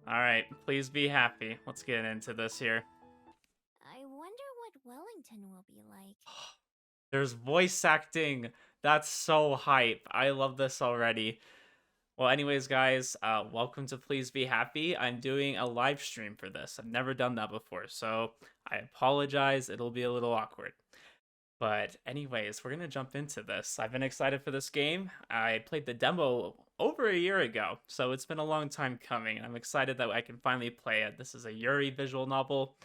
Alright, please be happy. Let's get into this here. I wonder what Wellington will be like. There's voice acting. That's so hype. I love this already. Well, anyways, guys, welcome to Please Be Happy. I'm doing a live stream for this. I've never done that before, so I apologize. It'll be a little awkward. But anyways, we're gonna jump into this. I've been excited for this game. I played the demo over a year ago, so it's been a long time coming, and I'm excited that I can finally play it. This is a Yuri visual novel,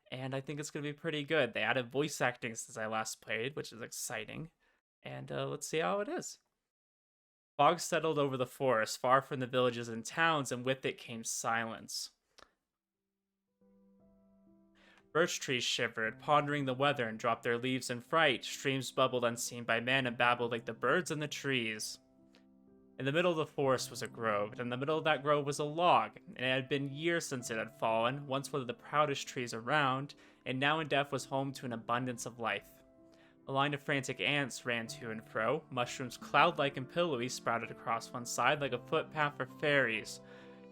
and I think it's gonna be pretty good. They added voice acting since I last played, which is exciting. And let's see how it is. Fog settled over the forest, far from the villages and towns, and with it came silence. Birch trees shivered, pondering the weather, and dropped their leaves in fright. Streams bubbled unseen by man and babbled like the birds in the trees. In the middle of the forest was a grove, and in the middle of that grove was a log, and it had been years since it had fallen, once one of the proudest trees around, and now in death was home to an abundance of life. A line of frantic ants ran to and fro. Mushrooms, cloud-like and pillowy, sprouted across one side like a footpath for fairies.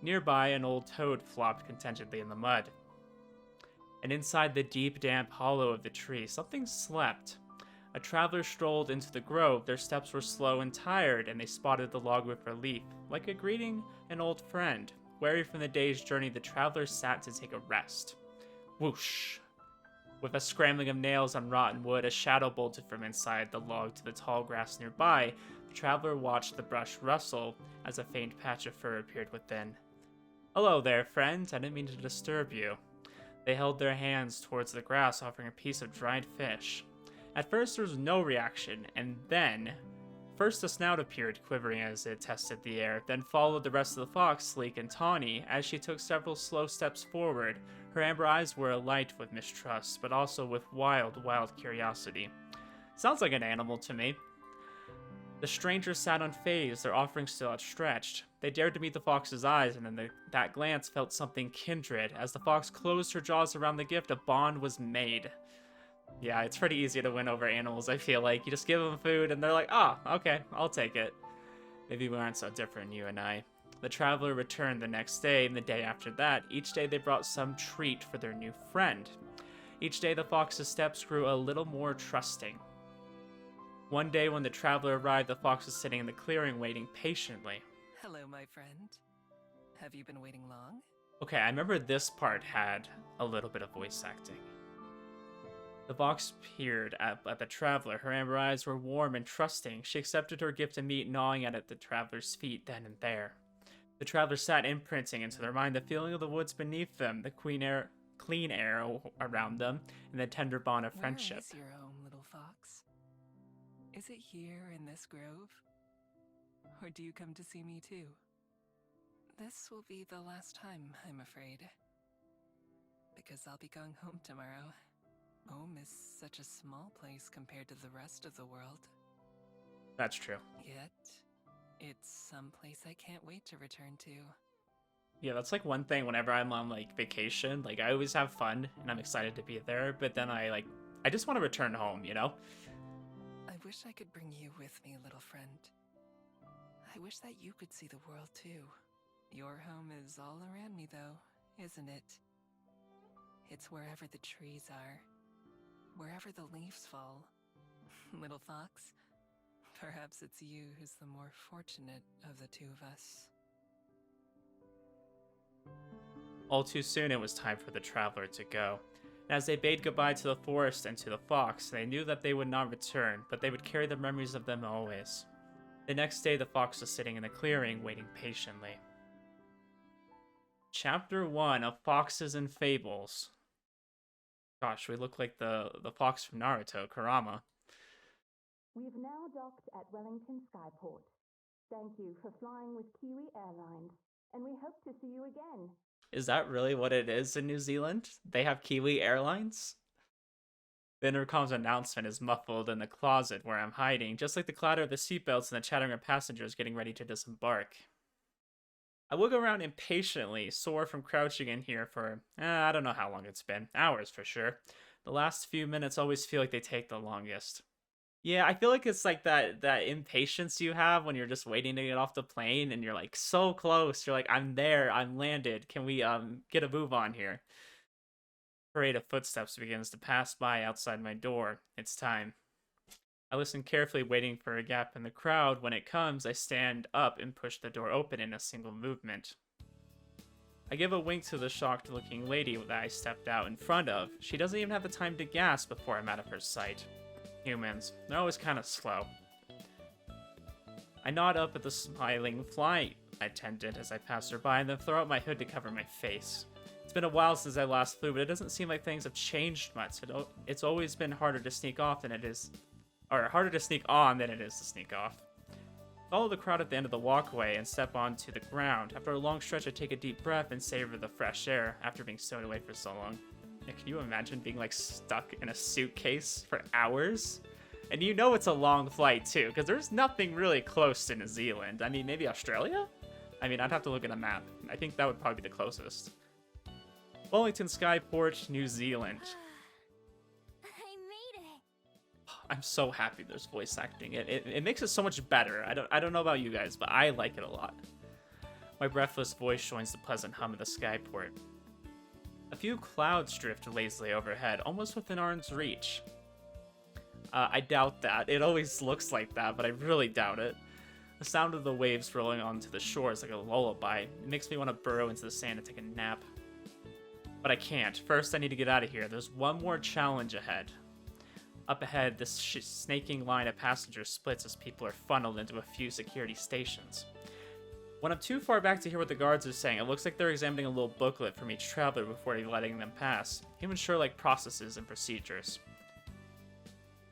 Nearby, an old toad flopped contentedly in the mud. And inside the deep, damp hollow of the tree, something slept. A traveler strolled into the grove. Their steps were slow and tired, and they spotted the log with relief, like a greeting an old friend. Weary from the day's journey, the traveler sat to take a rest. Whoosh! With a scrambling of nails on rotten wood, a shadow bolted from inside the log to the tall grass nearby. The traveler watched the brush rustle as a faint patch of fur appeared within. Hello there, friend. I didn't mean to disturb you. They held their hands towards the grass, offering a piece of dried fish. At first, there was no reaction, and then, first a snout appeared, quivering as it tested the air, then followed the rest of the fox, sleek and tawny, as she took several slow steps forward. Her amber eyes were alight with mistrust, but also with wild, wild curiosity. Sounds like an animal to me. The strangers sat unfazed, their offerings still outstretched. They dared to meet the fox's eyes, and in that glance felt something kindred. As the fox closed her jaws around the gift, a bond was made. Yeah, it's pretty easy to win over animals, I feel like. You just give them food, and they're like, ah, oh, okay, I'll take it. Maybe we aren't so different, you and I. The traveler returned the next day, and the day after that. Each day they brought some treat for their new friend. Each day the fox's steps grew a little more trusting. One day when the traveler arrived, the fox was sitting in the clearing waiting patiently. Hello, my friend. Have you been waiting long? Okay, I remember this part had a little bit of voice acting. The fox peered at the traveler. Her amber eyes were warm and trusting. She accepted her gift of meat, gnawing at the traveler's feet then and there. The traveler sat, imprinting into their mind the feeling of the woods beneath them, the clean air around them, and the tender bond of friendship. Where is your home, little fox? Is it here in this grove? Or do you come to see me too? This will be the last time, I'm afraid. Because I'll be going home tomorrow. Home is such a small place compared to the rest of the world. That's true. Yet, it's some place I can't wait to return to. Yeah, that's like one thing whenever I'm on like vacation, like I always have fun and I'm excited to be there, but then I just want to return home, you know? I wish I could bring you with me, little friend. I wish that you could see the world too. Your home is all around me though, isn't it? It's wherever the trees are, wherever the leaves fall. Little fox, perhaps it's you who's the more fortunate of the two of us. All too soon it was time for the traveler to go. And as they bade goodbye to the forest and to the fox, they knew that they would not return, but they would carry the memories of them always. The next day the fox was sitting in the clearing, waiting patiently. Chapter 1 of Foxes and Fables. Gosh, we look like the fox from Naruto, Kurama. We've now docked at Wellington Skyport. Thank you for flying with Kiwi Airlines, and we hope to see you again. Is that really what it is in New Zealand? They have Kiwi Airlines? The intercom's announcement is muffled in the closet where I'm hiding, just like the clatter of the seatbelts and the chattering of passengers getting ready to disembark. I look around impatiently, sore from crouching in here for, I don't know how long it's been. Hours for sure. The last few minutes always feel like they take the longest. Yeah, I feel like it's like that impatience you have when you're just waiting to get off the plane and you're like so close. You're like, I'm there, I'm landed. Can we get a move on here? Parade of footsteps begins to pass by outside my door. It's time. I listen carefully, waiting for a gap in the crowd. When it comes, I stand up and push the door open in a single movement. I give a wink to the shocked-looking lady that I stepped out in front of. She doesn't even have the time to gasp before I'm out of her sight. Humans, they're always kind of slow. I nod up at the smiling flight attendant as I pass her by and then throw out my hood to cover my face. It's been a while since I last flew, but it doesn't seem like things have changed much. It's always been harder to sneak off than it is, or harder to sneak on than it is to sneak off. Follow the crowd at the end of the walkway and step onto the ground. After a long stretch, I take a deep breath and savor the fresh air after being stowed away for so long. Can you imagine being like stuck in a suitcase for hours? And you know it's a long flight too, because there's nothing really close to New Zealand. I mean, maybe Australia? I mean, I'd have to look at a map. I think that would probably be the closest. Wellington Skyport, New Zealand. I made it. I'm so happy there's voice acting. It makes it so much better. I don't know about you guys, but I like it a lot. My breathless voice joins the pleasant hum of the skyport. A few clouds drift lazily overhead, almost within arm's reach. I doubt that. It always looks like that, but I really doubt it. The sound of the waves rolling onto the shore is like a lullaby. It makes me want to burrow into the sand and take a nap. But I can't. First, I need to get out of here. There's one more challenge ahead. Up ahead, this snaking line of passengers splits as people are funneled into a few security stations. When I'm too far back to hear what the guards are saying, it looks like they're examining a little booklet from each traveler before letting them pass. Even sure like processes and procedures.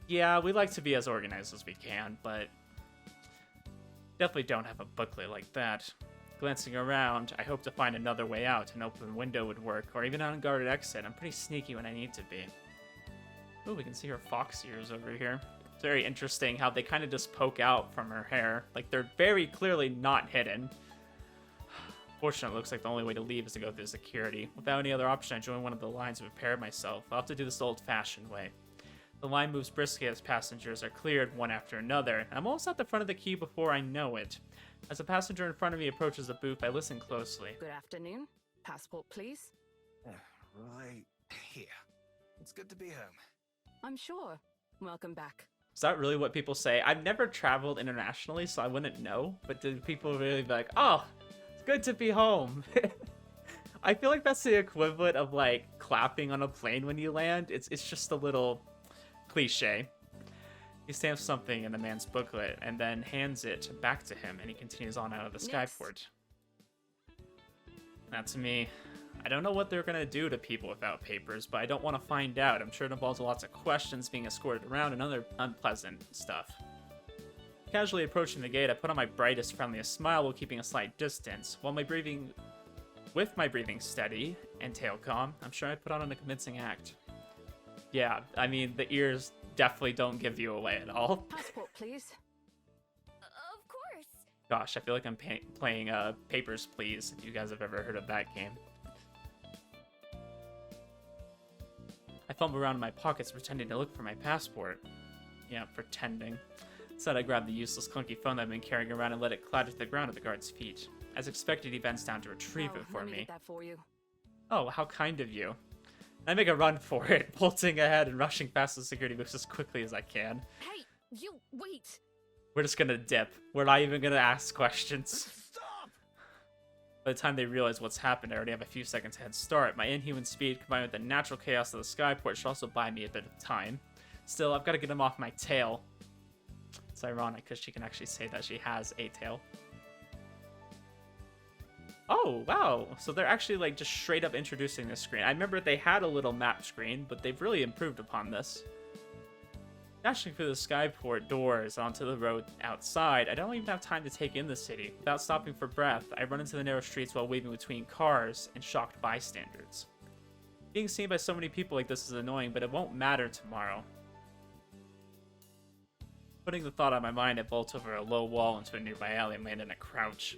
Yeah, we like to be as organized as we can, but definitely don't have a booklet like that. Glancing around, I hope to find another way out. An open window would work, or even an unguarded exit. I'm pretty sneaky when I need to be. Oh, we can see her fox ears over here. It's very interesting how they kind of just poke out from her hair. Like, they're very clearly not hidden. Fortunately, it looks like the only way to leave is to go through security. Without any other option, I join one of the lines and prepare myself. I'll have to do this the old-fashioned way. The line moves briskly as passengers are cleared one after another, and I'm almost at the front of the queue before I know it. As a passenger in front of me approaches the booth, I listen closely. Good afternoon. Passport, please. Right here. It's good to be home. I'm sure. Welcome back. Is that really what people say? I've never traveled internationally, so I wouldn't know. But do people really be like, oh, it's good to be home? I feel like that's the equivalent of like clapping on a plane when you land. It's just a little cliche. He stamps something in the man's booklet and then hands it back to him, and he continues on out of the skyport. That's me. I don't know what they're gonna do to people without papers, but I don't want to find out. I'm sure it involves lots of questions, being escorted around, and other unpleasant stuff. Casually approaching the gate, I put on my brightest, friendliest smile while keeping a slight distance. With my breathing steady and tail calm, I'm sure I put on a convincing act. Yeah, I mean, the ears definitely don't give you away at all. Passport, please. Of course. Gosh, I feel like I'm playing Papers, Please, if you guys have ever heard of that game. I fumble around in my pockets pretending to look for my passport. Yeah, pretending. Instead, I grab the useless clunky phone that I've been carrying around and let it clatter to the ground at the guard's feet. As expected, he bends down to retrieve it for Let me me. get that for you. Oh, how kind of you. I make a run for it, bolting ahead and rushing past the security booths as quickly as I can. Hey, you wait. We're just gonna dip. We're not even gonna ask questions. Stop! By the time they realize what's happened, I already have a few seconds head start. My inhuman speed combined with the natural chaos of the skyport should also buy me a bit of time. Still, I've got to get him off my tail. It's ironic because she can actually say that she has a tail. Oh, wow. So they're actually like just straight up introducing this screen. I remember they had a little map screen, but they've really improved upon this. Dashing through the skyport doors onto the road outside, I don't even have time to take in the city. Without stopping for breath, I run into the narrow streets while weaving between cars and shocked bystanders. Being seen by so many people like this is annoying, but it won't matter tomorrow. Putting the thought on my mind, I vault over a low wall into a nearby alley and land in a crouch.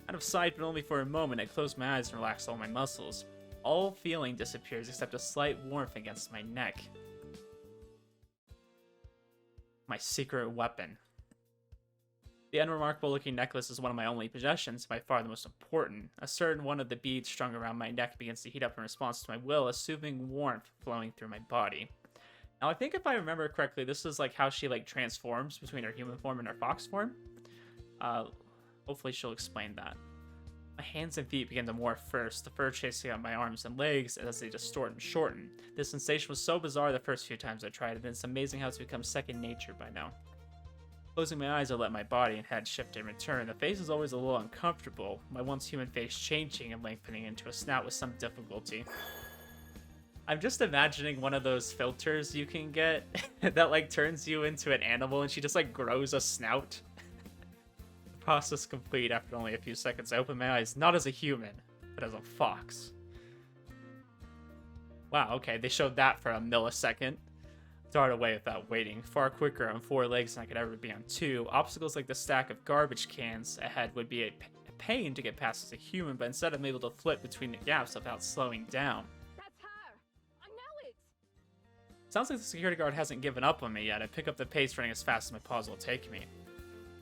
Out of sight, but only for a moment, I close my eyes and relax all my muscles. All feeling disappears except a slight warmth against my neck. My secret weapon. The unremarkable looking necklace is one of my only possessions, by far the most important. A certain one of the beads strung around my neck begins to heat up in response to my will, a soothing warmth flowing through my body. Now, I think if I remember correctly, this is like how she like transforms between her human form and her fox form. Hopefully she'll explain that. My hands and feet begin to morph first, the fur chasing out my arms and legs as they distort and shorten. This sensation was so bizarre the first few times I tried it, and it's amazing how it's become second nature by now. Closing my eyes, I let my body and head shift in return. The face is always a little uncomfortable, my once human face changing and lengthening into a snout with some difficulty. I'm just imagining one of those filters you can get that like turns you into an animal and she just like grows a snout. The process complete after only a few seconds. I open my eyes, not as a human, but as a fox. Wow, okay, they showed that for a millisecond. Dart away without waiting, far quicker on 4 legs than I could ever be on 2. Obstacles like the stack of garbage cans ahead would be a pain to get past as a human, but instead I'm able to flip between the gaps without slowing down. Sounds like the security guard hasn't given up on me yet. I pick up the pace, running as fast as my paws will take me.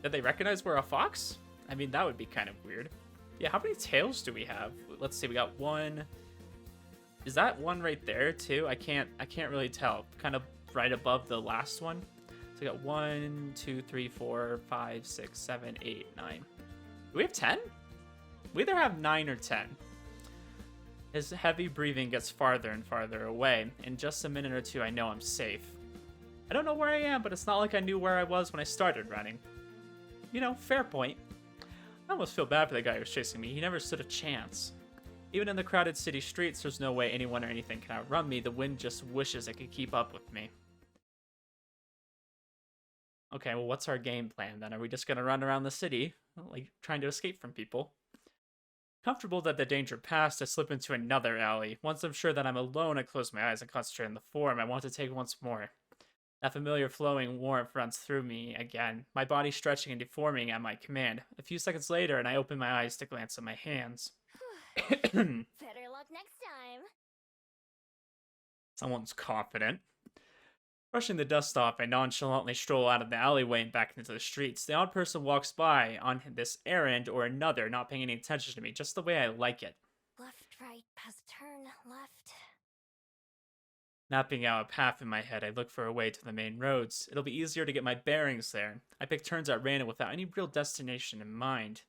Did they recognize we're a fox? I mean, that would be kind of weird. Yeah, how many tails do we have? Let's see, we got 1. Is that 1 right there too? I can't really tell. Kind of right above the last one. So we got 1, 2, 3, 4, 5, 6, 7, 8, 9. Do we have 10? We either have 9 or 10. His heavy breathing gets farther and farther away. In just a minute or two, I know I'm safe. I don't know where I am, but it's not like I knew where I was when I started running. You know, fair point. I almost feel bad for the guy who was chasing me. He never stood a chance. Even in the crowded city streets, there's no way anyone or anything can outrun me. The wind just wishes it could keep up with me. Okay, well, what's our game plan then? Are we just gonna run around the city, like, trying to escape from people? Comfortable that the danger passed, I slip into another alley. Once I'm sure that I'm alone, I close my eyes and concentrate on the form I want to take once more. That familiar flowing warmth runs through me again, my body stretching and deforming at my command. A few seconds later, and I open my eyes to glance at my hands. Better luck next time. Someone's confident. Brushing the dust off, I nonchalantly stroll out of the alleyway and back into the streets. The odd person walks by on this errand or another, not paying any attention to me, just the way I like it. Left, right, past turn, left. Mapping out a path in my head, I look for a way to the main roads. It'll be easier to get my bearings there. I pick turns at random without any real destination in mind.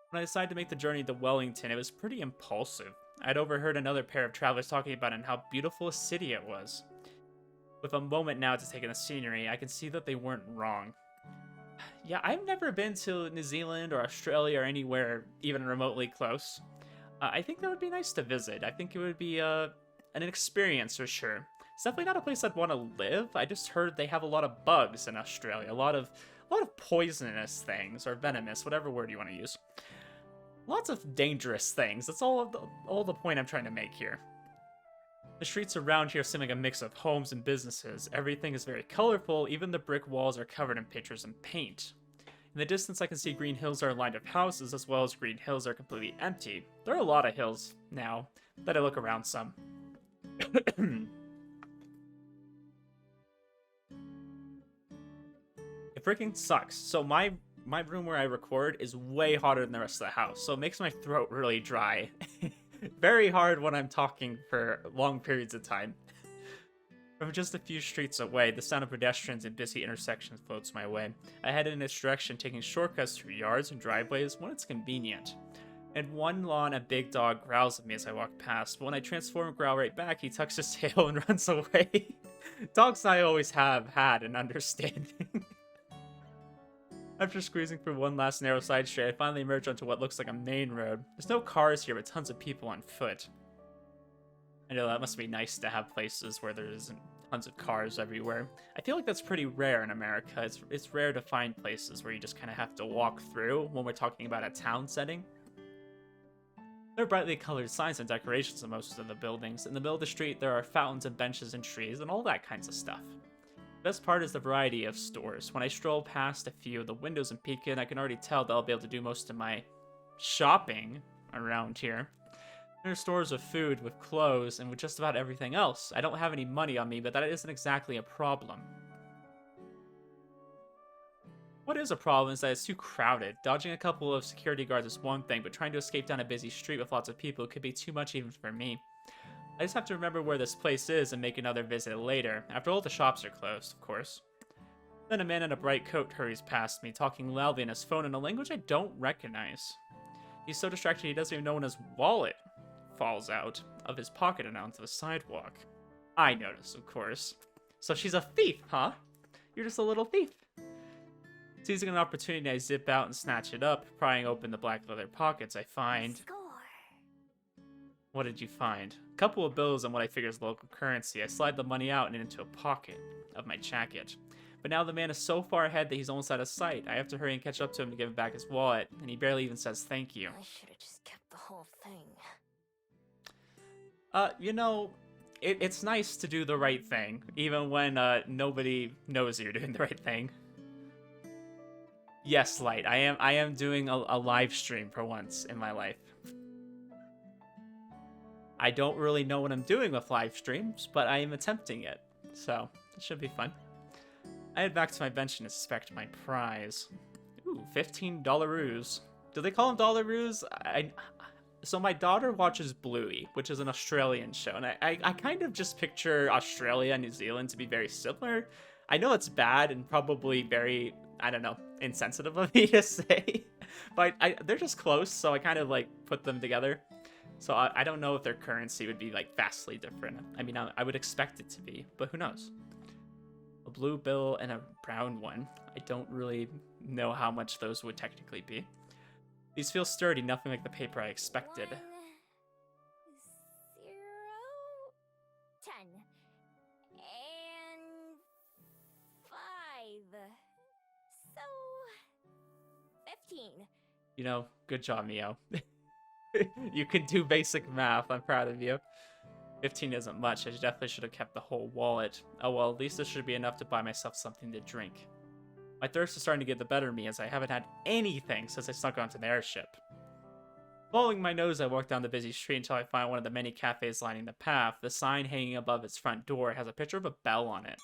When I decided to make the journey to Wellington, it was pretty impulsive. I'd overheard another pair of travelers talking about it and how beautiful a city it was. With a moment now to take in the scenery, I can see that they weren't wrong. Yeah, I've never been to New Zealand or Australia or anywhere even remotely close. I think that would be nice to visit. I think it would be an experience for sure. It's definitely not a place I'd want to live. I just heard they have a lot of bugs in Australia, a lot of poisonous things, or venomous, whatever word you want to use. Lots of dangerous things. That's all the point I'm trying to make here. The streets around here seem like a mix of homes and businesses. Everything is very colorful, even the brick walls are covered in pictures and paint. In the distance I can see green hills are lined of houses, as well as green hills are completely empty. There are a lot of hills now that I look around some. It freaking sucks. So my room where I record is way hotter than the rest of the house, so it makes my throat really dry. Very hard when I'm talking for long periods of time. From just a few streets away, the sound of pedestrians and busy intersections floats my way. I head in its direction, taking shortcuts through yards and driveways when it's convenient. In one lawn, a big dog growls at me as I walk past, but when I transform and growl right back, he tucks his tail and runs away. Dogs I always have had an understanding. After squeezing through one last narrow side street, I finally emerge onto what looks like a main road. There's no cars here, but tons of people on foot. I know that must be nice to have places where there isn't tons of cars everywhere. I feel like that's pretty rare in America. It's rare to find places where you just kind of have to walk through when we're talking about a town setting. There are brightly colored signs and decorations in most of the buildings. In the middle of the street, there are fountains and benches and trees and all that kinds of stuff. The best part is the variety of stores. When I stroll past a few of the windows and peek in, I can already tell that I'll be able to do most of my shopping around here. There are stores with food, with clothes, and with just about everything else. I don't have any money on me, but that isn't exactly a problem. What is a problem is that it's too crowded. Dodging a couple of security guards is one thing, but trying to escape down a busy street with lots of people could be too much even for me. I just have to remember where this place is and make another visit later. After all, the shops are closed, of course. Then a man in a bright coat hurries past me, talking loudly on his phone in a language I don't recognize. He's so distracted he doesn't even know when his wallet falls out of his pocket and onto the sidewalk. I notice, of course. So she's a thief, huh? You're just a little thief. Seizing an opportunity, I zip out and snatch it up. Prying open the black leather pockets, I find... Score. What did you find? A couple of bills and what I figure is local currency. I slide the money out and into a pocket of my jacket. But now the man is so far ahead that he's almost out of sight. I have to hurry and catch up to him to give him back his wallet, and he barely even says thank you. I should have just kept the whole thing. You know, it's nice to do the right thing, even when nobody knows you're doing the right thing. Yes, Light, I am doing a live stream for once in my life. I don't really know what I'm doing with live streams, but I am attempting it, so it should be fun. I head back to my bench and inspect my prize. Ooh, $15. Do they call them dollaroos? So my daughter watches Bluey, which is an Australian show, and I kind of just picture Australia and New Zealand to be very similar. I know it's bad and probably very, I don't know, insensitive of me to say, but they're just close, so I kind of like put them together. So I don't know if their currency would be like vastly different. I mean, I would expect it to be, but who knows? A blue bill and a brown one. I don't really know how much those would technically be. These feel sturdy, nothing like the paper I expected. 1, 0, 10, and 5. So 15. You know, good job, Miho. You can do basic math. I'm proud of you. 15 isn't much. I definitely should have kept the whole wallet. Oh well, at least this should be enough to buy myself something to drink. My thirst is starting to get the better of me as I haven't had anything since I snuck onto the airship. Following my nose, I walk down the busy street until I find one of the many cafes lining the path. The sign hanging above its front door has a picture of a bell on it.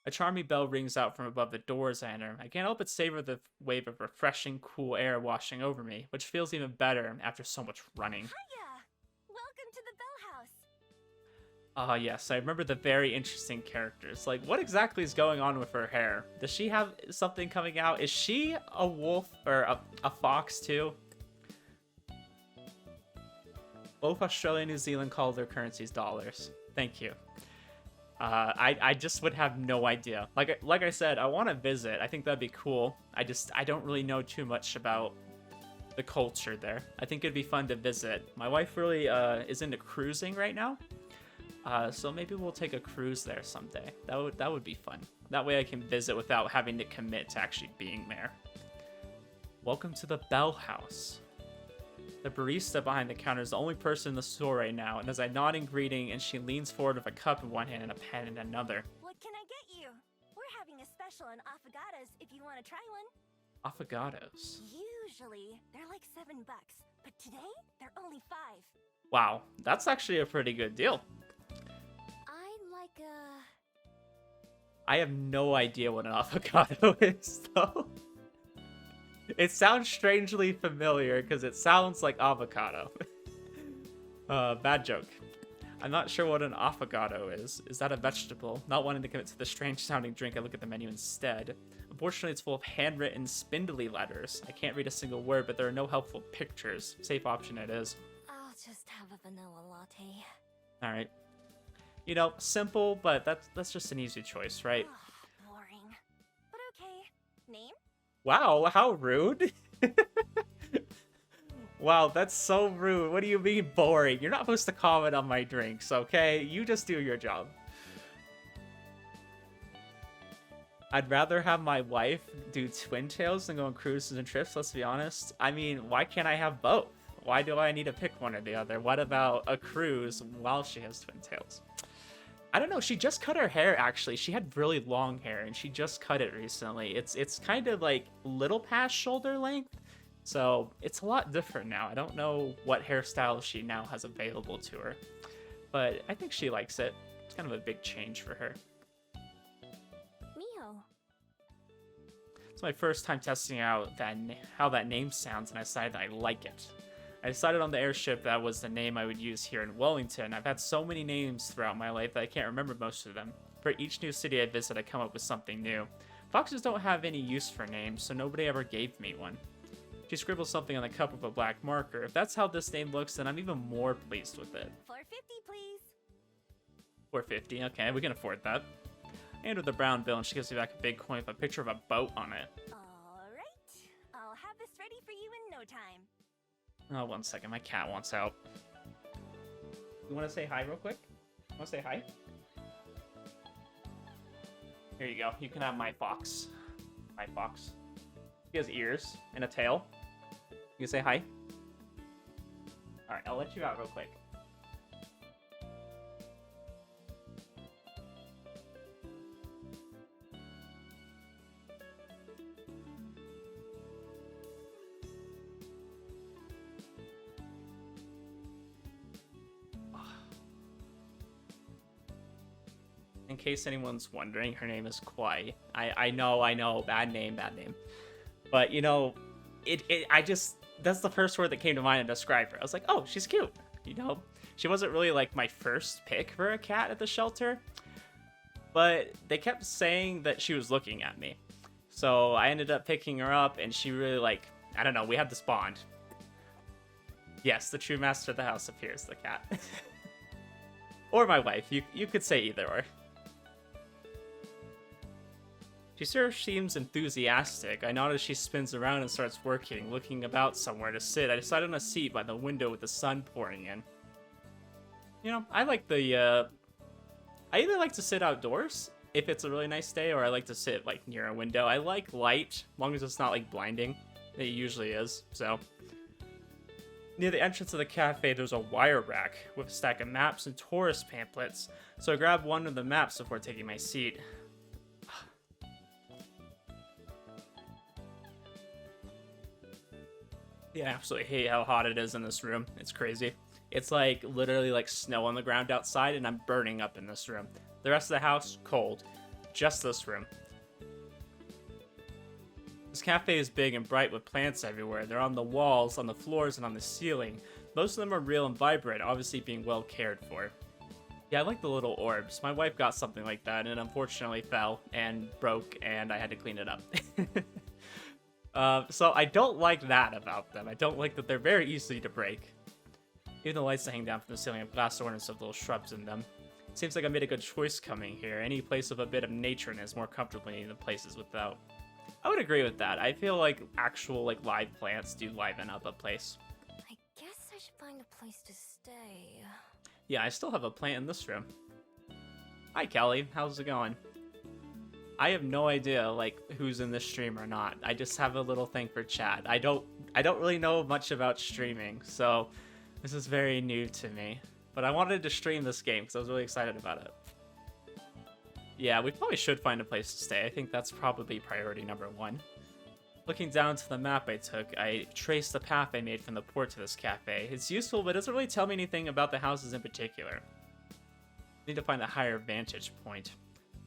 A charming bell rings out from above the door as I enter. I can't help but savor the wave of refreshing, cool air washing over me, which feels even better after so much running. Hiya! Welcome to the Bell House. Ah, yes, I remember the very interesting characters. Like, what exactly is going on with her hair? Does she have something coming out? Is she a wolf or a fox too? Both Australia and New Zealand call their currencies dollars. Thank you. I just would have no idea. Like I said, I want to visit. I think that'd be cool. I don't really know too much about the culture there. I think it'd be fun to visit. My wife really is into cruising right now. So maybe we'll take a cruise there someday. That would be fun. That way I can visit without having to commit to actually being there. Welcome to the Bell House. The barista behind the counter is the only person in the store right now, and as I nod in greeting, and she leans forward with a cup in one hand and a pen in another. What can I get you? We're having a special on affogatos if you want to try one. Affogatos. Usually, they're like $7, but today, they're only 5. Wow, that's actually a pretty good deal. I'd like a... I have no idea what an avocado is, though. It sounds strangely familiar because it sounds like avocado. Bad joke. I'm not sure what an affogato is. Is that a vegetable? Not wanting to commit to the strange sounding drink, I look at the menu instead. Unfortunately, it's full of handwritten, spindly letters. I can't read a single word, but there are no helpful pictures. Safe option it is. I'll just have a vanilla latte. Alright. You know, simple, but that's just an easy choice, right? Oh, boring. But okay. Name? Wow, how rude. Wow, that's so rude. What do you mean boring? You're not supposed to comment on my drinks, okay? You just do your job. I'd rather have my wife do twin tails than go on cruises and trips, let's be honest. I mean, why can't I have both? Why do I need to pick one or the other? What about a cruise while she has twin tails? I don't know, she just cut her hair, actually. She had really long hair, and she just cut it recently. It's kind of like little past shoulder length, so it's a lot different now. I don't know what hairstyle she now has available to her, but I think she likes it. It's kind of a big change for her. Miho. It's my first time testing out how that name sounds, and I decided I like it. I decided on the airship that was the name I would use here in Wellington. I've had so many names throughout my life that I can't remember most of them. For each new city I visit, I come up with something new. Foxes don't have any use for names, so nobody ever gave me one. She scribbles something on the cup with a black marker. If that's how this name looks, then I'm even more pleased with it. $4.50, please. $4.50, okay, we can afford that. I hand her the brown bill, and she gives me back a big coin with a picture of a boat on it. Alright. I'll have this ready for you in no time. Oh, 1 second, my cat wants out. You want to say hi real quick? Want to say hi? Here you go. You can have my fox. My fox. He has ears and a tail. You can say hi? Alright, I'll let you out real quick. In case anyone's wondering, her name is Kwai. I know, bad name. But, you know, that's the first word that came to mind to describe her. I was like, oh, she's cute. You know, she wasn't really like my first pick for a cat at the shelter, but they kept saying that she was looking at me. So I ended up picking her up, and she really I don't know, we had this bond. Yes, the true master of the house appears, the cat. Or my wife, you could say either or. She sure seems enthusiastic. I notice she spins around and starts working, looking about somewhere to sit. I decide on a seat by the window with the sun pouring in. You know, I either like to sit outdoors if it's a really nice day, or I like to sit near a window. I like light, as long as it's not blinding. It usually is, so. Near the entrance of the cafe, there's a wire rack with a stack of maps and tourist pamphlets, so I grab one of the maps before taking my seat. Yeah, I absolutely hate how hot it is in this room. It's crazy. It's literally snow on the ground outside, and I'm burning up in this room. The rest of the house, cold. Just this room. This cafe is big and bright with plants everywhere. They're on the walls, on the floors, and on the ceiling. Most of them are real and vibrant, obviously being well cared for. Yeah, I like the little orbs. My wife got something like that, and it unfortunately fell and broke, and I had to clean it up. So I don't like that about them. I don't like that they're very easy to break. Even the lights that hang down from the ceiling have glass ornaments of little shrubs in them. It seems like I made a good choice coming here. Any place with a bit of nature in it is more comfortable than places without. I would agree with that. I feel like actual live plants do liven up a place. I guess I should find a place to stay. Yeah, I still have a plant in this room. Hi, Kelly. How's it going? I have no idea who's in this stream or not. I just have a little thing for chat. I don't really know much about streaming, so this is very new to me. But I wanted to stream this game because I was really excited about it. Yeah, we probably should find a place to stay. I think that's probably priority number 1. Looking down to the map I took, I traced the path I made from the port to this cafe. It's useful, but it doesn't really tell me anything about the houses in particular. I need to find a higher vantage point.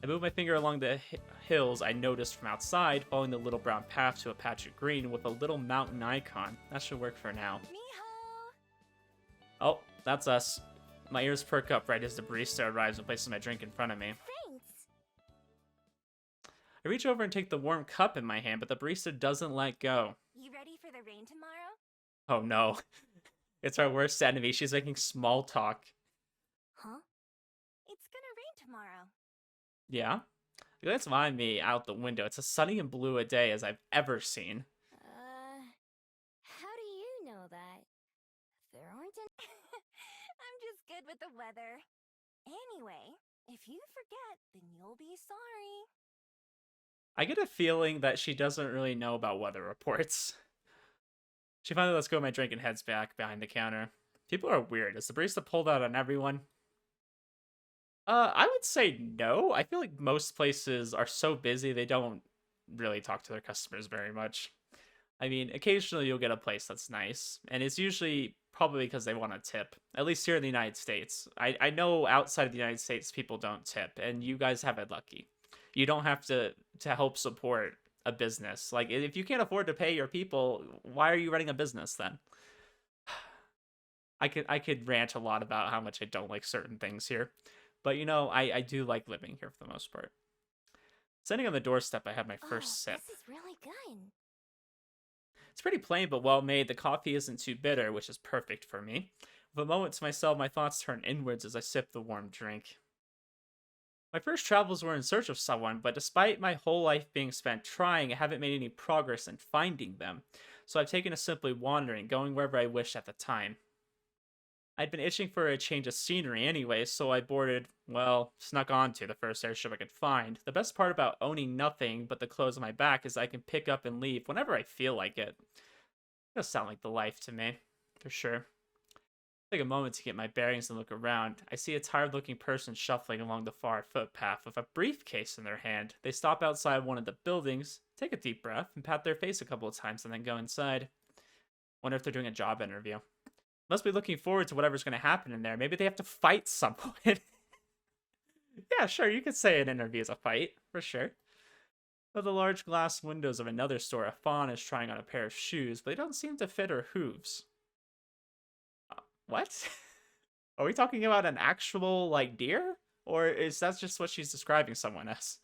I moved my finger along the hills I noticed from outside, following the little brown path to a patch of green with a little mountain icon. That should work for now. Miho! Oh, that's us. My ears perk up right as the barista arrives and places my drink in front of me. Thanks! I reach over and take the warm cup in my hand, but the barista doesn't let go. You ready for the rain tomorrow? Oh no. It's our worst enemy. She's making small talk. Huh? It's gonna rain tomorrow. Yeah? You glance behind me out the window. It's as sunny and blue a day as I've ever seen. How do you know that? There aren't any... I'm just good with the weather. Anyway, if you forget, then you'll be sorry. I get a feeling that she doesn't really know about weather reports. She finally lets go of my drink and heads back behind the counter. People are weird. Has the barista pulled out on everyone? I would say no. I feel like most places are so busy they don't really talk to their customers very much. I mean, occasionally you'll get a place that's nice, and it's usually probably because they want to tip. At least here in the United States. I know outside of the United States people don't tip, and you guys have it lucky. You don't have to help support a business. Like, if you can't afford to pay your people, why are you running a business then? I could rant a lot about how much I don't like certain things here. But, you know, I do like living here for the most part. Sitting on the doorstep, I have my first sip. This is really good. It's pretty plain but well made. The coffee isn't too bitter, which is perfect for me. With a moment to myself, my thoughts turn inwards as I sip the warm drink. My first travels were in search of someone, but despite my whole life being spent trying, I haven't made any progress in finding them. So I've taken to simply wandering, going wherever I wish at the time. I'd been itching for a change of scenery anyway, so I boarded, well, snuck onto the first airship I could find. The best part about owning nothing but the clothes on my back is I can pick up and leave whenever I feel like it. It does sound like the life to me, for sure. Take a moment to get my bearings and look around. I see a tired-looking person shuffling along the far footpath with a briefcase in their hand. They stop outside one of the buildings, take a deep breath, and pat their face a couple of times and then go inside. Wonder if they're doing a job interview. Must be looking forward to whatever's going to happen in there. Maybe they have to fight someone. Yeah, sure, you could say an interview is a fight, for sure. Through the large glass windows of another store, a fawn is trying on a pair of shoes, but they don't seem to fit her hooves. What? Are we talking about an actual, like, deer? Or is that just what she's describing someone as?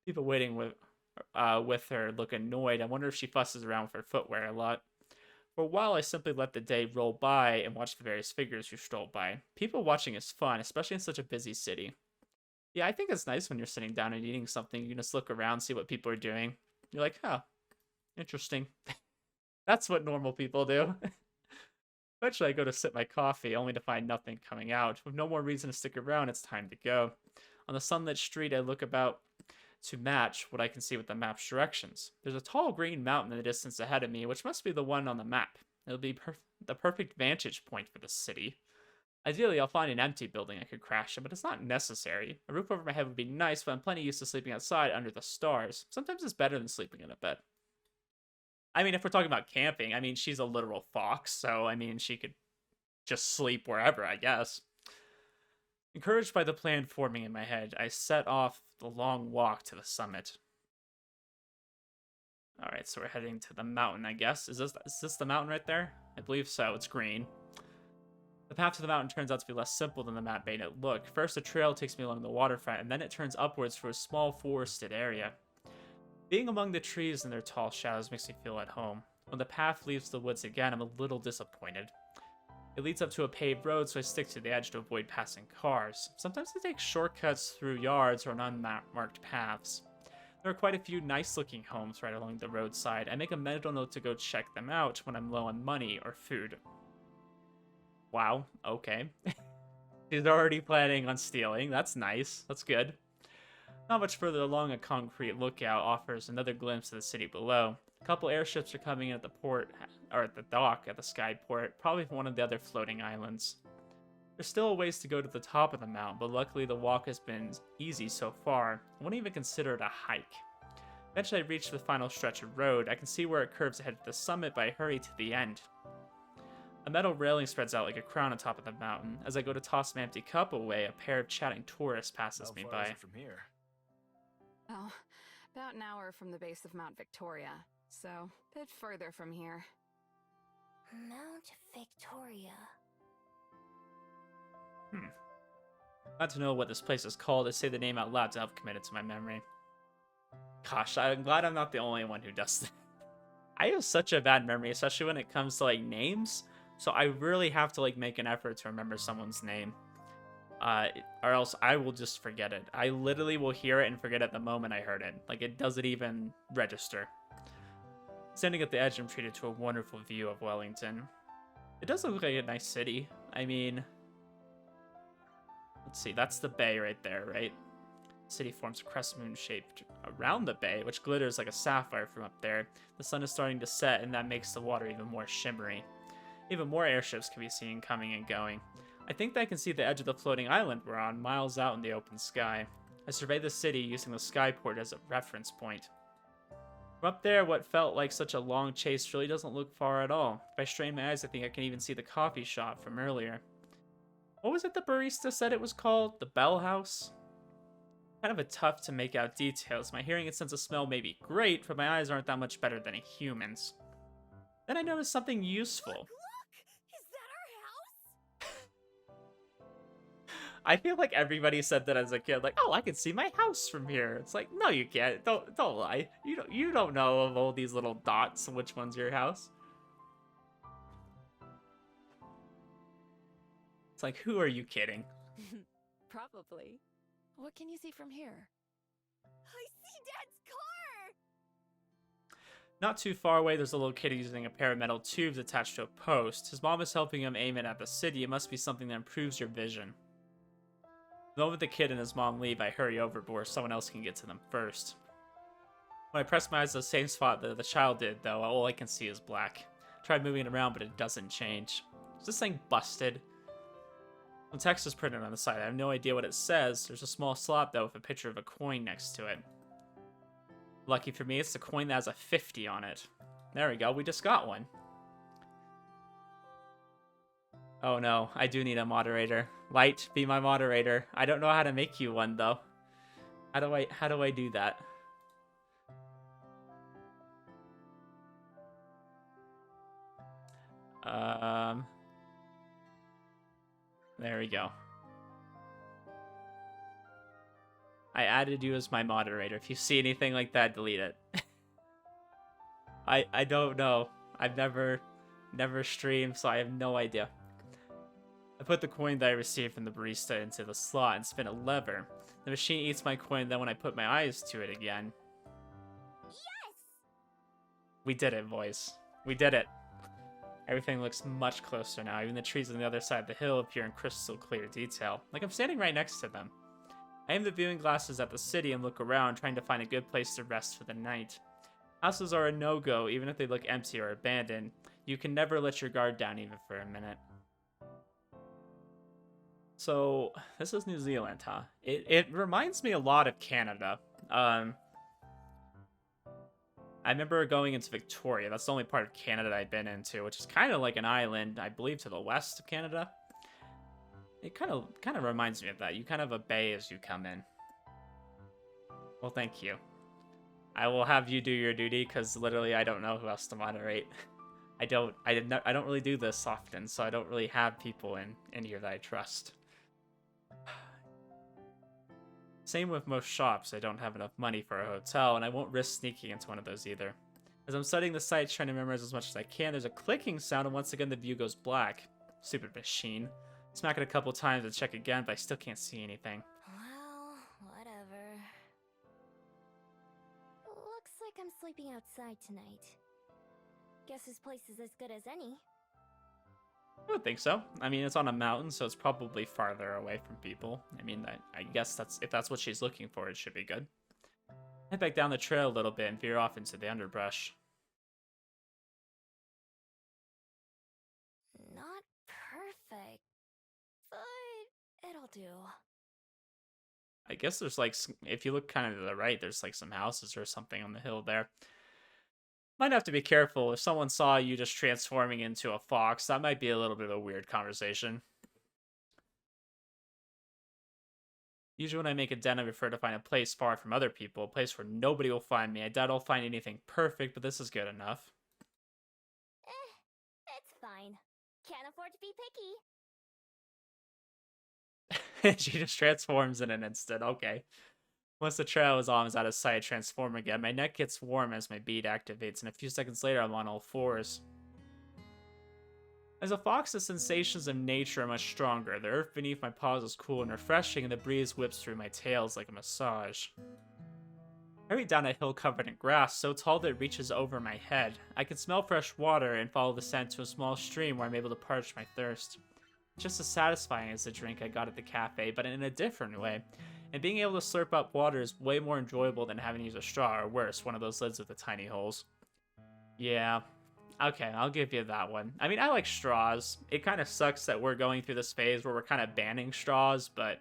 People waiting with her look annoyed. I wonder if she fusses around with her footwear a lot. For a while, I simply let the day roll by and watch the various figures who stroll by. People watching is fun, especially in such a busy city. Yeah, I think it's nice when you're sitting down and eating something. You can just look around, see what people are doing. You're like, huh, interesting. That's what normal people do. Eventually, I go to sip my coffee, only to find nothing coming out. With no more reason to stick around, it's time to go. On the sunlit street, I look about to match what I can see with the map's directions. There's a tall green mountain in the distance ahead of me, which must be the one on the map. It'll be the perfect vantage point for the city. Ideally, I'll find an empty building I could crash in, but it's not necessary. A roof over my head would be nice, but I'm plenty used to sleeping outside under the stars. Sometimes it's better than sleeping in a bed. I mean, if we're talking about camping, I mean, she's a literal fox, so, I mean, she could just sleep wherever, I guess. Encouraged by the plan forming in my head, I set off the long walk to the summit. Alright, so we're heading to the mountain, I guess. Is this the mountain right there? I believe so, it's green. The path to the mountain turns out to be less simple than the map made it look. First, the trail takes me along the waterfront, and then it turns upwards through a small forested area. Being among the trees and their tall shadows makes me feel at home. When the path leaves the woods again, I'm a little disappointed. It leads up to a paved road, so I stick to the edge to avoid passing cars. Sometimes I take shortcuts through yards or on unmarked paths. There are quite a few nice-looking homes right along the roadside. I make a mental note to go check them out when I'm low on money or food. Wow, okay. She's already planning on stealing. That's nice. That's good. Not much further along, a concrete lookout offers another glimpse of the city below. A couple airships are coming in at the port, or at the dock at the skyport, probably from one of the other floating islands. There's still a ways to go to the top of the mountain, but luckily the walk has been easy so far. I wouldn't even consider it a hike. Eventually I reach the final stretch of road. I can see where it curves ahead to the summit, but I hurry to the end. A metal railing spreads out like a crown on top of the mountain. As I go to toss my empty cup away, a pair of chatting tourists passes me by. How far is it from here? Oh, about an hour from the base of Mount Victoria, so a bit further from here. Mount Victoria. Glad to know what this place is called. I say the name out loud to help commit it to my memory. Gosh, I'm glad I'm not the only one who does that. I have such a bad memory, especially when it comes to, like, names. So I really have to, like, make an effort to remember someone's name. Or else I will just forget it. I literally will hear it and forget it the moment I heard it. Like, it doesn't even register. Standing at the edge, I'm treated to a wonderful view of Wellington. It does look like a nice city. I mean, let's see, that's the bay right there, right? The city forms a crescent moon shaped around the bay, which glitters like a sapphire from up there. The sun is starting to set, and that makes the water even more shimmery. Even more airships can be seen coming and going. I think that I can see the edge of the floating island we're on, miles out in the open sky. I survey the city using the skyport as a reference point. From up there, what felt like such a long chase really doesn't look far at all. If I strain my eyes, I think I can even see the coffee shop from earlier. What was it the barista said it was called? The Bell House? Kind of a tough to make out details. My hearing and sense of smell may be great, but my eyes aren't that much better than a human's. Then I noticed something useful. Look! Is that our house? I feel like everybody said that as a kid, like, "Oh, I can see my house from here." It's like, no, you can't. Don't lie. You don't know of all these little dots which one's your house. It's like, who are you kidding? Probably. What can you see from here? I see Dad's car! Not too far away, there's a little kid using a pair of metal tubes attached to a post. His mom is helping him aim it at the city. It must be something that improves your vision. The moment the kid and his mom leave, I hurry over before someone else can get to them first. When I press my eyes to the same spot that the child did, though, all I can see is black. I tried moving it around, but it doesn't change. Is this thing busted? Some text is printed on the side. I have no idea what it says. There's a small slot, though, with a picture of a coin next to it. Lucky for me, it's the coin that has a 50 on it. There we go, we just got one. Oh no, I do need a moderator. Light, be my moderator. I don't know how to make you one, though. How do I do that? There we go. I added you as my moderator. If you see anything like that, delete it. I don't know. I've never streamed, so I have no idea. I put the coin that I received from the barista into the slot and spin a lever. The machine eats my coin, then when I put my eyes to it again... Yes! We did it, boys. We did it. Everything looks much closer now. Even the trees on the other side of the hill appear in crystal clear detail. Like I'm standing right next to them. I aim the viewing glasses at the city and look around, trying to find a good place to rest for the night. Houses are a no-go, even if they look empty or abandoned. You can never let your guard down even for a minute. So, this is New Zealand, huh? It reminds me a lot of Canada. I remember going into Victoria. That's the only part of Canada I've been into, which is kind of like an island, I believe, to the west of Canada. It kind of reminds me of that. You kind of have a bay as you come in. Well, thank you. I will have you do your duty because literally I don't know who else to moderate. I don't really do this often, so I don't really have people in here that I trust. Same with most shops. I don't have enough money for a hotel, and I won't risk sneaking into one of those either. As I'm studying the site, trying to memorize as much as I can, there's a clicking sound, and once again the view goes black. Stupid machine. Smack it a couple times and check again, but I still can't see anything. Well, whatever. Looks like I'm sleeping outside tonight. Guess this place is as good as any. I would think so. I mean, it's on a mountain, so it's probably farther away from people. I mean, I guess if that's what she's looking for, it should be good. Head back down the trail a little bit and veer off into the underbrush. Not perfect, but it'll do. I guess there's like, if you look kind of to the right, there's like some houses or something on the hill there. Might have to be careful. If someone saw you just transforming into a fox, that might be a little bit of a weird conversation. Usually when I make a den, I prefer to find a place far from other people, a place where nobody will find me. I doubt I'll find anything perfect, but this is good enough. It's fine. Can't afford to be picky. She just transforms in an instant. Okay. Once the trail is almost out of sight, I transform again. My neck gets warm as my bead activates, and a few seconds later, I'm on all fours. As a fox, the sensations of nature are much stronger. The earth beneath my paws is cool and refreshing, and the breeze whips through my tails like a massage. I hurry down a hill covered in grass, so tall that it reaches over my head. I can smell fresh water and follow the scent to a small stream where I'm able to parch my thirst. It's just as satisfying as the drink I got at the cafe, but in a different way. And being able to slurp up water is way more enjoyable than having to use a straw, or worse, one of those lids with the tiny holes. Yeah. Okay, I'll give you that one. I mean, I like straws. It kind of sucks that we're going through this phase where we're kind of banning straws, but...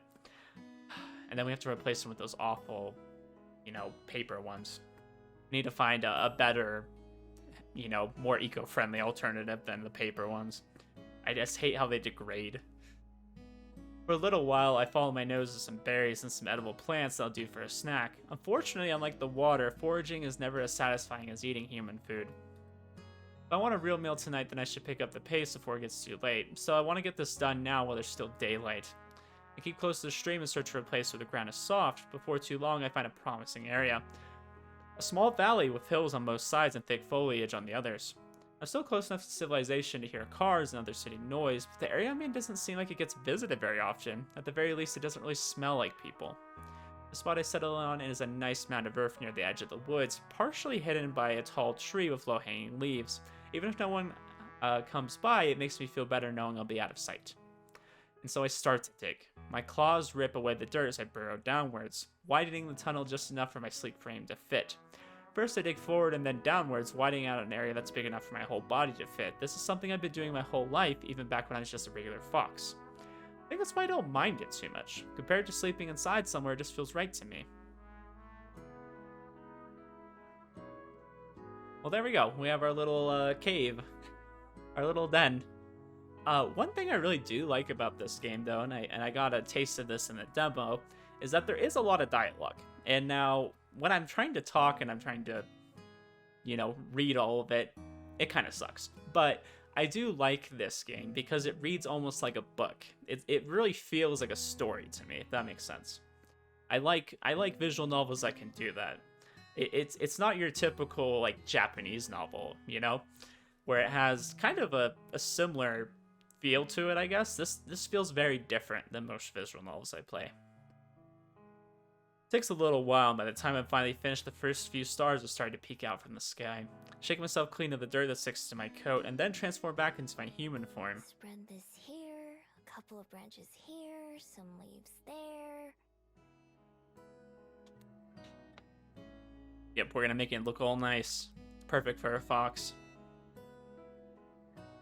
And then we have to replace them with those awful, paper ones. We need to find a better, more eco-friendly alternative than the paper ones. I just hate how they degrade. For a little while, I follow my nose to some berries and some edible plants that'll do for a snack. Unfortunately, unlike the water, foraging is never as satisfying as eating human food. If I want a real meal tonight, then I should pick up the pace before it gets too late, so I want to get this done now while there's still daylight. I keep close to the stream and search for a place where the ground is soft. Before too long, I find a promising area. A small valley with hills on both sides and thick foliage on the others. I'm still close enough to civilization to hear cars and other city noise, but the area I'm in doesn't seem like it gets visited very often. At the very least, it doesn't really smell like people. The spot I settle on is a nice mound of earth near the edge of the woods, partially hidden by a tall tree with low-hanging leaves. Even if no one comes by, it makes me feel better knowing I'll be out of sight. And so I start to dig. My claws rip away the dirt as I burrow downwards, widening the tunnel just enough for my sleek frame to fit. First I dig forward and then downwards, widening out an area that's big enough for my whole body to fit. This is something I've been doing my whole life, even back when I was just a regular fox. I think that's why I don't mind it too much. Compared to sleeping inside somewhere, it just feels right to me. Well, there we go. We have our little cave. Our little den. One thing I really do like about this game, though, and I got a taste of this in the demo, is that there is a lot of dialogue. And now, when I'm trying to talk and I'm trying to, read all of it, it kind of sucks. But I do like this game because it reads almost like a book. It really feels like a story to me, if that makes sense. I like visual novels that can do that. It's not your typical, like, Japanese novel, where it has kind of a similar feel to it, I guess. This feels very different than most visual novels I play. It takes a little while, and by the time I finally finished, the first few stars are starting to peek out from the sky. Shake myself clean of the dirt that sticks to my coat, and then transform back into my human form. Spread this here, a couple of branches here, some leaves there. Yep, we're gonna make it look all nice. Perfect for a fox.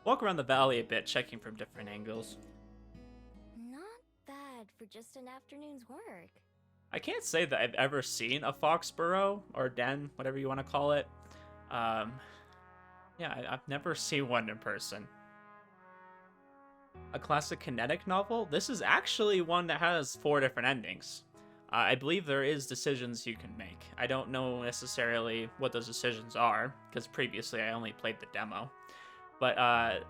Walk around the valley a bit, checking from different angles. Not bad for just an afternoon's work. I can't say that I've ever seen a fox burrow, or den, whatever you want to call it. Yeah, I've never seen one in person. A classic kinetic novel? This is actually one that has 4 different endings. I believe there is decisions you can make. I don't know necessarily what those decisions are, because previously I only played the demo. But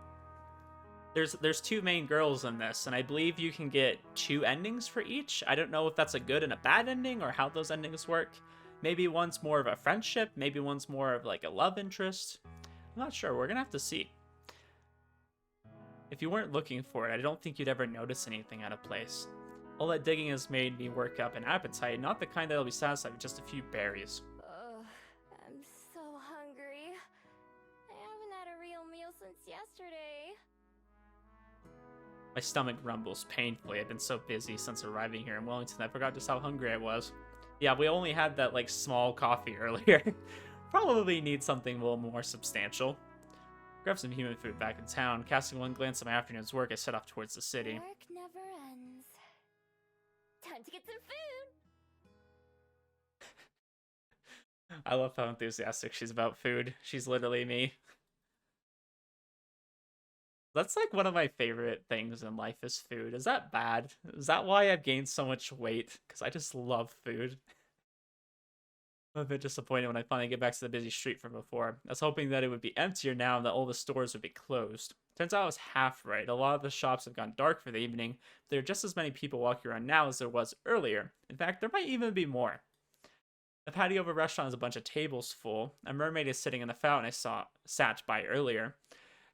there's 2 main girls in this, and I believe you can get 2 endings for each. I don't know if that's a good and a bad ending, or how those endings work. Maybe one's more of a friendship, maybe one's more of like a love interest. I'm not sure, we're gonna have to see. If you weren't looking for it, I don't think you'd ever notice anything out of place. All that digging has made me work up an appetite, not the kind that'll be satisfied with just a few berries. Ugh, I'm so hungry. I haven't had a real meal since yesterday. My stomach rumbles painfully. I've been so busy since arriving here in Wellington, I forgot just how hungry I was. Yeah, we only had that, like, small coffee earlier. Probably need something a little more substantial. Grab some human food back in town. Casting one glance at my afternoon's work, I set off towards the city. Work never ends. Time to get some food! I love how enthusiastic she's about food. She's literally me. That's like one of my favorite things in life is food. Is that bad? Is that why I've gained so much weight? Because I just love food. I'm a bit disappointed when I finally get back to the busy street from before. I was hoping that it would be emptier now and that all the stores would be closed. Turns out I was half right. A lot of the shops have gone dark for the evening, but there are just as many people walking around now as there was earlier. In fact, there might even be more. The patio of a restaurant has a bunch of tables full. A mermaid is sitting in the fountain I sat by earlier,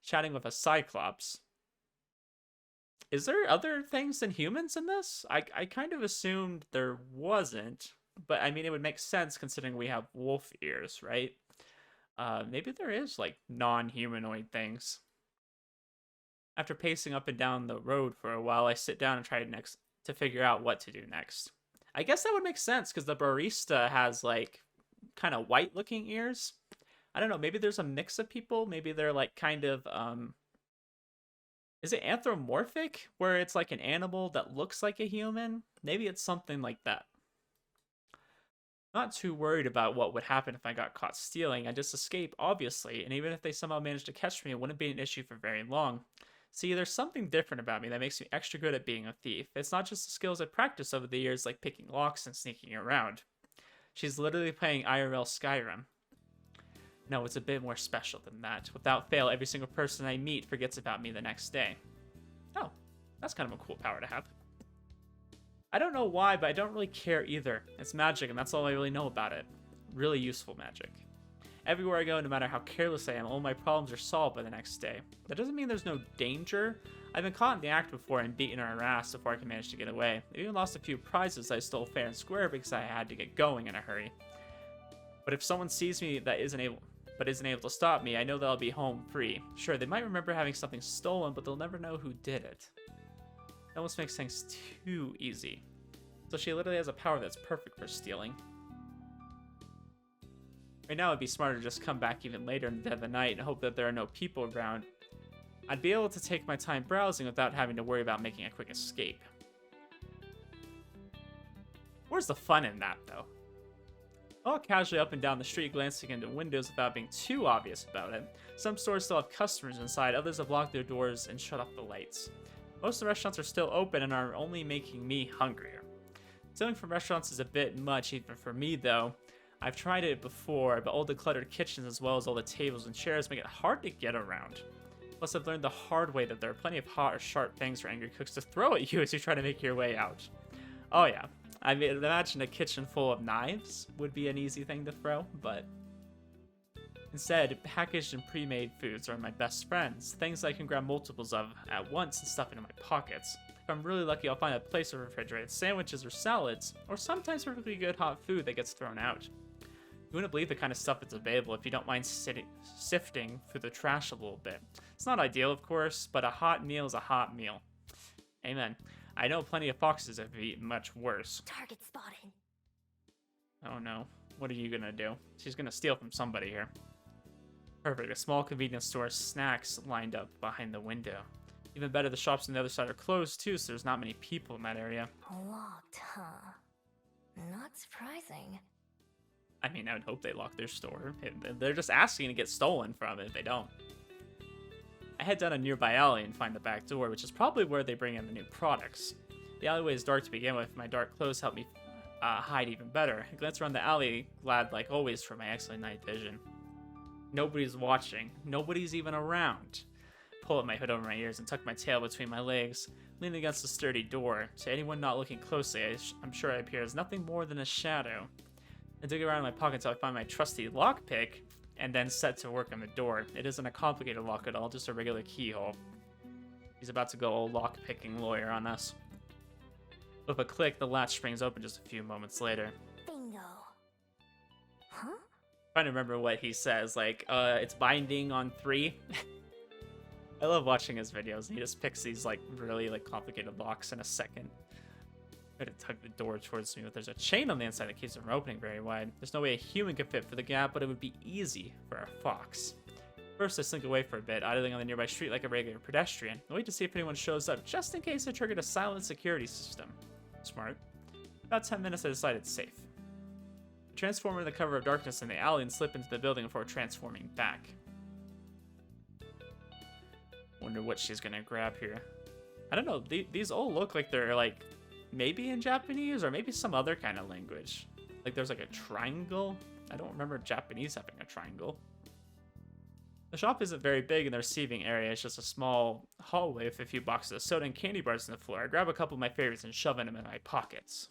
chatting with a cyclops. Is there other things than humans in this? I kind of assumed there wasn't, but I mean, it would make sense considering we have wolf ears, right? Maybe there is, like, non-humanoid things. After pacing up and down the road for a while, I sit down and try to figure out what to do next. I guess that would make sense, because the barista has, like, kind of white-looking ears. I don't know, maybe there's a mix of people. Maybe they're, like, kind of, is it anthropomorphic? Where it's, like, an animal that looks like a human? Maybe it's something like that. Not too worried about what would happen if I got caught stealing. I just escape, obviously, and even if they somehow managed to catch me, it wouldn't be an issue for very long. See, there's something different about me that makes me extra good at being a thief. It's not just the skills I practiced over the years, like picking locks and sneaking around. She's literally playing IRL Skyrim. No, it's a bit more special than that. Without fail, every single person I meet forgets about me the next day. Oh, that's kind of a cool power to have. I don't know why, but I don't really care either. It's magic, and that's all I really know about it. Really useful magic. Everywhere I go, no matter how careless I am, all my problems are solved by the next day. That doesn't mean there's no danger. I've been caught in the act before and beaten her ass before I can manage to get away. I even lost a few prizes I stole fair and square because I had to get going in a hurry. But if someone sees me that isn't able to stop me, I know that I'll be home free. Sure, they might remember having something stolen, but they'll never know who did it. It almost makes things too easy. So she literally has a power that's perfect for stealing. Right now, it'd be smarter to just come back even later in the dead of the night and hope that there are no people around. I'd be able to take my time browsing without having to worry about making a quick escape. Where's the fun in that, though? I'll walk casually up and down the street, glancing into windows without being too obvious about it. Some stores still have customers inside, others have locked their doors and shut off the lights. Most of the restaurants are still open and are only making me hungrier. Stealing from restaurants is a bit much, even for me, though. I've tried it before, but all the cluttered kitchens as well as all the tables and chairs make it hard to get around. Plus, I've learned the hard way that there are plenty of hot or sharp things for angry cooks to throw at you as you try to make your way out. Oh yeah, I mean, imagine a kitchen full of knives would be an easy thing to throw, but instead, packaged and pre-made foods are my best friends, things I can grab multiples of at once and stuff into my pockets. If I'm really lucky, I'll find a place with refrigerated sandwiches or salads, or sometimes perfectly good hot food that gets thrown out. You wouldn't believe the kind of stuff that's available if you don't mind sifting through the trash a little bit. It's not ideal, of course, but a hot meal is a hot meal. Amen. I know plenty of foxes have eaten much worse. Target spotted. Oh no. What are you gonna do? She's gonna steal from somebody here. Perfect. A small convenience store, snacks lined up behind the window. Even better, the shops on the other side are closed too, so there's not many people in that area. Locked, huh? Not surprising. I mean, I would hope they lock their store. They're just asking to get stolen from it if they don't. I head down a nearby alley and find the back door, which is probably where they bring in the new products. The alleyway is dark to begin with. My dark clothes help me hide even better. I glance around the alley, glad like always for my excellent night vision. Nobody's watching. Nobody's even around. Pull up my hood over my ears and tuck my tail between my legs, leaning against the sturdy door. To anyone not looking closely, I'm sure I appear as nothing more than a shadow. I dig around in my pocket until I find my trusty lockpick, and then set to work on the door. It isn't a complicated lock at all, just a regular keyhole. He's about to go old lock-picking lawyer on us. With a click, the latch springs open just a few moments later. Bingo. Huh? Trying to remember what he says, like, it's binding on 3. I love watching his videos. He just picks these, like, really, like, complicated locks in a second. I try to tug the door towards me, but there's a chain on the inside that keeps it from opening very wide. There's no way a human could fit for the gap, but it would be easy for a fox. First, I slink away for a bit, idling on the nearby street like a regular pedestrian. I wait to see if anyone shows up, just in case I triggered a silent security system. Smart. About 10 minutes, I decide it's safe. I transform into the cover of darkness in the alley and slip into the building before transforming back. Wonder what she's gonna grab here. I don't know, these all look like they're like maybe in Japanese or maybe some other kind of language. Like there's like a triangle. I don't remember Japanese having a triangle. The shop isn't very big in the receiving area. It's just a small hallway with a few boxes of soda and candy bars on the floor. I grab a couple of my favorites and shove them in my pockets.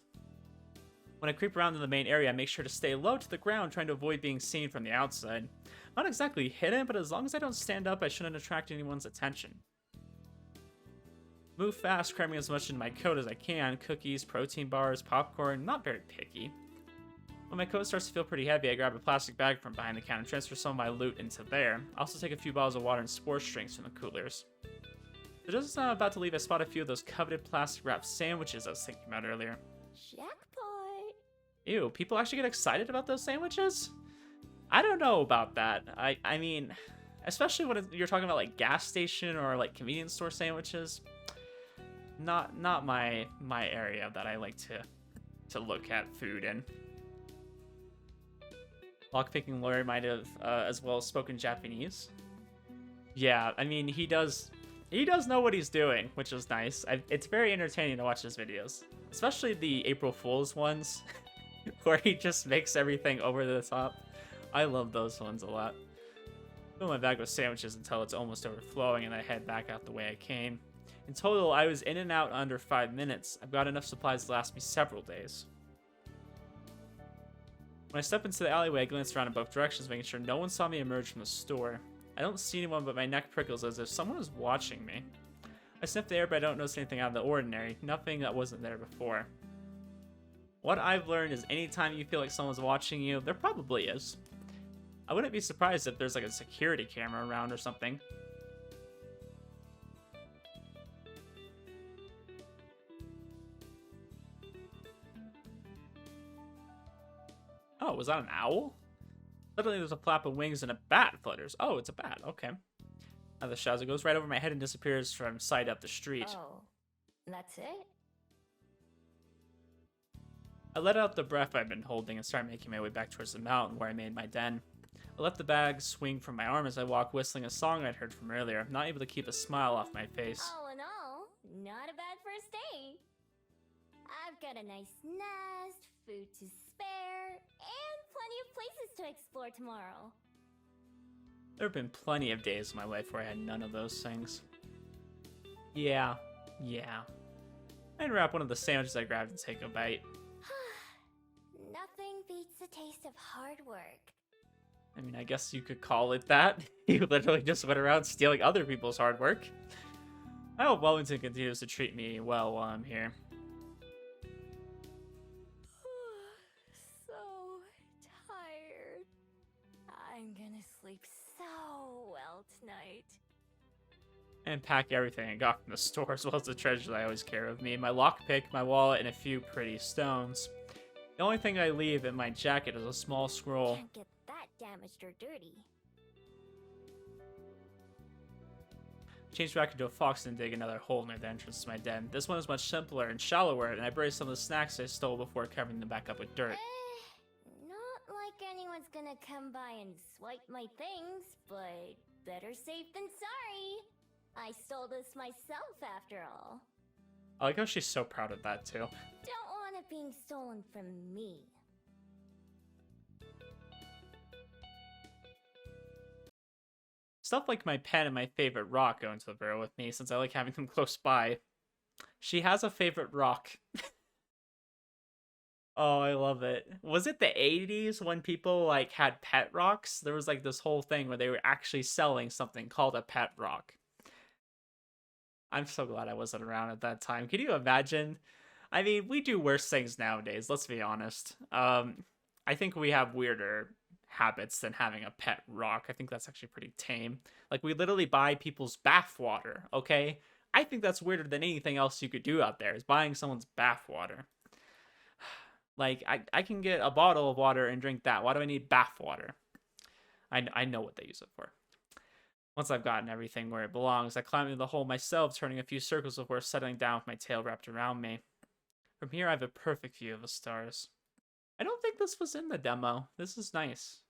When I creep around in the main area, I make sure to stay low to the ground, trying to avoid being seen from the outside. Not exactly hidden, but as long as I don't stand up, I shouldn't attract anyone's attention. Move fast, cramming as much into my coat as I can. Cookies, protein bars, popcorn, not very picky. When my coat starts to feel pretty heavy, I grab a plastic bag from behind the counter and transfer some of my loot into there. I also take a few bottles of water and sports drinks from the coolers. So just as I'm about to leave, I spot a few of those coveted plastic wrapped sandwiches I was thinking about earlier. Jackpot. Ew, people actually get excited about those sandwiches? I don't know about that. I mean, especially when you're talking about like gas station or like convenience store sandwiches. Not my area that I like to look at food in. Lockpicking lawyer might have as well spoken Japanese. Yeah, I mean he does He does know what he's doing, which is nice. It's very entertaining to watch his videos. Especially the April Fool's ones, where he just makes everything over the top. I love those ones a lot. Fill my bag with sandwiches until it's almost overflowing and I head back out the way I came. In total, I was in and out under 5 minutes. I've got enough supplies to last me several days. When I step into the alleyway, I glance around in both directions, making sure no one saw me emerge from the store. I don't see anyone, but my neck prickles as if someone was watching me. I sniff the air, but I don't notice anything out of the ordinary. Nothing that wasn't there before. What I've learned is anytime you feel like someone's watching you, there probably is. I wouldn't be surprised if there's like a security camera around or something. Oh, was that an owl? Suddenly there's a flap of wings and a bat flutters. Oh, it's a bat. Okay. Now the shadow goes right over my head and disappears from sight up the street. Oh, that's it? I let out the breath I'd been holding and started making my way back towards the mountain where I made my den. I let the bag swing from my arm as I walked, whistling a song I'd heard from earlier, not able to keep a smile off my face. All in all, not a bad first day. I've got a nice nest, food to spare, and plenty of places to explore tomorrow. There have been plenty of days in my life where I had none of those things. Yeah. I'd wrap one of the sandwiches I grabbed and take a bite. Nothing beats the taste of hard work. I mean, I guess you could call it that. You literally just went around stealing other people's hard work. I hope Wellington continues to treat me well while I'm here. So tired. I'm gonna sleep so well tonight. And pack everything I got from the store, as well as the treasures I always carry with me. My lockpick, my wallet, and a few pretty stones. The only thing I leave in my jacket is a small scroll. Can't get that damaged or dirty. Change back into a fox and dig another hole near the entrance to my den. This one is much simpler and shallower, and I buried some of the snacks I stole before covering them back up with dirt. Not like anyone's gonna come by and swipe my things, but better safe than sorry. I stole this myself after all. I like how she's so proud of that too. Don't want it being stolen from me. Stuff like my pen and my favorite rock go into the barrel with me since I like having them close by. She has a favorite rock. Oh, I love it. Was it the 80s when people like had pet rocks? There was like this whole thing where they were actually selling something called a pet rock. I'm so glad I wasn't around at that time. Can you imagine? I mean, we do worse things nowadays, let's be honest. I think we have weirder habits than having a pet rock. I think that's actually pretty tame. Like, we literally buy people's bath water, okay? I think that's weirder than anything else you could do out there, is buying someone's bath water. Like, I can get a bottle of water and drink that. Why do I need bath water? I know what they use it for. Once I've gotten everything where it belongs, I climb into the hole myself, turning a few circles before settling down with my tail wrapped around me. From here, I have a perfect view of the stars. I don't think this was in the demo. This is nice.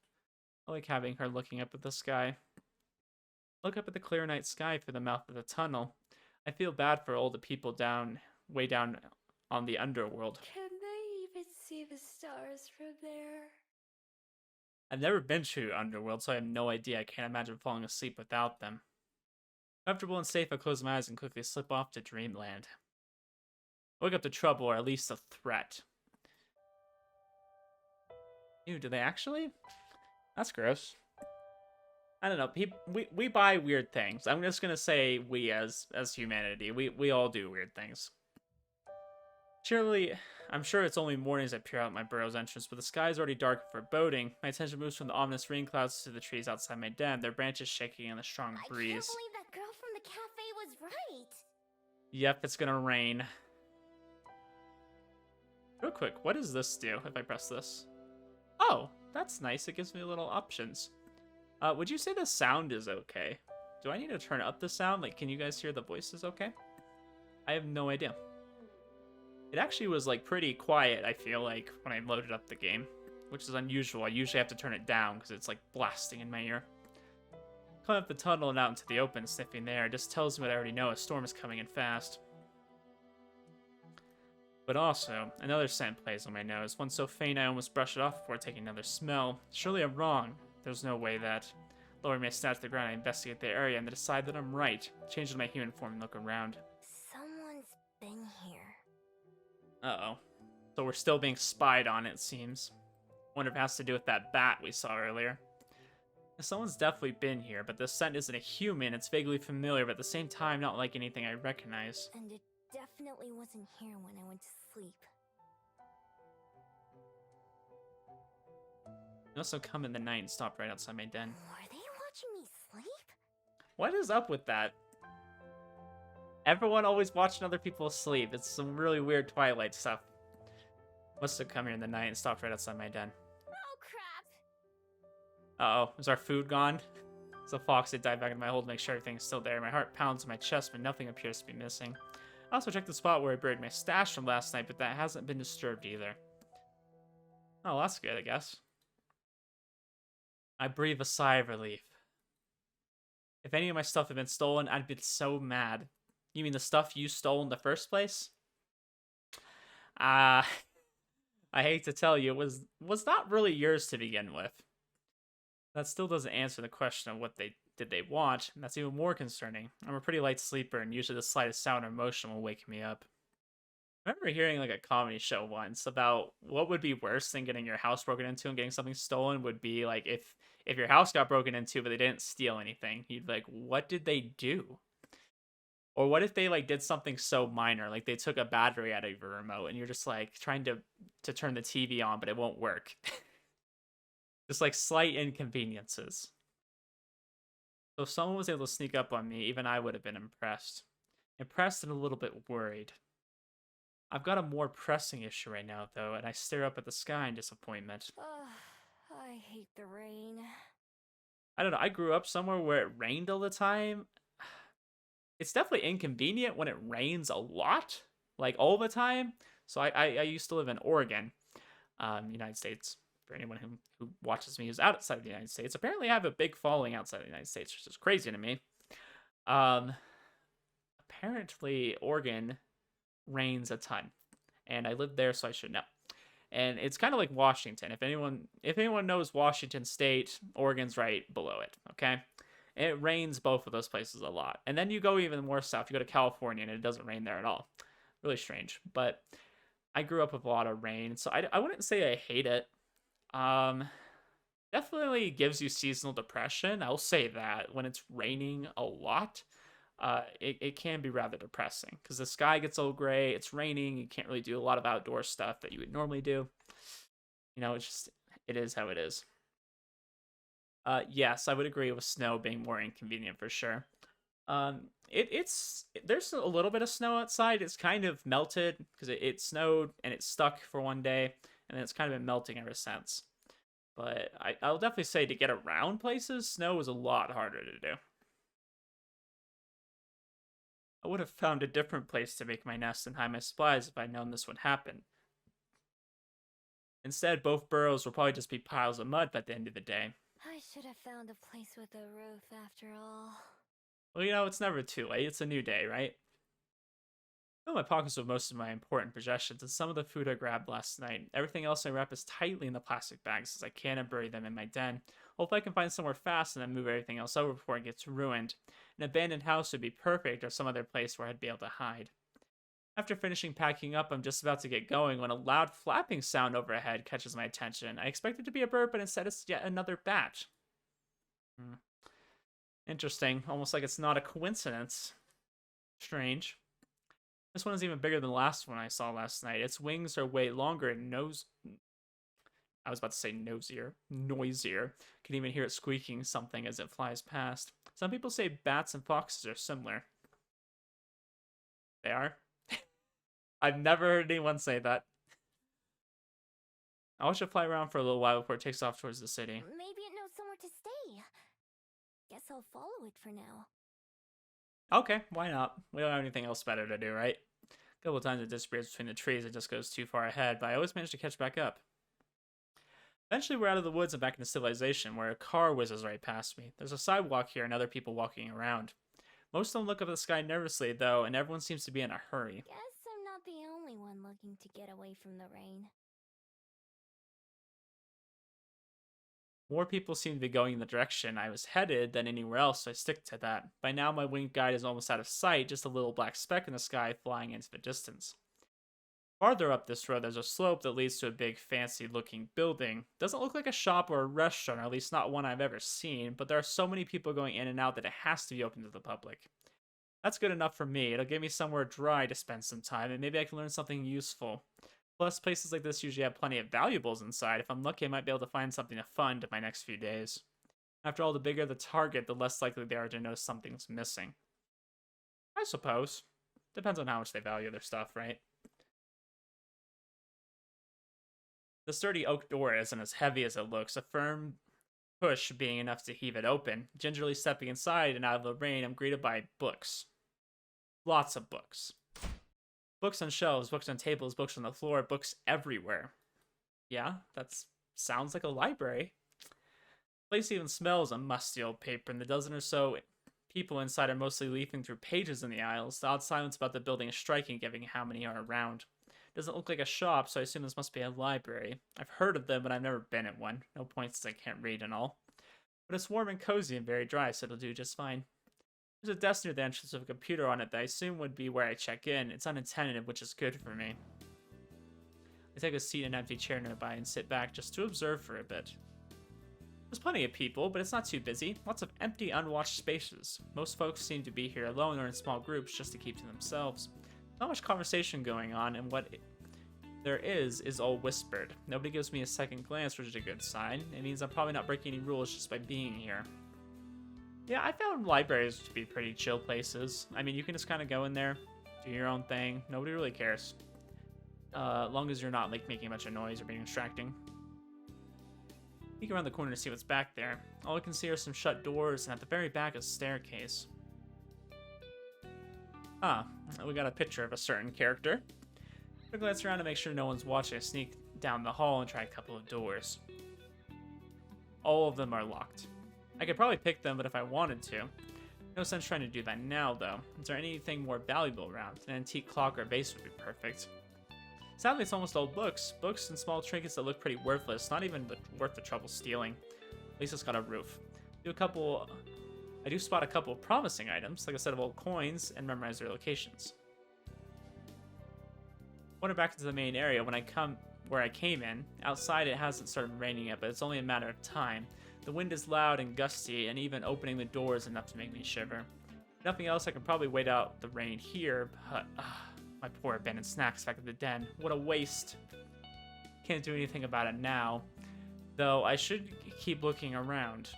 I like having her looking up at the sky. Look up at the clear night sky through the mouth of the tunnel. I feel bad for all the people way down on the underworld. Can they even see the stars from there? I've never been to Underworld, so I have no idea. I can't imagine falling asleep without them. Comfortable and safe, I close my eyes and quickly slip off to dreamland. Wake up to trouble, or at least a threat. Ew, do they actually? That's gross. I don't know. We buy weird things. I'm just gonna say we as humanity. We all do weird things. Surely, I'm sure it's only mornings I peer out my burrow's entrance, but the sky is already dark and foreboding. My attention moves from the ominous rain clouds to the trees outside my den, their branches shaking in the strong breeze. I can't believe that girl from the cafe was right. Yep, it's gonna rain. Real quick, what does this do if I press this? Oh, that's nice. It gives me little options. Would you say the sound is okay? Do I need to turn up the sound? Like, can you guys hear the voices okay? I have no idea. It actually was, like, pretty quiet, I feel like, when I loaded up the game, which is unusual. I usually have to turn it down because it's, like, blasting in my ear. Coming up the tunnel and out into the open, sniffing the air just tells me what I already know: a storm is coming in fast. But also, another scent plays on my nose, one so faint I almost brush it off before taking another smell. Surely I'm wrong. There's no way that. Lowering my snout to the ground, I investigate the area and decide that I'm right. Change into my human form and look around. Someone's been here. Uh-oh. So we're still being spied on, it seems. Wonder if it has to do with that bat we saw earlier. Someone's definitely been here, but the scent isn't a human. It's vaguely familiar, but at the same time, not like anything I recognize. And it definitely wasn't here when I went to sleep. They also come in the night and stop right outside my den. Were they watching me sleep? What is up with that? Everyone always watching other people sleep. It's some really weird Twilight stuff. Must have come here in the night and stopped right outside my den. Oh, crap! Uh-oh, is our food gone? As a fox, I dive back into my hole to make sure everything's still there. My heart pounds in my chest, but nothing appears to be missing. I also checked the spot where I buried my stash from last night, but that hasn't been disturbed either. Oh, that's good, I guess. I breathe a sigh of relief. If any of my stuff had been stolen, I'd be so mad. You mean the stuff you stole in the first place? I hate to tell you, it was not really yours to begin with. That still doesn't answer the question of what they want, and that's even more concerning. I'm a pretty light sleeper, and usually the slightest sound or motion will wake me up. I remember hearing like a comedy show once about what would be worse than getting your house broken into and getting something stolen would be like if your house got broken into but they didn't steal anything. You'd be like, what did they do? Or what if they like did something so minor, like they took a battery out of your remote and you're just like trying to turn the TV on but it won't work. Just like slight inconveniences. So if someone was able to sneak up on me, even I would have been impressed. Impressed and a little bit worried. I've got a more pressing issue right now, though, and I stare up at the sky in disappointment. I hate the rain. I don't know, I grew up somewhere where it rained all the time. It's definitely inconvenient when it rains a lot, like all the time. So I used to live in Oregon, United States. For anyone who watches me who's outside of the United States, apparently I have a big following outside of the United States, which is crazy to me. Apparently Oregon rains a ton, and I live there, so I should know. And it's kind of like Washington. If anyone knows Washington State, Oregon's right below it. Okay, and it rains both of those places a lot. And then you go even more south. You go to California, and it doesn't rain there at all. Really strange. But I grew up with a lot of rain, so I wouldn't say I hate it. Definitely gives you seasonal depression. I'll say that when it's raining a lot. It can be rather depressing because the sky gets all gray, it's raining, you can't really do a lot of outdoor stuff that you would normally do. You know, it is how it is. Yes, I would agree with snow being more inconvenient for sure. There's a little bit of snow outside. It's kind of melted because it snowed and it stuck for one day, and then it's kind of been melting ever since. But I'll definitely say to get around places, snow is a lot harder to do. I would have found a different place to make my nest and hide my supplies if I'd known this would happen. Instead, both burrows will probably just be piles of mud by the end of the day. I should have found a place with a roof after all. Well, you know, it's never too late. It's a new day, right? I fill my pockets with most of my important possessions and some of the food I grabbed last night. Everything else I wrap as tightly in the plastic bags as I can and bury them in my den. Hope I can find somewhere fast and then move everything else over before it gets ruined. An abandoned house would be perfect, or some other place where I'd be able to hide. After finishing packing up, I'm just about to get going when a loud flapping sound overhead catches my attention. I expect it to be a bird, but instead it's yet another bat. Interesting. Almost like it's not a coincidence. Strange. This one is even bigger than the last one I saw last night. Its wings are way longer and I was about to say noisier. Can even hear it squeaking something as it flies past. Some people say bats and foxes are similar. They are? I've never heard anyone say that. I watch it fly around for a little while before it takes off towards the city. Maybe it knows somewhere to stay. Guess I'll follow it for now. Okay, why not? We don't have anything else better to do, right? A couple of times it disappears between the trees, it just goes too far ahead, but I always manage to catch back up. Eventually, we're out of the woods and back into civilization, where a car whizzes right past me. There's a sidewalk here and other people walking around. Most of them look up at the sky nervously, though, and everyone seems to be in a hurry. Guess I'm not the only one looking to get away from the rain. More people seem to be going in the direction I was headed than anywhere else, so I stick to that. By now, my winged guide is almost out of sight, just a little black speck in the sky flying into the distance. Farther up this road, there's a slope that leads to a big, fancy-looking building. Doesn't look like a shop or a restaurant, or at least not one I've ever seen, but there are so many people going in and out that it has to be open to the public. That's good enough for me. It'll give me somewhere dry to spend some time, and maybe I can learn something useful. Plus, places like this usually have plenty of valuables inside. If I'm lucky, I might be able to find something to fund in my next few days. After all, the bigger the target, the less likely they are to notice something's missing. I suppose. Depends on how much they value their stuff, right? The sturdy oak door isn't as heavy as it looks, a firm push being enough to heave it open. Gingerly stepping inside and out of the rain, I'm greeted by books. Lots of books. Books on shelves, books on tables, books on the floor, books everywhere. Yeah, that sounds like a library. The place even smells of musty old paper, and the dozen or so people inside are mostly leafing through pages in the aisles. The odd silence about the building is striking, given how many are around. It doesn't look like a shop, so I assume this must be a library. I've heard of them, but I've never been at one. No point since I can't read and all. But it's warm and cozy and very dry, so it'll do just fine. There's a desk near the entrance with a computer on it that I assume would be where I check in. It's unattended, which is good for me. I take a seat in an empty chair nearby and sit back just to observe for a bit. There's plenty of people, but it's not too busy. Lots of empty, unwatched spaces. Most folks seem to be here alone or in small groups just to keep to themselves. Not much conversation going on, and what there is all whispered. Nobody gives me a second glance, which is a good sign. It means I'm probably not breaking any rules just by being here. Yeah, I found libraries to be pretty chill places. I mean, you can just kind of go in there, do your own thing. Nobody really cares. As long as you're not like making a bunch of noise or being distracting. Peek around the corner to see what's back there. All I can see are some shut doors, and at the very back a staircase. Ah, we got a picture of a certain character. I glance around to make sure no one's watching. I sneak down the hall and try a couple of doors. All of them are locked. I could probably pick them, but if I wanted to. No sense trying to do that now, though. Is there anything more valuable around? An antique clock or vase would be perfect. Sadly, it's almost all books. Books and small trinkets that look pretty worthless. Not even worth the trouble stealing. At least it's got a roof. I do spot a couple of promising items, like a set of old coins, and memorize their locations. Wander back into the main area. Where I came in, outside it hasn't started raining yet, but it's only a matter of time. The wind is loud and gusty, and even opening the door is enough to make me shiver. If nothing else, I can probably wait out the rain here, but my poor abandoned snacks back at the den. What a waste. Can't do anything about it now, though I should keep looking around.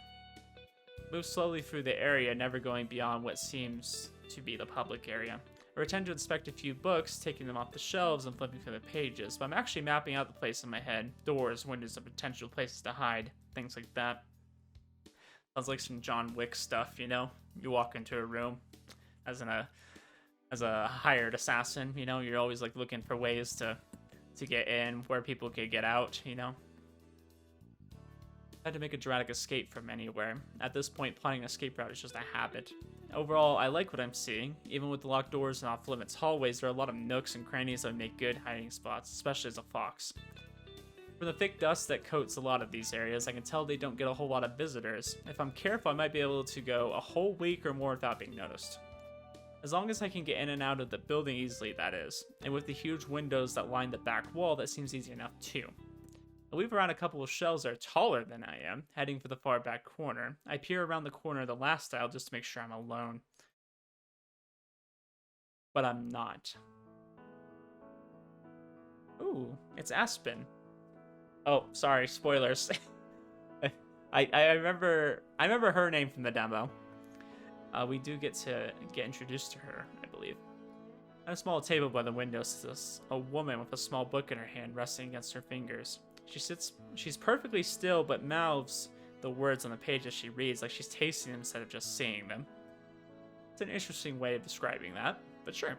Move slowly through the area, never going beyond what seems to be the public area. I pretend to inspect a few books, taking them off the shelves and flipping through the pages, but I'm actually mapping out the place in my head. Doors, windows, and potential places to hide. Things like that. Sounds like some John Wick stuff, you know? You walk into a room as a hired assassin, you know? You're always like looking for ways to get in, where people could get out, you know? I had to make a dramatic escape from anywhere. At this point, planning an escape route is just a habit. Overall, I like what I'm seeing. Even with the locked doors and off-limits hallways, there are a lot of nooks and crannies that would make good hiding spots, especially as a fox. From the thick dust that coats a lot of these areas, I can tell they don't get a whole lot of visitors. If I'm careful, I might be able to go a whole week or more without being noticed. As long as I can get in and out of the building easily, that is. And with the huge windows that line the back wall, that seems easy enough too. I weave around a couple of shelves that are taller than I am, heading for the far back corner. I peer around the corner of the last aisle just to make sure I'm alone. But I'm not. Ooh, it's Aspen. Oh, sorry, spoilers. I remember her name from the demo. We do get introduced to her, I believe. At a small table by the window sits a woman with a small book in her hand resting against her fingers. She's perfectly still, but mouths the words on the page as she reads, like she's tasting them instead of just seeing them. It's an interesting way of describing that, but sure.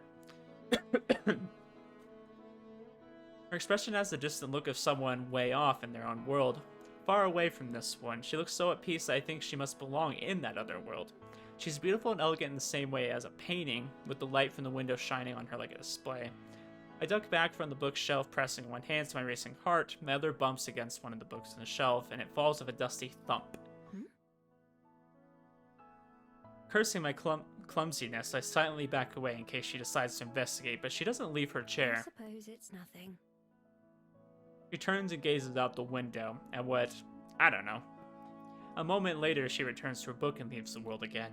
Her expression has the distant look of someone way off in their own world. far away from this one. She looks so at peace that I think she must belong in that other world. She's beautiful and elegant in the same way as a painting, with the light from the window shining on her like a display. I duck back from the bookshelf, pressing one hand to my racing heart. My other bumps against one of the books on the shelf, and it falls with a dusty thump. Cursing my clumsiness, I silently back away in case she decides to investigate, but she doesn't leave her chair. I suppose it's nothing. She turns and gazes out the window at what, I don't know. A moment later, she returns to her book and leaves the world again.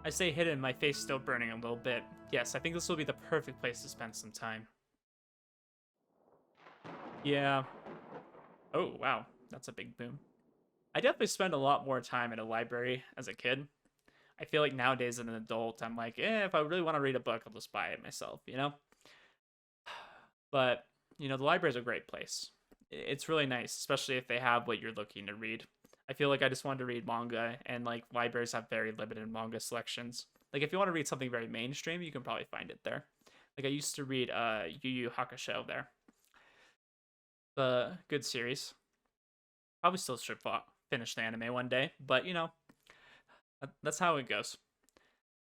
I stay hidden, my face still burning a little bit. Yes, I think this will be the perfect place to spend some time. Yeah. Oh, wow. That's a big boom. I definitely spent a lot more time at a library as a kid. I feel like nowadays as an adult, I'm like, if I really want to read a book, I'll just buy it myself, you know? But, you know, the library's a great place. It's really nice, especially if they have what you're looking to read. I feel like I just wanted to read manga, and, like, libraries have very limited manga selections. Like, if you want to read something very mainstream, you can probably find it there. Like, I used to read Yu Yu Hakusho there. The good series. Probably still should finish the anime one day, but, you know, that's how it goes.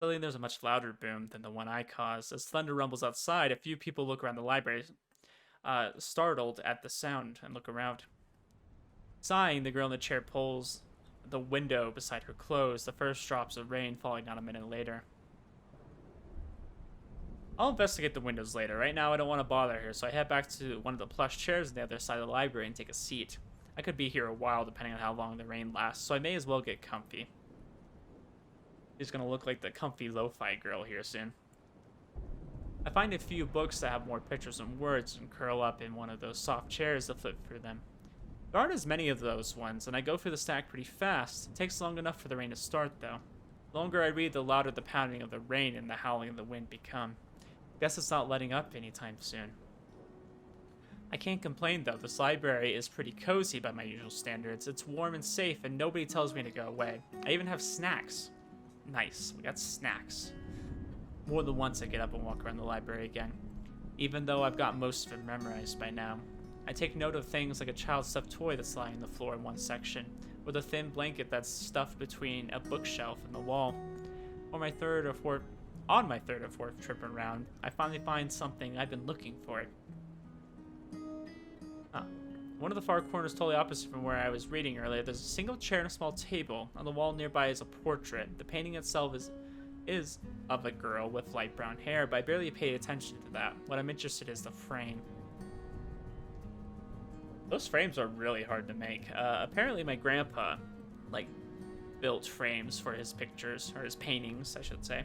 Suddenly there's a much louder boom than the one I caused. As thunder rumbles outside, a few people look around the library, startled at the sound, and look around. Sighing, the girl in the chair pulls the window beside her closed, the first drops of rain falling down a minute later. I'll investigate the windows later. Right now I don't want to bother her, so I head back to one of the plush chairs on the other side of the library and take a seat. I could be here a while depending on how long the rain lasts, so I may as well get comfy. She's gonna look like the comfy lo-fi girl here soon. I find a few books that have more pictures and words and curl up in one of those soft chairs to flip through them. There aren't as many of those ones, and I go through the stack pretty fast. It takes long enough for the rain to start, though. The longer I read, the louder the pounding of the rain and the howling of the wind become. Guess it's not letting up anytime soon. I can't complain, though. This library is pretty cozy by my usual standards. It's warm and safe, and nobody tells me to go away. I even have snacks. Nice, we got snacks. More than once I get up and walk around the library again, even though I've got most of it memorized by now. I take note of things like a child's stuffed toy that's lying on the floor in one section, or the thin blanket that's stuffed between a bookshelf and the wall. On my third or fourth trip around, I finally find something I've been looking for. One of the far corners totally opposite from where I was reading earlier, there's a single chair and a small table. On the wall nearby is a portrait. The painting itself is of a girl with light brown hair, but I barely paid attention to that. What I'm interested in is the frame. Those frames are really hard to make. Apparently my grandpa, built frames for his pictures, or his paintings, I should say.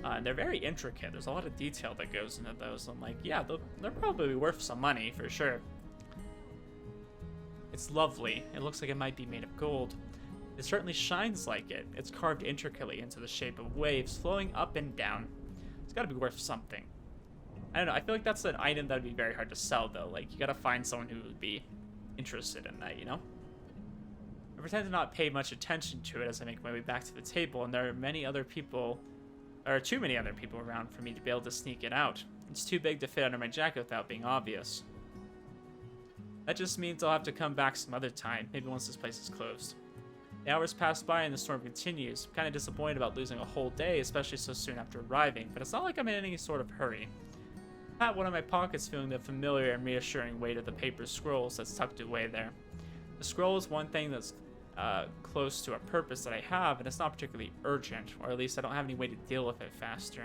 And they're very intricate. There's a lot of detail that goes into those. I'm like, yeah, they're probably worth some money, for sure. It's lovely. It looks like it might be made of gold. It certainly shines like it. It's carved intricately into the shape of waves flowing up and down. It's gotta be worth something. I don't know, I feel like that's an item that would be very hard to sell, though. Like, you gotta find someone who would be interested in that, you know? I pretend to not pay much attention to it as I make my way back to the table, and there are too many other people around for me to be able to sneak it out. It's too big to fit under my jacket without being obvious. That just means I'll have to come back some other time, maybe once this place is closed. The hours pass by and the storm continues. I'm kind of disappointed about losing a whole day, especially so soon after arriving, but it's not like I'm in any sort of hurry. I pat one of my pockets, feeling the familiar and reassuring weight of the paper scrolls that's tucked away there. The scroll is one thing that's close to a purpose that I have, and it's not particularly urgent, or at least I don't have any way to deal with it faster.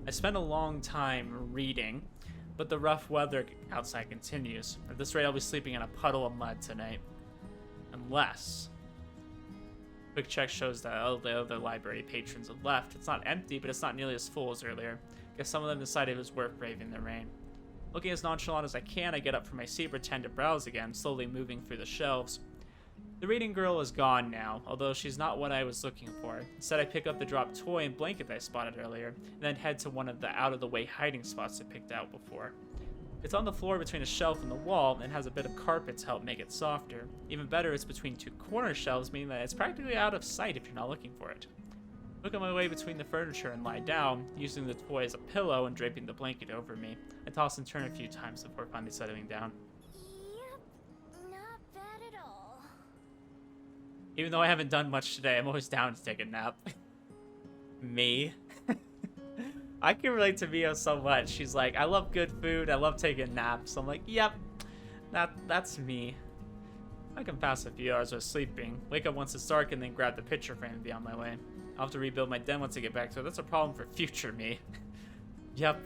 I spent a long time reading, but the rough weather outside continues. At this rate, I'll be sleeping in a puddle of mud tonight. Unless... Quick check shows that all the other library patrons have left. It's not empty, but it's not nearly as full as earlier. Guess some of them decided it was worth braving the rain. Looking as nonchalant as I can, I get up from my seat and pretend to browse again, slowly moving through the shelves. The reading girl is gone now, although she's not what I was looking for. Instead, I pick up the dropped toy and blanket that I spotted earlier, and then head to one of the out-of-the-way hiding spots I picked out before. It's on the floor between a shelf and the wall, and has a bit of carpet to help make it softer. Even better, it's between two corner shelves, meaning that it's practically out of sight if you're not looking for it. Working my way between the furniture and lie down, using the toy as a pillow and draping the blanket over me. I toss and turn a few times before finally settling down. Yep, not bad at all. Even though I haven't done much today, I'm always down to take a nap. Me? I can relate to Miho so much. She's like, I love good food, I love taking naps. I'm like, yep, that's me. I can pass a few hours with sleeping, wake up once it's dark, and then grab the picture frame and be on my way. I'll have to rebuild my den once I get back to it. That's a problem for future me. Yep.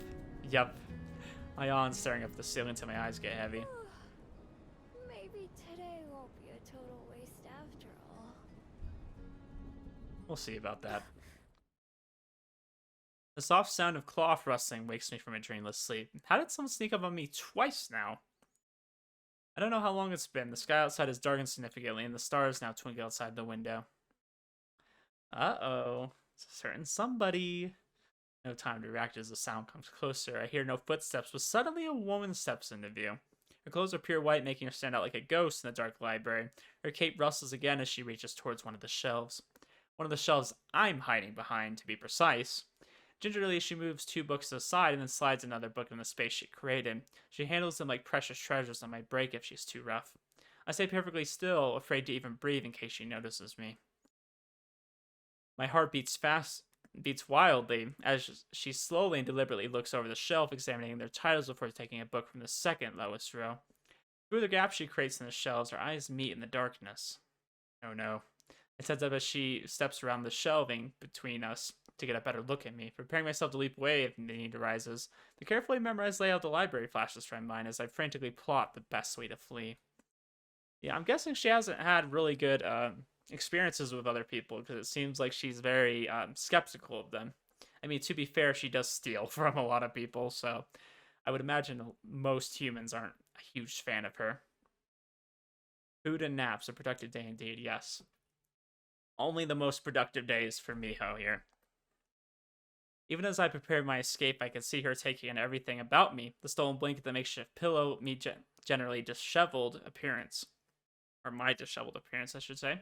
I yawn, staring up the ceiling until my eyes get heavy. Maybe today won't be a total waste after all. We'll see about that. The soft sound of cloth rustling wakes me from a dreamless sleep. How did someone sneak up on me twice now? I don't know how long it's been. The sky outside has darkened significantly, and the stars now twinkle outside the window. Uh-oh. It's a certain somebody. No time to react as the sound comes closer. I hear no footsteps, but suddenly a woman steps into view. Her clothes are pure white, making her stand out like a ghost in the dark library. Her cape rustles again as she reaches towards one of the shelves. One of the shelves I'm hiding behind, to be precise. Gingerly, she moves 2 books aside and then slides another book in the space she created. She handles them like precious treasures and might break if she's too rough. I stay perfectly still, afraid to even breathe in case she notices me. My heart beats wildly as she slowly and deliberately looks over the shelf, examining their titles before taking a book from the second lowest row. Through the gap she creates in the shelves, her eyes meet in the darkness. Oh no. It heads up as she steps around the shelving between us to get a better look at me, preparing myself to leap away if the need arises. The carefully memorized layout of the library flashes through my mind as I frantically plot the best way to flee. Yeah, I'm guessing she hasn't had really good experiences with other people, because it seems like she's very skeptical of them. I mean, to be fair, she does steal from a lot of people, so I would imagine most humans aren't a huge fan of her. Food and naps, a productive day indeed, yes. Only the most productive days for Miho here. Even as I prepared my escape, I could see her taking in everything about me. The stolen blanket, the makeshift pillow, me generally disheveled appearance. Or my disheveled appearance, I should say.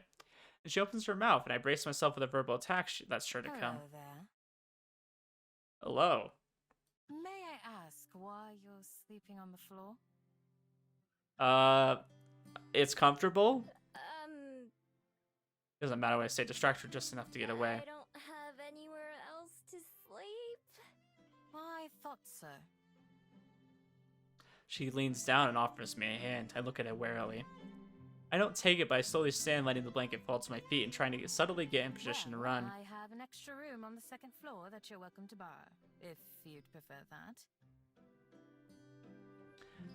And she opens her mouth, and I brace myself with a verbal attack that's sure to come. Hello there. Hello. May I ask why you're sleeping on the floor? It's comfortable? Doesn't matter what I say, distract her just enough to get away. I don't have anywhere else to sleep. I thought so. She leans down and offers me a hand. I look at it warily. I don't take it, but I slowly stand, letting the blanket fall to my feet and trying to subtly get in position to run. I have an extra room on the second floor that you're welcome to borrow, if you'd prefer that.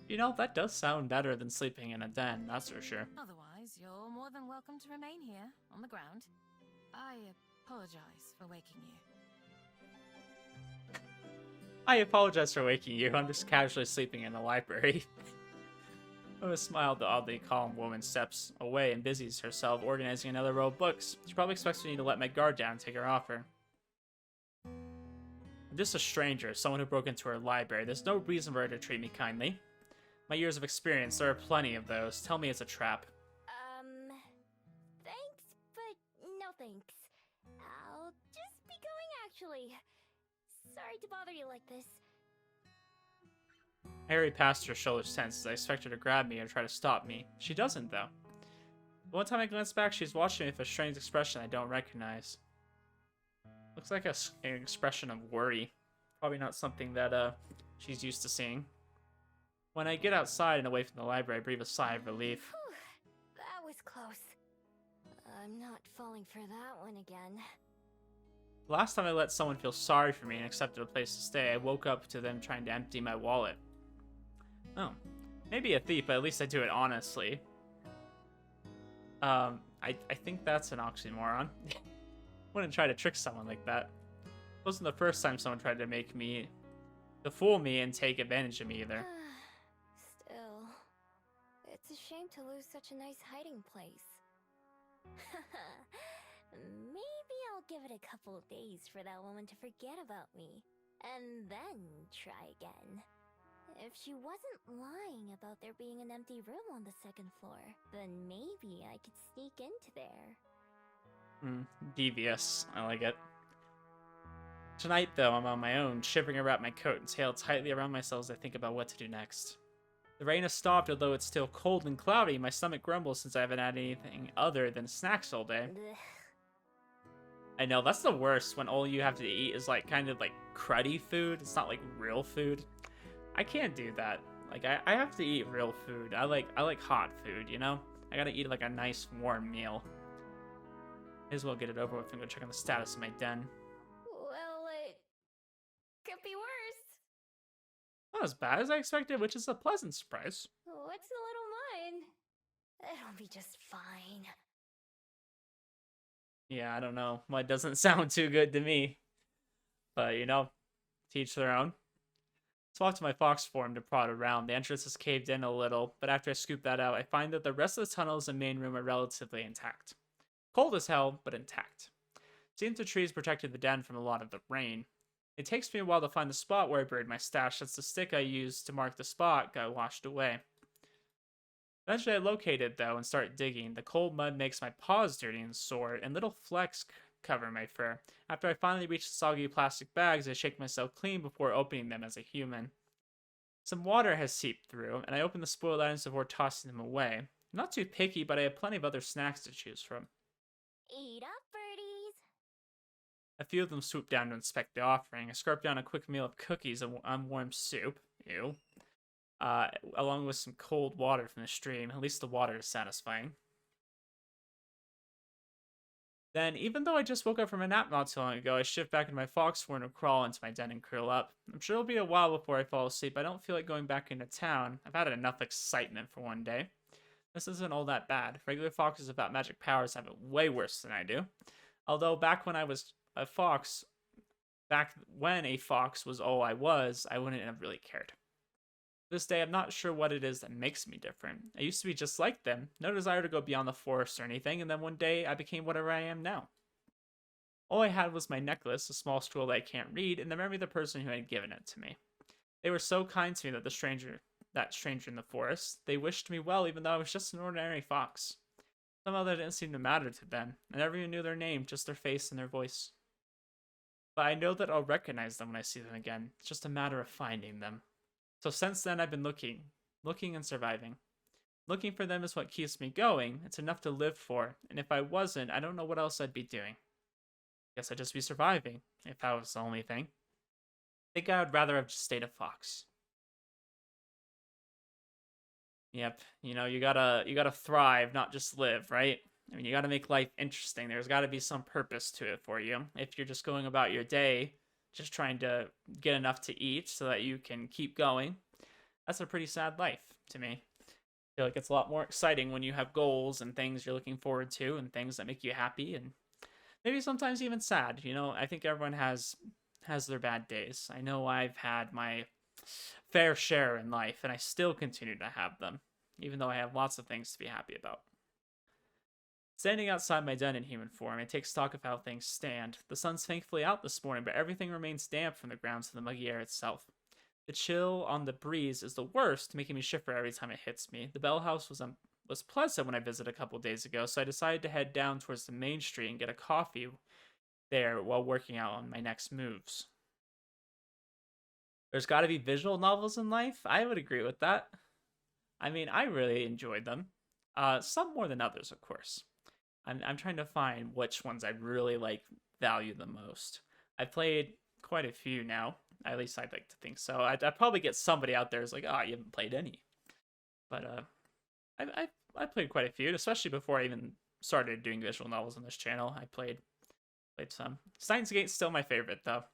You know, that does sound better than sleeping in a den, that's for sure. Otherwise, you're more than welcome to remain here, on the ground. I apologize for waking you. I apologize for waking you. I'm just casually sleeping in the library. With a smile, the oddly calm woman steps away and busies herself organizing another row of books. She probably expects me to let my guard down and take her offer. I'm just a stranger, someone who broke into her library. There's no reason for her to treat me kindly. My years of experience, there are plenty of those. Tell me it's a trap. Thanks, but no thanks. I'll just be going, actually. Sorry to bother you like this. I hurry past her, shoulders tense, as I expect her to grab me or try to stop me. She doesn't, though. One time I glance back, she's watching me with a strange expression I don't recognize. Looks like an expression of worry. Probably not something that she's used to seeing. When I get outside and away from the library, I breathe a sigh of relief. Whew, that was close. I'm not falling for that one again. The last time I let someone feel sorry for me and accepted a place to stay, I woke up to them trying to empty my wallet. Oh, maybe a thief, but at least I do it honestly. I think that's an oxymoron. Wouldn't try to trick someone like that. It wasn't the first time someone tried to fool me and take advantage of me either. Still, it's a shame to lose such a nice hiding place. Maybe I'll give it a couple of days for that woman to forget about me, and then try again. If she wasn't lying about there being an empty room on the second floor, then maybe I could sneak into there. Devious. I like it. Tonight, though, I'm on my own, shivering around my coat and tail tightly around myself as I think about what to do next. The rain has stopped, although it's still cold and cloudy. My stomach grumbles since I haven't had anything other than snacks all day. Ugh. I know, that's the worst, when all you have to eat is like kind of like cruddy food. It's not like real food. I can't do that. Like I have to eat real food. I like hot food, you know? I gotta eat like a nice warm meal. May as well get it over with and go check on the status of my den. Well, it could be worse. Not as bad as I expected, which is a pleasant surprise. What's a little mine? It'll be just fine. Yeah, I don't know. Well, it doesn't sound too good to me. But, you know, to each their own. So off to my fox form to prod around. The entrance is caved in a little, but after I scoop that out, I find that the rest of the tunnels and main room are relatively intact. Cold as hell, but intact. Seems the trees protected the den from a lot of the rain. It takes me a while to find the spot where I buried my stash, since the stick I used to mark the spot got washed away. Eventually I locate it, though, and start digging. The cold mud makes my paws dirty and sore, and little flecks cover my fur. After I finally reach the soggy plastic bags, I shake myself clean before opening them as a human. Some water has seeped through, and I open the spoiled items before tossing them away. I'm not too picky, but I have plenty of other snacks to choose from. Eat up, birdies. A few of them swoop down to inspect the offering. I scarf down a quick meal of cookies and unwarmed soup. Ew. Along with some cold water from the stream. At least the water is satisfying. Then, even though I just woke up from a nap not too long ago, I shift back into my fox form and crawl into my den and curl up. I'm sure it'll be a while before I fall asleep. I don't feel like going back into town. I've had enough excitement for one day. This isn't all that bad. Regular foxes without magic powers have it way worse than I do. Although back when I was a fox, back when a fox was all I was, I wouldn't have really cared. This day, I'm not sure what it is that makes me different. I used to be just like them, no desire to go beyond the forest or anything, and then one day I became whatever I am now. All I had was my necklace, a small scroll that I can't read, and the memory of the person who had given it to me. They were so kind to me that stranger in the forest, they wished me well even though I was just an ordinary fox. Somehow that didn't seem to matter to them. I never even knew their name, just their face and their voice. But I know that I'll recognize them when I see them again. It's just a matter of finding them. So since then, I've been looking and surviving. Looking for them is what keeps me going. It's enough to live for, and if I wasn't, I don't know what else I'd be doing. Guess I'd just be surviving, if that was the only thing. I think I would rather have just stayed a fox. Yep, you know, you gotta thrive, not just live, right? I mean, you gotta make life interesting. There's gotta be some purpose to it for you. If you're just going about your day, just trying to get enough to eat so that you can keep going, that's a pretty sad life to me. I feel like it's a lot more exciting when you have goals and things you're looking forward to and things that make you happy and maybe sometimes even sad. You know, I think everyone has their bad days. I know I've had my fair share in life and I still continue to have them, even though I have lots of things to be happy about. Standing outside my den in human form, I take stock of how things stand. The sun's thankfully out this morning, but everything remains damp from the ground to the muggy air itself. The chill on the breeze is the worst, making me shiver every time it hits me. The Bell House was pleasant when I visited a couple days ago, so I decided to head down towards the main street and get a coffee there while working out on my next moves. There's got to be visual novels in life. I would agree with that. I mean, I really enjoyed them. Some more than others, of course. I'm trying to find which ones I really value the most. I've played quite a few now. At least I'd like to think so. I'd probably get somebody out there who's like, you haven't played any. But I played quite a few, especially before I even started doing visual novels on this channel. I played some. Steins Gate's still my favorite though,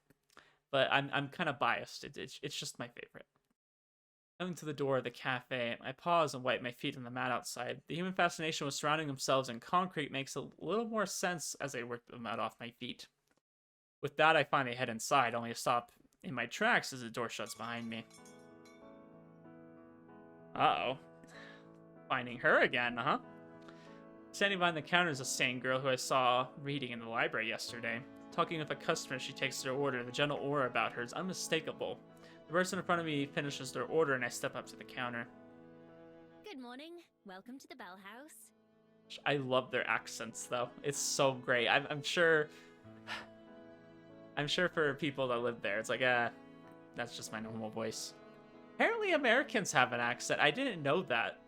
but I'm kind of biased. It's just my favorite. Going to the door of the cafe, I pause and wipe my feet on the mat outside. The human fascination with surrounding themselves in concrete makes a little more sense as I work the mat off my feet. With that, I finally head inside, only to stop in my tracks as the door shuts behind me. Uh-oh. Finding her again, huh? Standing behind the counter is the same girl who I saw reading in the library yesterday. Talking with a customer as she takes their order, the gentle aura about her is unmistakable. The person in front of me finishes their order and I step up to the counter. Good morning. Welcome to the Bell House. I love their accents, though. It's so great. I'm sure I'm sure for people that live there, it's like, that's just my normal voice. Apparently Americans have an accent. I didn't know that.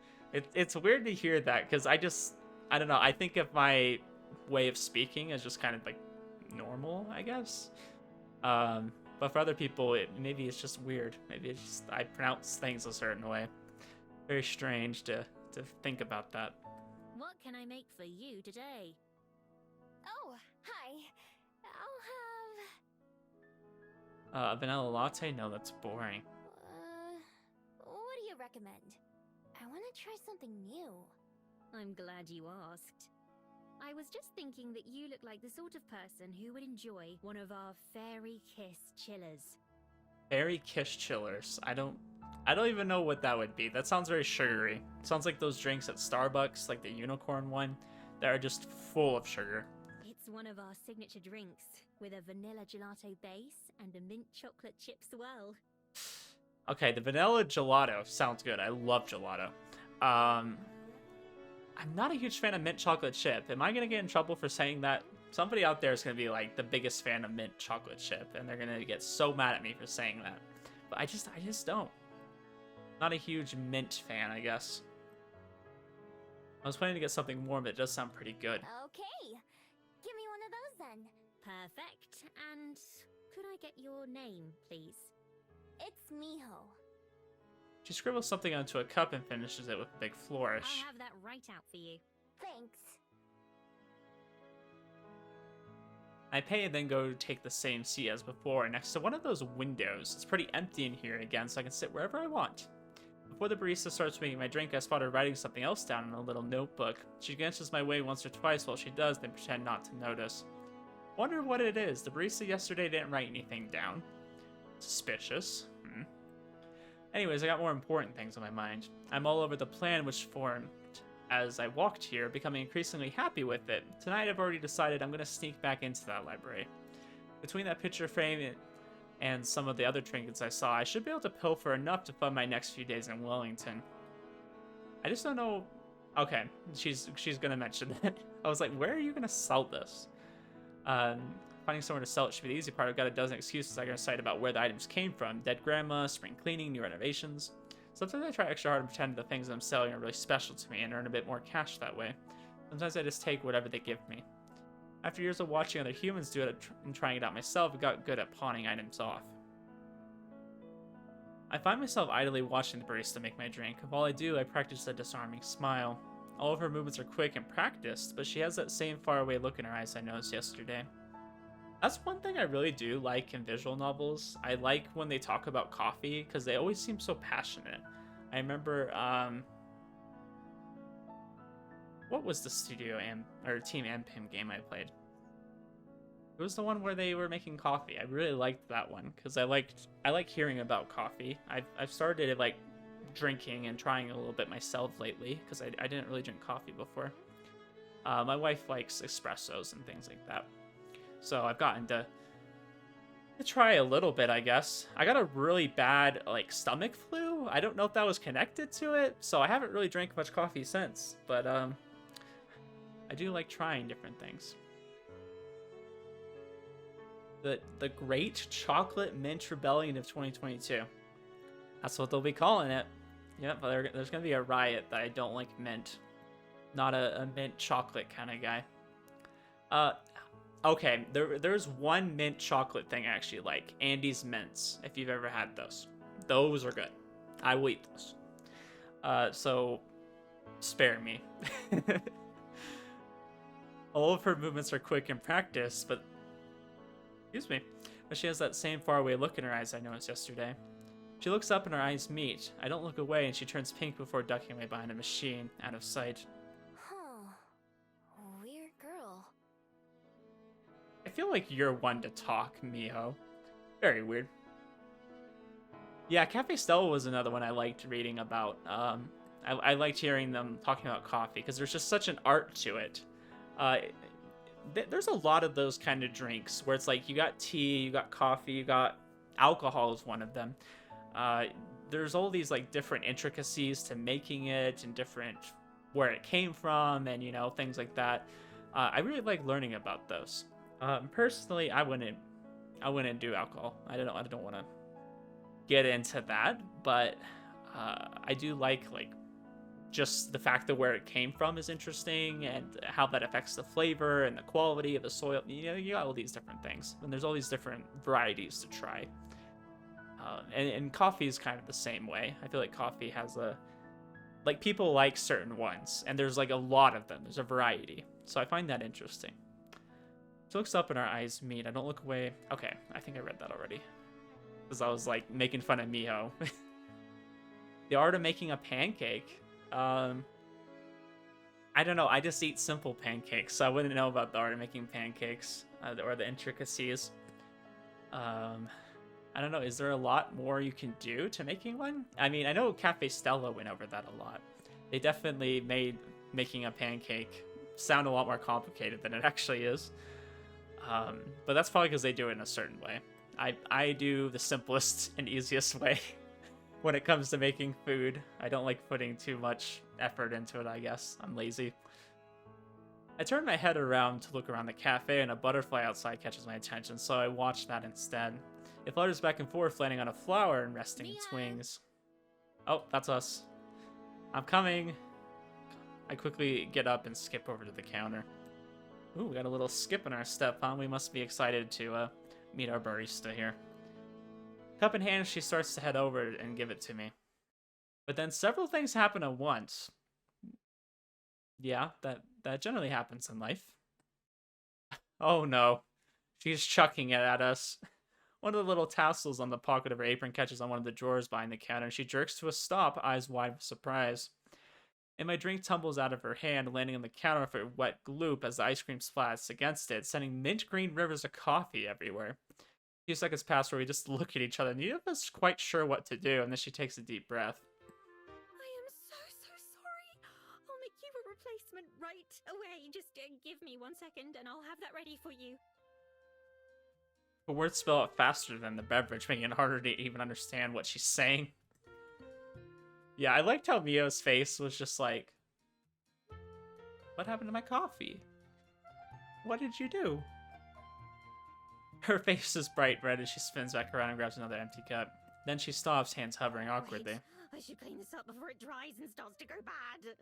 It's weird to hear that, because I don't know, I think of my way of speaking as just kind of like normal, I guess. But for other people, maybe it's just weird. Maybe it's just I pronounce things a certain way. Very strange to think about that. What can I make for you today? Oh, hi. I'll have... A vanilla latte? No, that's boring. What do you recommend? I want to try something new. I'm glad you asked. I was just thinking that you look like the sort of person who would enjoy one of our Fairy Kiss chillers. Fairy Kiss chillers. I don't even know what that would be. That sounds very sugary. Sounds like those drinks at Starbucks, like the unicorn one, that are just full of sugar. It's one of our signature drinks, with a vanilla gelato base and a mint chocolate chip swirl. Okay, the vanilla gelato sounds good. I love gelato. I'm not a huge fan of mint chocolate chip. Am I gonna get in trouble for saying that? Somebody out there is gonna be like the biggest fan of mint chocolate chip, and they're gonna get so mad at me for saying that. But I just don't. Not a huge mint fan, I guess. I was planning to get something warm, but it does sound pretty good. Okay. Give me one of those then. Perfect. And could I get your name, please? It's Miho. She scribbles something onto a cup and finishes it with a big flourish. I'll have that right out for you. Thanks. I pay and then go take the same seat as before next to one of those windows. It's pretty empty in here again, so I can sit wherever I want. Before the barista starts making my drink, I spot her writing something else down in a little notebook. She glances my way once or twice while she does, then pretend not to notice. Wonder what it is. The barista yesterday didn't write anything down. Suspicious. Anyways, I got more important things on my mind. I'm all over the plan which formed as I walked here, becoming increasingly happy with it. Tonight I've already decided I'm going to sneak back into that library. Between that picture frame and some of the other trinkets I saw, I should be able to pilfer enough to fund my next few days in Wellington. I just don't know... Okay, she's gonna mention that. I was like, where are you gonna sell this? Finding somewhere to sell it should be the easy part. I've got a dozen excuses I can cite about where the items came from. Dead grandma, spring cleaning, new renovations. Sometimes I try extra hard to pretend the things I'm selling are really special to me and earn a bit more cash that way. Sometimes I just take whatever they give me. After years of watching other humans do it and trying it out myself, I got good at pawning items off. I find myself idly watching the barista make my drink. While I do, I practice a disarming smile. All of her movements are quick and practiced, but she has that same faraway look in her eyes I noticed yesterday. That's one thing I really do like in visual novels. I like when they talk about coffee, because they always seem so passionate. I remember, what was the Team Ampim game I played? It was the one where they were making coffee. I really liked that one, because I like hearing about coffee. I've started like drinking and trying a little bit myself lately, because I didn't really drink coffee before. My wife likes espressos and things like that. So I've gotten to try a little bit, I guess. I got a really bad like stomach flu. I don't know if that was connected to it, so I haven't really drank much coffee since. But I do like trying different things. The Great Chocolate Mint Rebellion of 2022. That's what they'll be calling it. Yep, there's gonna be a riot that I don't like mint. Not a mint chocolate kind of guy. Okay, there's one mint chocolate thing I actually like. Andy's Mints, if you've ever had those. Those are good. I will eat those. So, spare me. All of her movements are quick and practiced, but... Excuse me. But she has that same faraway look in her eyes I noticed yesterday. She looks up and our eyes meet. I don't look away and she turns pink before ducking away behind a machine, out of sight. Huh. Weird girl. I feel like you're one to talk, Miho. Very weird. Yeah, Cafe Stella was another one I liked reading about. I liked hearing them talking about coffee, because there's just such an art to it. There's a lot of those kind of drinks, where it's like, you got tea, you got coffee, you got alcohol is one of them. There's all these like different intricacies to making it, and different where it came from, and you know, things like that. I really like learning about those. Personally, I wouldn't I wouldn't do alcohol. I don't want to get into that, but I do like just the fact that where it came from is interesting, and how that affects the flavor and the quality of the soil. You know, you got all these different things, and there's all these different varieties to try. And coffee is kind of the same way. I feel like coffee has people like certain ones, and there's like a lot of them. There's a variety, so I find that interesting. She looks up and our eyes meet. I don't look away. Okay, I think I read that already, because I was like making fun of Miho. The art of making a pancake. I don't know. I just eat simple pancakes, so I wouldn't know about the art of making pancakes or the intricacies. I don't know. Is there a lot more you can do to making one? I mean, I know Cafe Stella went over that a lot. They definitely made making a pancake sound a lot more complicated than it actually is. But that's probably because they do it in a certain way. I do the simplest and easiest way when it comes to making food. I don't like putting too much effort into it, I guess. I'm lazy. I turn my head around to look around the cafe, and a butterfly outside catches my attention, so I watch that instead. It flutters back and forth, landing on a flower and resting its wings. Oh, that's us. I'm coming. I quickly get up and skip over to the counter. Ooh, we got a little skip in our step, huh? We must be excited to meet our barista here. Cup in hand, she starts to head over and give it to me. But then several things happen at once. Yeah, that generally happens in life. Oh no. She's chucking it at us. One of the little tassels on the pocket of her apron catches on one of the drawers behind the counter, and she jerks to a stop, eyes wide with surprise. And my drink tumbles out of her hand, landing on the counter with a wet gloop as the ice cream splats against it, sending mint green rivers of coffee everywhere. A few seconds pass where we just look at each other, and neither of us quite sure what to do, and then she takes a deep breath. I am so sorry. I'll make you a replacement right away. Just give me 1 second and I'll have that ready for you. Her words spell out faster than the beverage, making it harder to even understand what she's saying. Yeah, I liked how Miho's face was just like, what happened to my coffee? What did you do? Her face is bright red as she spins back around and grabs another empty cup. Then she stops, hands hovering awkwardly. Wait, I should clean this up before it dries and starts to go bad.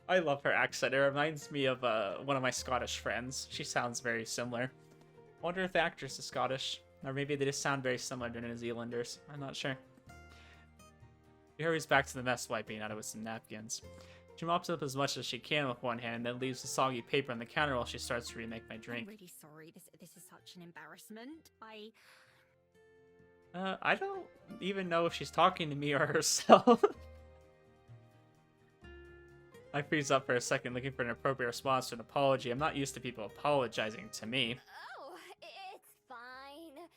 I love her accent. It reminds me of one of my Scottish friends. She sounds very similar. I wonder if the actress is Scottish. Or maybe they just sound very similar to New Zealanders. I'm not sure. She hurries back to the mess, wiping out with some napkins. She mops up as much as she can with one hand, then leaves the soggy paper on the counter while she starts to remake my drink. I'm really sorry. This is such an embarrassment. I don't even know if she's talking to me or herself. I freeze up for a second, looking for an appropriate response to an apology. I'm not used to people apologizing to me. Oh, it's fine.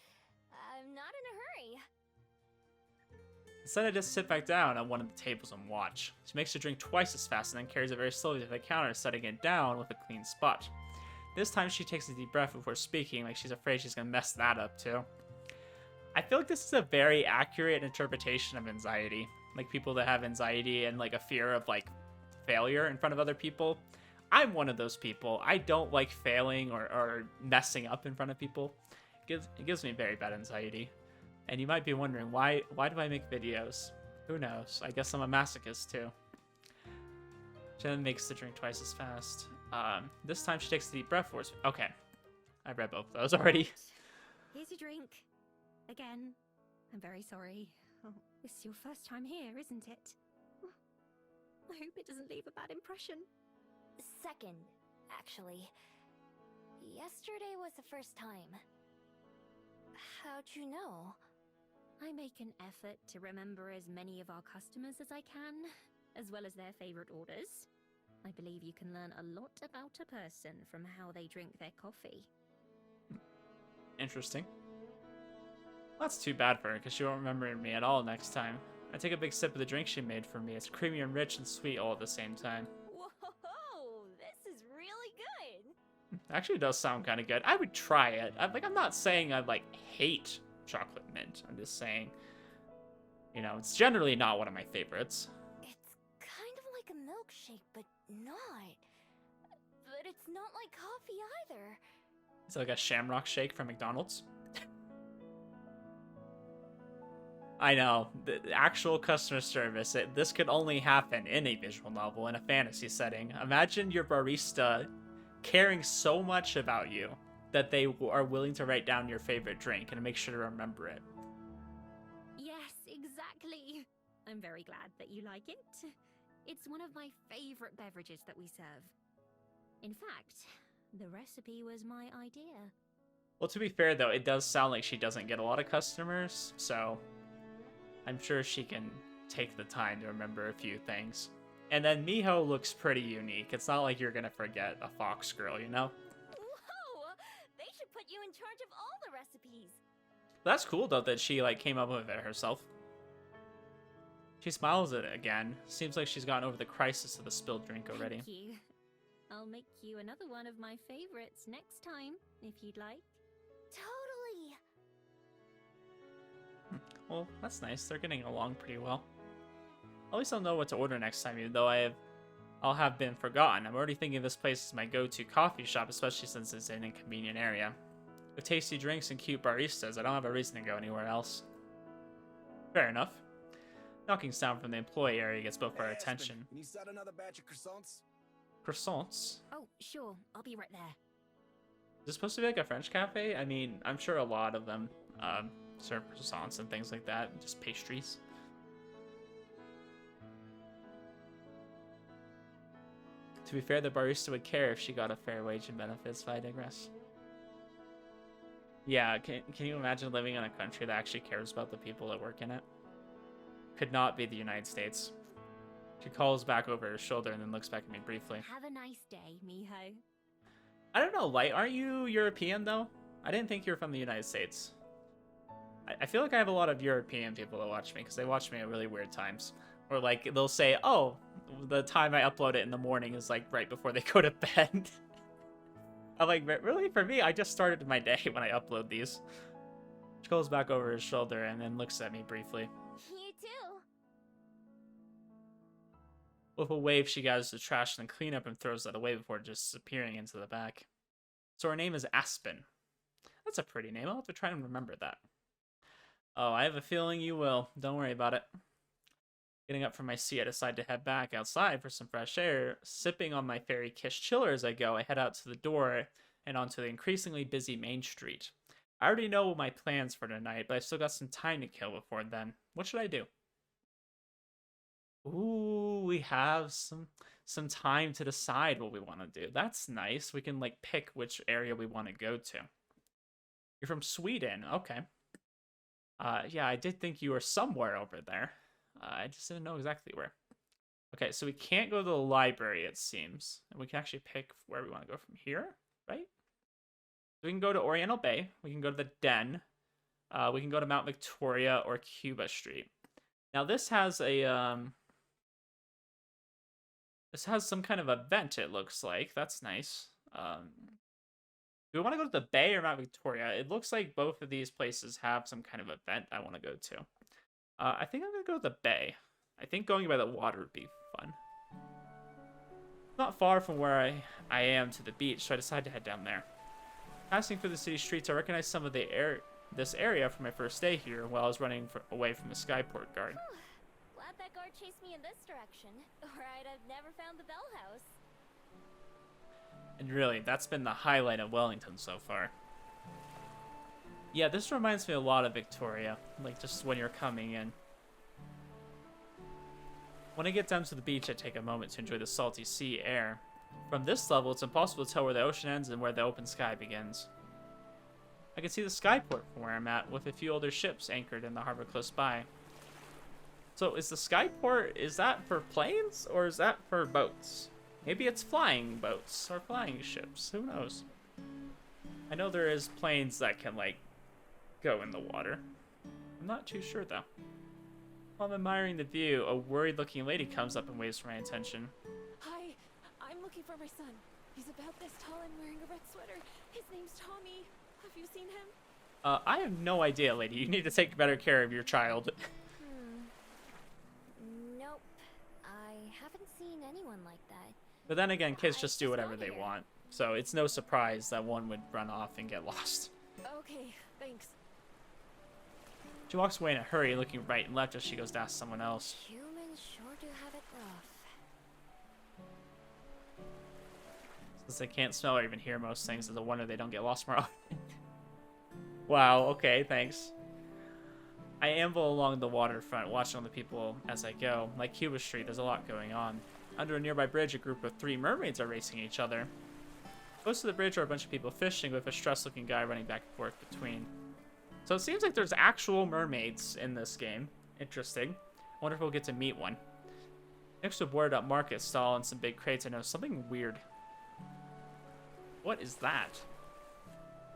I'm not in a hurry. Instead, I just sit back down on one of the tables and watch. She makes her drink twice as fast and then carries it very slowly to the counter, setting it down with a clean spot. This time, she takes a deep breath before speaking, like she's afraid she's gonna mess that up too. I feel like this is a very accurate interpretation of anxiety. Like people that have anxiety and like a fear of like failure in front of other people. I'm one of those people. I don't like failing or messing up in front of people. It gives me very bad anxiety. And you might be wondering, why do I make videos? Who knows? I guess I'm a masochist too. She then makes the drink twice as fast. This time she takes a deep breath for us. Okay. I read both of those already. Here's your drink. Again. I'm very sorry. Oh, this is your first time here, isn't it? I hope it doesn't leave a bad impression. Second, actually. Yesterday was the first time. How'd you know? I make an effort to remember as many of our customers as I can, as well as their favorite orders. I believe you can learn a lot about a person from how they drink their coffee. Interesting. That's too bad for her, because she won't remember me at all next time. I take a big sip of the drink she made for me. It's creamy and rich and sweet all at the same time. Whoa, this is really good. Actually, it does sound kind of good. I would try it. I'm not saying I hate chocolate mint. I'm just saying, it's generally not one of my favorites. It's kind of like a milkshake, but not. But it's not like coffee either. It's like a shamrock shake from McDonald's. I know, the actual customer service, this could only happen in a visual novel in a fantasy setting. Imagine your barista caring so much about you that they are willing to write down your favorite drink and make sure to remember it. Yes, exactly. I'm very glad that you like it. It's one of my favorite beverages that we serve. In fact, the recipe was my idea. Well, to be fair though, it does sound like she doesn't get a lot of customers, so I'm sure she can take the time to remember a few things. And then Miho looks pretty unique. It's not like you're gonna forget a fox girl, you know? Whoa! They should put you in charge of all the recipes. That's cool though that she like came up with it herself. She smiles at it again. Seems like she's gotten over the crisis of the spilled drink already. Thank you. I'll make you another one of my favorites next time, if you'd like. Totally. Well, that's nice. They're getting along pretty well. At least I'll know what to order next time, even though I'll have been forgotten. I'm already thinking this place is my go-to coffee shop, especially since it's in a convenient area. With tasty drinks and cute baristas, I don't have a reason to go anywhere else. Fair enough. Knocking sound from the employee area gets both our attention. Can you start another batch of croissants? Croissants? Oh, sure. I'll be right there. Is this supposed to be like a French cafe? I mean, I'm sure a lot of them serve croissants and things like that, just pastries. To be fair, the barista would care if she got a fair wage and benefits, but I digress. Yeah, can you imagine living in a country that actually cares about the people that work in it? Could not be the United States. She calls back over her shoulder and then looks back at me briefly. Have a nice day, Miho. I don't know, Light, aren't you European though? I didn't think you were from the United States. I feel like I have a lot of European people that watch me because they watch me at really weird times. Or like they'll say, oh, the time I upload it in the morning is like right before they go to bed. I'm like, really? For me, I just started my day when I upload these. She goes back over his shoulder and then looks at me briefly. You too. With a wave, she gathers the trash and cleanup and throws that away before disappearing into the back. So her name is Aspen. That's a pretty name. I'll have to try and remember that. Oh, I have a feeling you will. Don't worry about it. Getting up from my seat, I decide to head back outside for some fresh air. Sipping on my Fairy Kiss chiller as I go, I head out to the door and onto the increasingly busy main street. I already know my plans for tonight, but I've still got some time to kill before then. What should I do? Ooh, we have some time to decide what we want to do. That's nice. We can like pick which area we want to go to. You're from Sweden. Okay. Yeah, I did think you were somewhere over there. I just didn't know exactly where. Okay, so we can't go to the library, it seems. And we can actually pick where we want to go from here, right? We can go to Oriental Bay. We can go to the Den. We can go to Mount Victoria or Cuba Street. Now this has a this has some kind of event, it looks like. That's nice. Do we want to go to the Bay or Mount Victoria? It looks like both of these places have some kind of event I want to go to. I think I'm going to go to the Bay. I think going by the water would be fun. Not far from where I am to the beach, so I decided to head down there. Passing through the city streets, I recognized some of this area from my first day here while I was running away from the Skyport guard. Glad that guard chased me in this direction, or I'd have never found the Bell House. And really, that's been the highlight of Wellington so far. Yeah, this reminds me a lot of Victoria, like just when you're coming in. When I get down to the beach, I take a moment to enjoy the salty sea air. From this level, it's impossible to tell where the ocean ends and where the open sky begins. I can see the Skyport from where I'm at, with a few older ships anchored in the harbor close by. So is the Skyport, is that for planes, or is that for boats? Maybe it's flying boats, or flying ships, who knows? I know there is planes that can, like, go in the water. I'm not too sure, though. While I'm admiring the view, a worried-looking lady comes up and waves for my attention. Hi, I'm looking for my son. He's about this tall and wearing a red sweater. His name's Tommy. Have you seen him? I have no idea, lady. You need to take better care of your child. Nope. I haven't seen anyone like that. But then again, kids just do whatever they want. So it's no surprise that one would run off and get lost. Okay, thanks. She walks away in a hurry, looking right and left as she goes to ask someone else. Humans sure do have it rough. Since they can't smell or even hear most things, it's a wonder they don't get lost more often. Wow, okay, thanks. I amble along the waterfront, watching all the people as I go. Like Cuba Street, there's a lot going on. Under a nearby bridge, a group of 3 mermaids are racing each other. Close to the bridge are a bunch of people fishing, with a stressed-looking guy running back and forth between. So it seems like there's actual mermaids in this game. Interesting. I wonder if we'll get to meet one. Next to a boarded-up market stall and some big crates, I noticed something weird. What is that?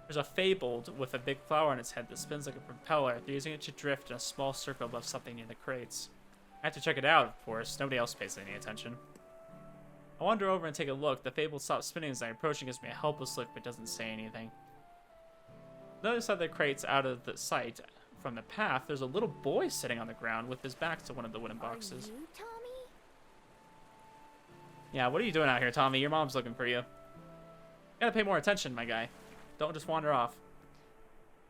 There's a fabled with a big flower on its head that spins like a propeller. They're using it to drift in a small circle above something near the crates. I have to check it out, of course. Nobody else pays any attention. I wander over and take a look. The fabled stops spinning as I approach and gives me a helpless look, but doesn't say anything. On the other side of the crates, out of the sight from the path, there's a little boy sitting on the ground with his back to one of the wooden boxes. Are you Tommy? Yeah, what are you doing out here, Tommy? Your mom's looking for you. You gotta pay more attention, my guy. Don't just wander off.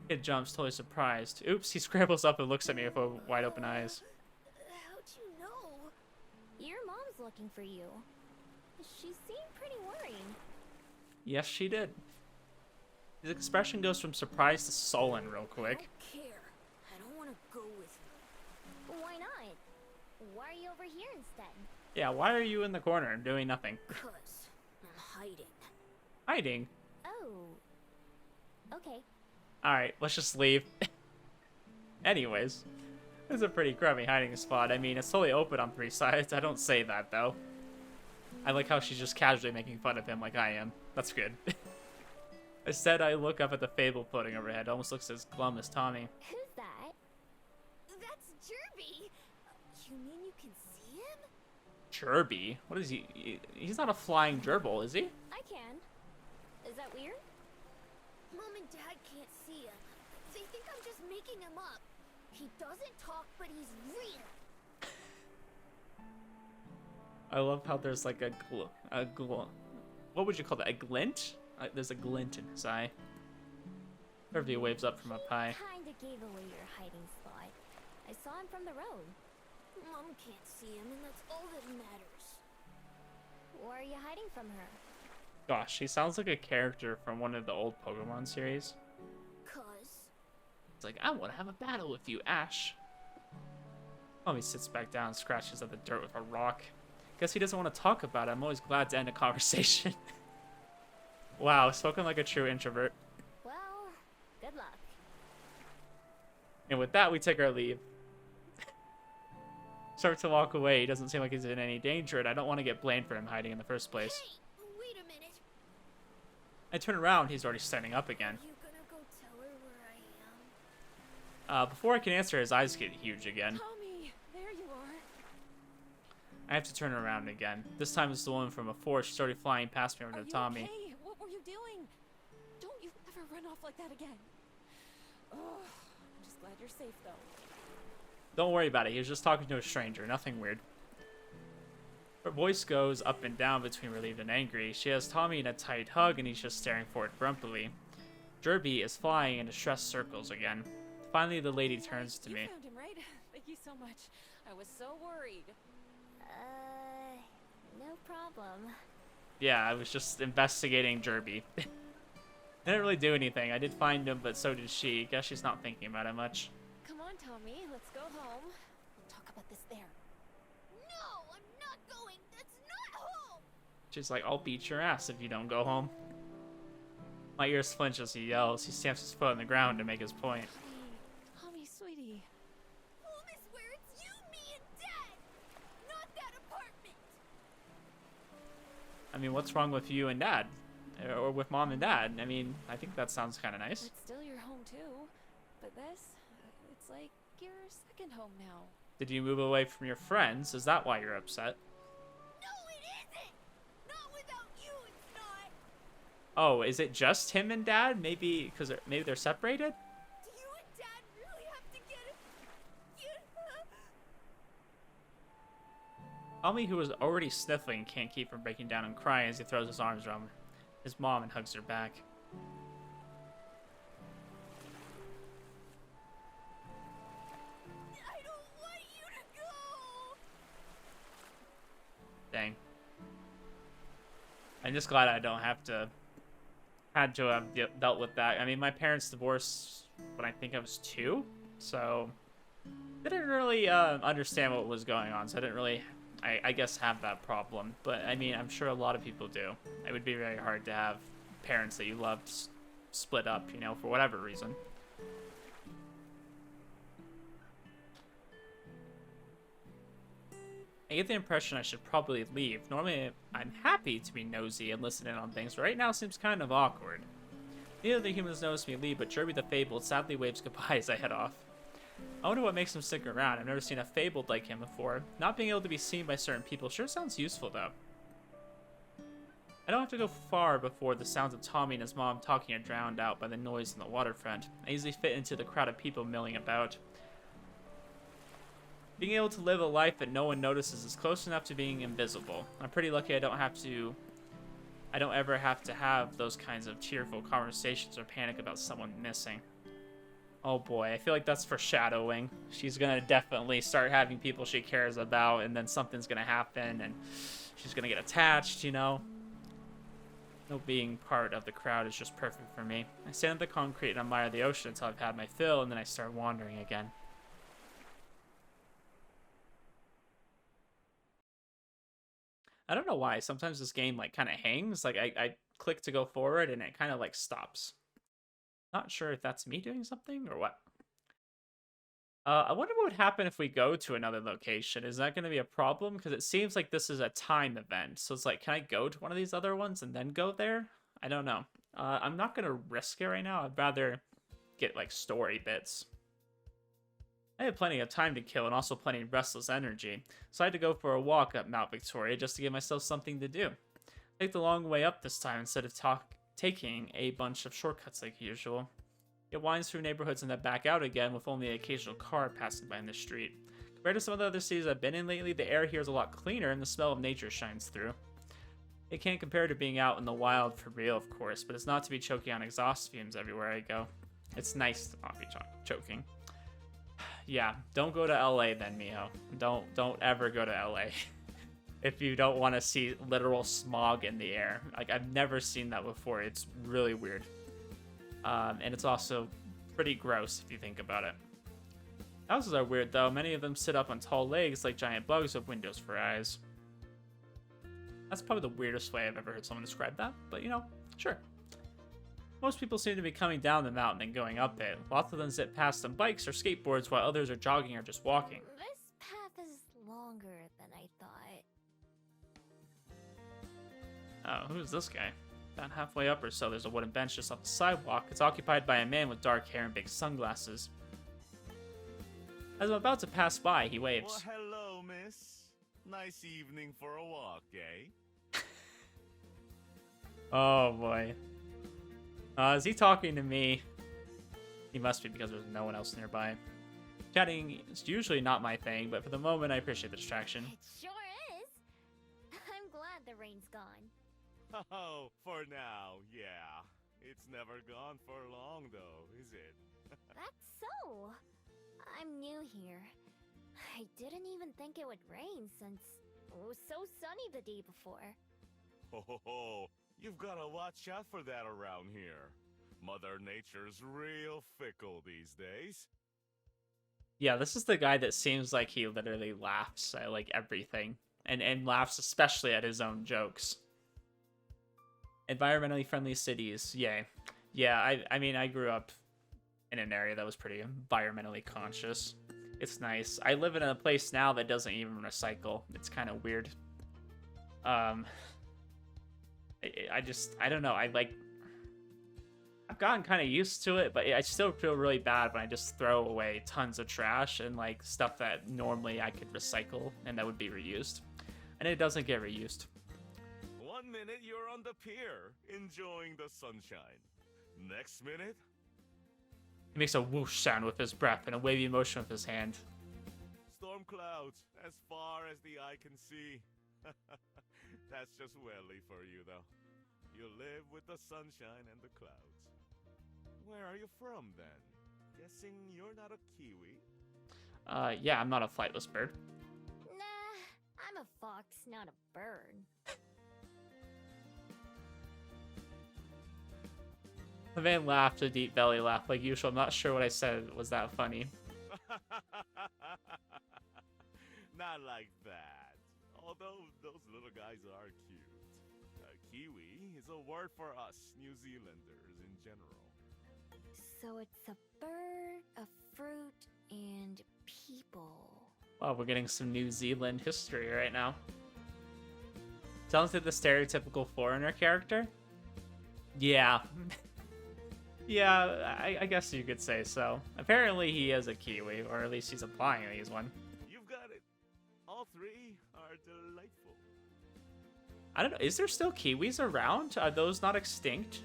Kid jumps, totally surprised. Oops, he scrambles up and looks at me with wide open eyes. How'd you know? Your mom's looking for you. She seemed pretty worried. Yes, she did. His expression goes from surprise to sullen real quick. I don't care. I don't want to go with you. Why not? Why are you over here instead? Yeah, why are you in the corner doing nothing? 'Cause I'm hiding. Hiding? Oh. Okay. Alright, let's just leave. Anyways, this is a pretty crummy hiding spot. I mean, it's totally open on 3 sides. I don't say that, though. I like how she's just casually making fun of him like I am. That's good. Instead, I look up at the fable floating overhead. It almost looks as glum as Tommy. Who's that? That's Jerby. You mean you can see him? Jerby? What is he? He's not a flying gerbil, is he? I can. Is that weird? Mom and Dad can't see him. They think I'm just making him up. He doesn't talk, but he's real. I love how there's like a what would you call that? A glint? There's a glint in his eye. Jerby waves up from up high. Kinda gave away your hiding spot. I saw him from the road. Mom can't see him, and that's all that matters. Why are you hiding from her? Gosh, he sounds like a character from one of the old Pokemon series. 'Cause It's like, I want to have a battle with you, Ash. Tommy sits back down and scratches at the dirt with a rock. Guess he doesn't want to talk about it. I'm always glad to end a conversation. Wow, spoken like a true introvert. well, good luck. And with that, we take our leave. Start to walk away. He doesn't seem like he's in any danger, and I don't want to get blamed for him hiding in the first place. Hey, wait a minute. I turn around, he's already standing up again. Are you gonna go tell her where I am? Before I can answer, his eyes get huge again. Tommy, there you are. I have to turn around again. This time it's the woman from before. She's already flying past me over Are to you Tommy. okay? What were you doing? Don't you ever run off like that again. Oh, I'm just glad you're safe though. Don't worry about it. He was just talking to a stranger. Nothing weird. Her voice goes up and down between relieved and angry. She has Tommy in a tight hug, and he's just staring forward grumpily. Jerby is flying in distressed circles again. Finally, the lady turns to me. You found him, right? Thank you so much. I was so worried. No problem. Yeah, I was just investigating Jerby. I didn't really do anything. I did find him, but so did she. Guess she's not thinking about it much. Come on, Tommy, let's go home. We'll talk about this there. No, I'm not going. That's not home. She's like, I'll beat your ass if you don't go home. My ears flinch as he yells. He stamps his foot on the ground to make his point. Tommy, sweetie. Home is where it's you, me, and Dad. Not that apartment. I mean, what's wrong with you and Dad? Or with Mom and Dad? I mean, I think that sounds kind of nice. It's still your home too. But this, it's like your second home now. Did you move away from your friends? Is that why you're upset? No, it isn't. Not without you, it's not. Oh, is it just him and Dad? Maybe because maybe they're separated? Do you and Dad really have to get it? Tommy, who was already sniffling, can't keep from breaking down and crying as he throws his arms around his mom and hugs her back. I don't want you to go! Dang. I'm just glad I don't have to have dealt with that. I mean, my parents divorced when I think I was 2, so I didn't really understand what was going on, so I didn't really, I guess, have that problem. But, I mean, I'm sure a lot of people do. It would be very hard to have parents that you loved split up, you know, for whatever reason. I get the impression I should probably leave. Normally, I'm happy to be nosy and listen in on things, but right now seems kind of awkward. Neither of the humans notice me leave, but Jerby the Fabled sadly waves goodbye as I head off. I wonder what makes him stick around. I've never seen a Fabled like him before. Not being able to be seen by certain people sure sounds useful, though. I don't have to go far before the sounds of Tommy and his mom talking are drowned out by the noise in the waterfront. I easily fit into the crowd of people milling about. Being able to live a life that no one notices is close enough to being invisible. I'm pretty lucky I don't ever have to have those kinds of tearful conversations or panic about someone missing. Oh boy, I feel like that's foreshadowing. She's gonna definitely start having people she cares about, and then something's gonna happen, and she's gonna get attached, you know? No, being part of the crowd is just perfect for me. I stand on the concrete and admire the ocean until I've had my fill, and then I start wandering again. I don't know why. Sometimes this game like kind of hangs. Like I click to go forward and it kind of like stops. Not sure if that's me doing something or what. I wonder what would happen if we go to another location. Is that going to be a problem? Because it seems like this is a time event. So it's like, can I go to one of these other ones and then go there? I don't know. I'm not going to risk it right now. I'd rather get like story bits. I had plenty of time to kill and also plenty of restless energy, so I had to go for a walk up Mount Victoria just to give myself something to do. I took the long way up this time instead of taking a bunch of shortcuts like usual. It winds through neighborhoods and then back out again with only an occasional car passing by in the street. Compared to some of the other cities I've been in lately, the air here is a lot cleaner and the smell of nature shines through. It can't compare to being out in the wild for real, of course, but it's not to be choking on exhaust fumes everywhere I go. It's nice to not be choking. Yeah, don't go to LA then, Miho. Don't ever go to LA if you don't want to see literal smog in the air. Like, I've never seen that before. It's really weird. And it's also pretty gross if you think about it. Houses are weird, though. Many of them sit up on tall legs like giant bugs with windows for eyes. That's probably the weirdest way I've ever heard someone describe that, but you know, sure. Most people seem to be coming down the mountain and going up it. Lots of them zip past on bikes or skateboards while others are jogging or just walking. This path is longer than I thought. Oh, who's this guy? About halfway up or so, there's a wooden bench just off the sidewalk. It's occupied by a man with dark hair and big sunglasses. As I'm about to pass by, he waves. Well, hello, miss. Nice evening for a walk, eh? Oh, boy. Is he talking to me? He must be because there's no one else nearby. Chatting is usually not my thing, but for the moment I appreciate the distraction. It sure is. I'm glad the rain's gone. Oh, for now, yeah. It's never gone for long, though, is it? That's so. I'm new here. I didn't even think it would rain since it was so sunny the day before. Ho ho ho! You've gotta watch out for that around here. Mother Nature's real fickle these days. Yeah, this is the guy that seems like he literally laughs at like everything. And laughs especially at his own jokes. Environmentally friendly cities, yay. Yeah, I mean, I grew up in an area that was pretty environmentally conscious. It's nice. I live in a place now that doesn't even recycle. It's kind of weird. I don't know. I've gotten kind of used to it, but I still feel really bad when I just throw away tons of trash and like stuff that normally I could recycle and that would be reused. And it doesn't get reused. 1 minute you're on the pier, enjoying the sunshine. Next minute, He makes a whoosh sound with his breath and a wavy motion with his hand. storm clouds as far as the eye can see. That's just Welly for you, though. You live with the sunshine and the clouds. Where are you from, then? Guessing you're not a Kiwi? Yeah, I'm not a flightless bird. Nah, I'm a fox, not a bird. The man laughed a deep belly laugh like usual. I'm not sure what I said was that funny. Not like that. Although those little guys are cute. Kiwi is a word for us New Zealanders in general. So it's a bird, a fruit, and people. Wow, we're getting some New Zealand history right now. Sounds like the stereotypical foreigner character? Yeah. Yeah, I guess you could say so. Apparently he is a Kiwi, or at least he's implying that he's one. You've got it. All three are delightful. I don't know, is there still Kiwis around? Are those not extinct?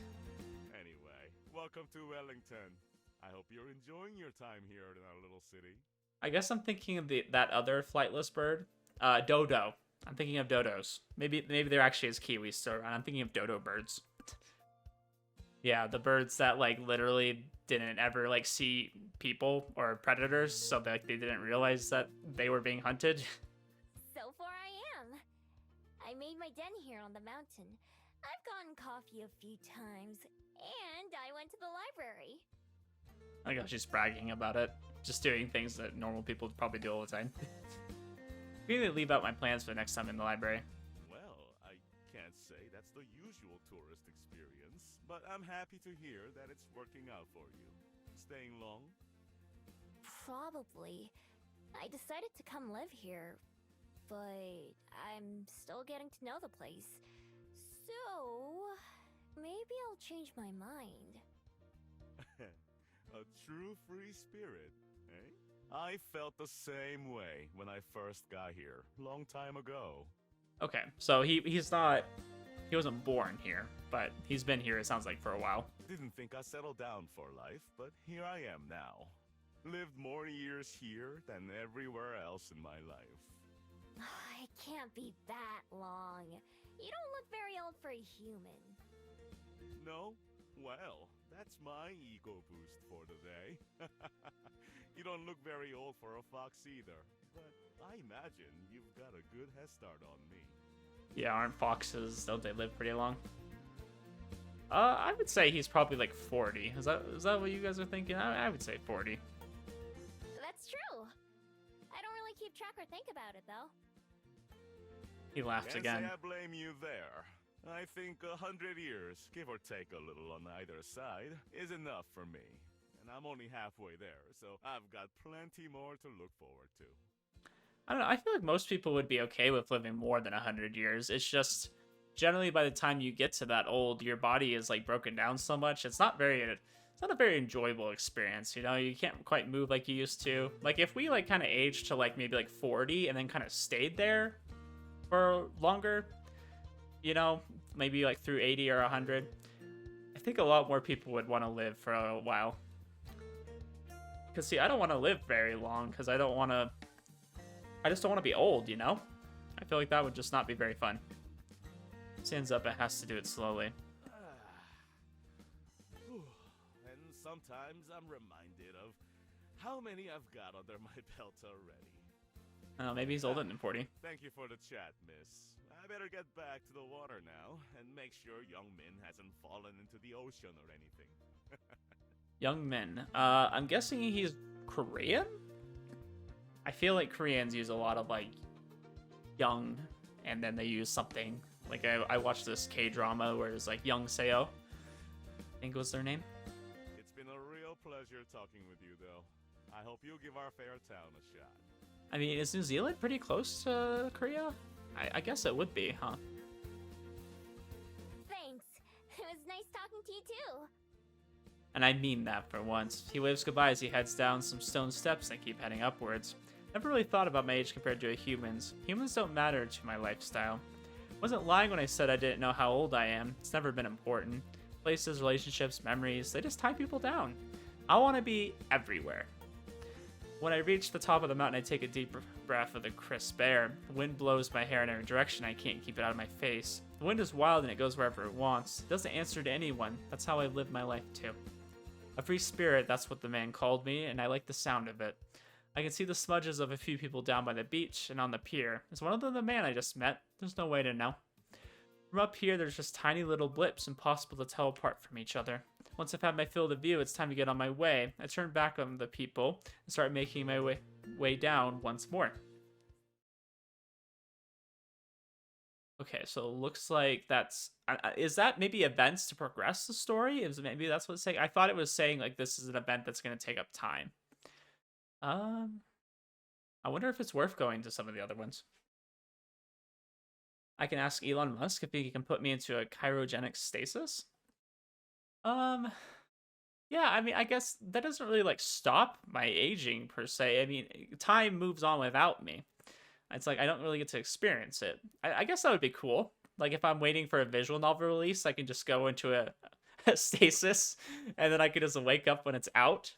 Anyway, welcome to Wellington. I hope you're enjoying your time here in our little city. I guess I'm thinking of that other flightless bird. Dodo. I'm thinking of dodos. Maybe there actually is Kiwis still around. I'm thinking of dodo birds. Yeah, the birds that like literally didn't ever like see people or predators, so that like, they didn't realize that they were being hunted. So far I am. I made my den here on the mountain. I've gotten coffee a few times, and I went to the library. I guess she's bragging about it. Just doing things that normal people probably do all the time. Maybe leave out my plans for the next time in the library. Well, I can't say that's the usual tourist experience, but I'm happy to hear that it's working out for you. Staying long? Probably. I decided to come live here, but I'm still getting to know the place. So, maybe I'll change my mind. A true free spirit, eh? I felt the same way when I first got here, long time ago. Okay, so he wasn't born here, but he's been here, it sounds like, for a while. Didn't think I settled down for life, but here I am now. Lived more years here than everywhere else in my life. It can't be that long. You don't look very old for a human. No? Well, that's my ego boost for the day. You don't look very old for a fox either, but I imagine you've got a good head start on me. Yeah, aren't foxes, don't they live pretty long? I would say he's probably like 40. Is that what you guys are thinking? I would say 40. That's true. I don't really keep track or think about it, though. He laughs Can't again. say I blame you there. I think 100 years, give or take a little on either side, is enough for me. And I'm only halfway there, so I've got plenty more to look forward to. I don't know, I feel like most people would be okay with living more than 100 years. It's just, generally by the time you get to that old, your body is like broken down so much. It's not a very enjoyable experience, you know? You can't quite move like you used to. Like if we like kind of aged to like maybe like 40 and then kind of stayed there for longer, you know, maybe like through 80 or 100, I think a lot more people would want to live for a while. Because see, I don't want to live very long because I just don't want to be old, you know? I feel like that would just not be very fun. Stands up, it has to do it slowly. And sometimes I'm reminded of how many I've got under my belt already. Oh, maybe he's older than 40. Thank you for the chat, miss. I better get back to the water now and make sure young Min hasn't fallen into the ocean or anything. Young Min. I'm guessing he's Korean? I feel like Koreans use a lot of, like, young, and then they use something. Like, I watched this K-drama where it's, like, Young Seo. I think was their name. It's been a real pleasure talking with you, though. I hope you'll give our fair town a shot. I mean, is New Zealand pretty close to Korea? I guess it would be, huh? Thanks. It was nice talking to you, too. And I mean that for once. He waves goodbye as he heads down some stone steps that keep heading upwards. Never really thought about my age compared to a human's. Humans don't matter to my lifestyle. Wasn't lying when I said I didn't know how old I am. It's never been important. Places, relationships, memories, they just tie people down. I want to be everywhere. When I reach the top of the mountain, I take a deep breath of the crisp air. The wind blows my hair in every direction. I can't keep it out of my face. The wind is wild and it goes wherever it wants. It doesn't answer to anyone. That's how I live my life too. A free spirit, that's what the man called me, and I like the sound of it. I can see the smudges of a few people down by the beach and on the pier. Is one of them the man I just met? There's no way to know. From up here, there's just tiny little blips, impossible to tell apart from each other. Once I've had my fill of the view, it's time to get on my way. I turn back on the people and start making my way down once more. Okay, so it looks like that's... is that maybe events to progress the story? Maybe that's what it's saying? I thought it was saying, like, this is an event that's going to take up time. I wonder if it's worth going to some of the other ones. I can ask Elon Musk if he can put me into a cryogenic stasis. Yeah, I mean, I guess that doesn't really, like, stop my aging, per se. I mean, time moves on without me. It's like, I don't really get to experience it. I guess that would be cool. Like, if I'm waiting for a visual novel release, I can just go into a stasis, and then I can just wake up when it's out.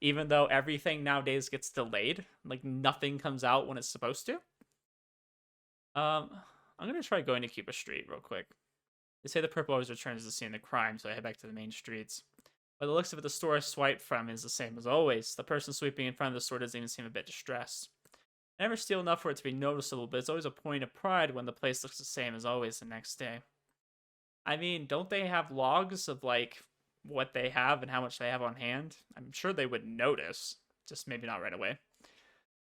Even though everything nowadays gets delayed. Like, nothing comes out when it's supposed to. I'm gonna try going to Cuba Street real quick. They say the purple always returns to the scene of the crime, so I head back to the main streets. By the looks of it, the store I swiped from is the same as always. The person sweeping in front of the store doesn't even seem a bit distressed. I never steal enough for it to be noticeable, but it's always a point of pride when the place looks the same as always the next day. I mean, don't they have logs of, like, what they have and how much they have on hand? I'm sure they would notice, just maybe not right away.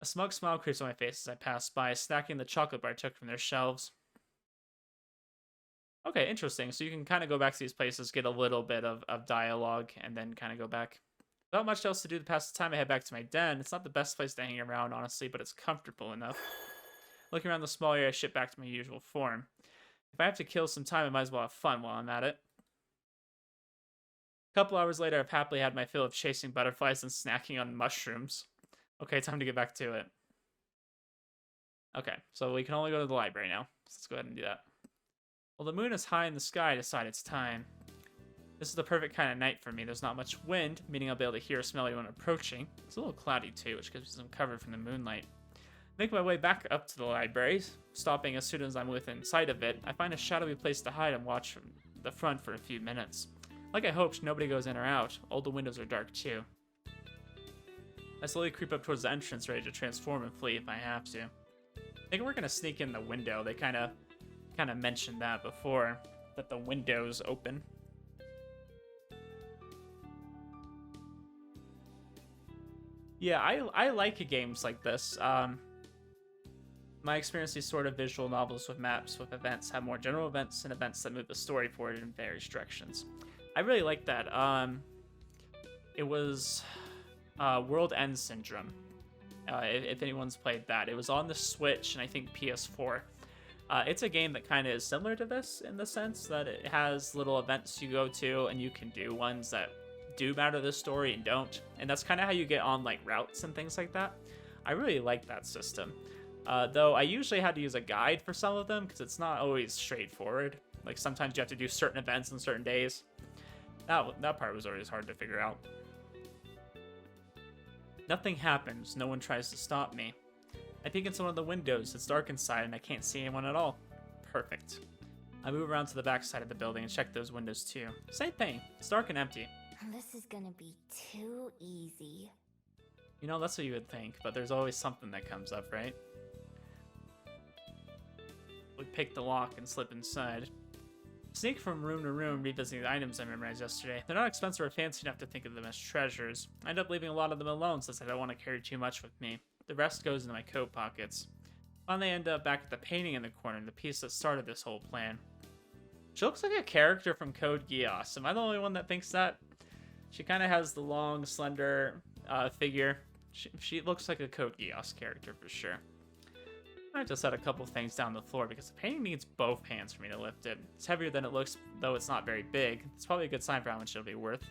A smug smile creeps on my face as I pass by, snacking the chocolate bar I took from their shelves. Okay, interesting. So you can kind of go back to these places, get a little bit of dialogue, and then kind of go back. Without much else to do to pass the time, I head back to my den. It's not the best place to hang around, honestly, but it's comfortable enough. Looking around the small area, I ship back to my usual form. If I have to kill some time, I might as well have fun while I'm at it. A couple hours later, I've happily had my fill of chasing butterflies and snacking on mushrooms. Okay, time to get back to it. Okay, so we can only go to the library now. So let's go ahead and do that. Well, the moon is high in the sky, I decide it's time. This is the perfect kind of night for me. There's not much wind, meaning I'll be able to hear or smell anyone approaching. It's a little cloudy too, which gives me some cover from the moonlight. Make my way back up to the library, stopping as soon as I'm within sight of it. I find a shadowy place to hide and watch from the front for a few minutes. Like I hoped, nobody goes in or out. All the windows are dark too. I slowly creep up towards the entrance, ready to transform and flee if I have to. I think we're gonna sneak in the window. They kind of mentioned that before, that the window's open. Yeah, I like games like this. My experience with these sort of visual novels with maps, with events, have more general events and events that move the story forward in various directions. I really like that. It was World End Syndrome, if anyone's played that. It was on the Switch and I think PS4. It's a game that kind of is similar to this in the sense that it has little events you go to and you can do ones that do matter to the story and don't. And that's kind of how you get on like routes and things like that. I really like that system. Though I usually had to use a guide for some of them because it's not always straightforward. Like sometimes you have to do certain events on certain days. That part was always hard to figure out. Nothing happens. No one tries to stop me. I peek into one of the windows. It's dark inside and I can't see anyone at all. Perfect. I move around to the back side of the building and check those windows too. Same thing. It's dark and empty. This is gonna be too easy. You know, that's what you would think, but there's always something that comes up, right? We pick the lock and slip inside. Sneak from room to room, revisiting the items I memorized yesterday. They're not expensive or fancy enough to think of them as treasures. I end up leaving a lot of them alone since I don't want to carry too much with me. The rest goes into my coat pockets. Finally, I end up back at the painting in the corner, the piece that started this whole plan. She looks like a character from Code Geass. Am I the only one that thinks that? She kind of has the long, slender figure. She looks like a Code Geass character for sure. I just set a couple things down the floor because the painting needs both hands for me to lift it. It's heavier than it looks, though it's not very big. It's probably a good sign for how much it'll be worth.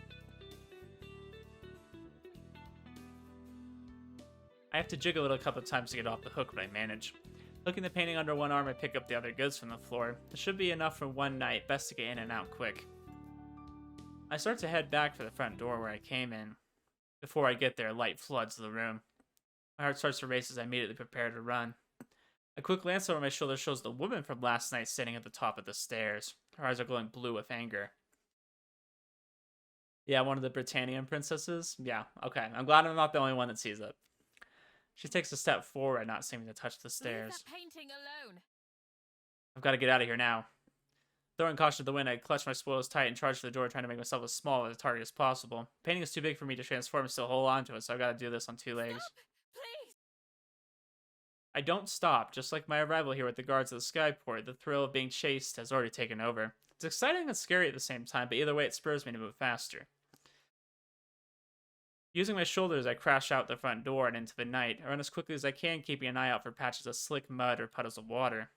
I have to jiggle it a couple of times to get off the hook, but I manage. Hooking the painting under one arm, I pick up the other goods from the floor. It should be enough for one night, best to get in and out quick. I start to head back for the front door where I came in. Before I get there, light floods the room. My heart starts to race as I immediately prepare to run. A quick glance over my shoulder shows the woman from last night sitting at the top of the stairs. Her eyes are glowing blue with anger. Yeah, one of the Britannian princesses? Yeah, okay. I'm glad I'm not the only one that sees it. She takes a step forward, not seeming to touch the Leave stairs. that painting alone. I've got to get out of here now. Throwing caution to the wind, I clutch my spoils tight and charge for the door, trying to make myself as small as a target as possible. Painting is too big for me to transform and still hold on to it, so I've got to do this on two legs. Stop, please. I don't stop. Just like my arrival here with the guards at the skyport, the thrill of being chased has already taken over. It's exciting and scary at the same time, but either way it spurs me to move faster. Using my shoulders, I crash out the front door and into the night. I run as quickly as I can, keeping an eye out for patches of slick mud or puddles of water.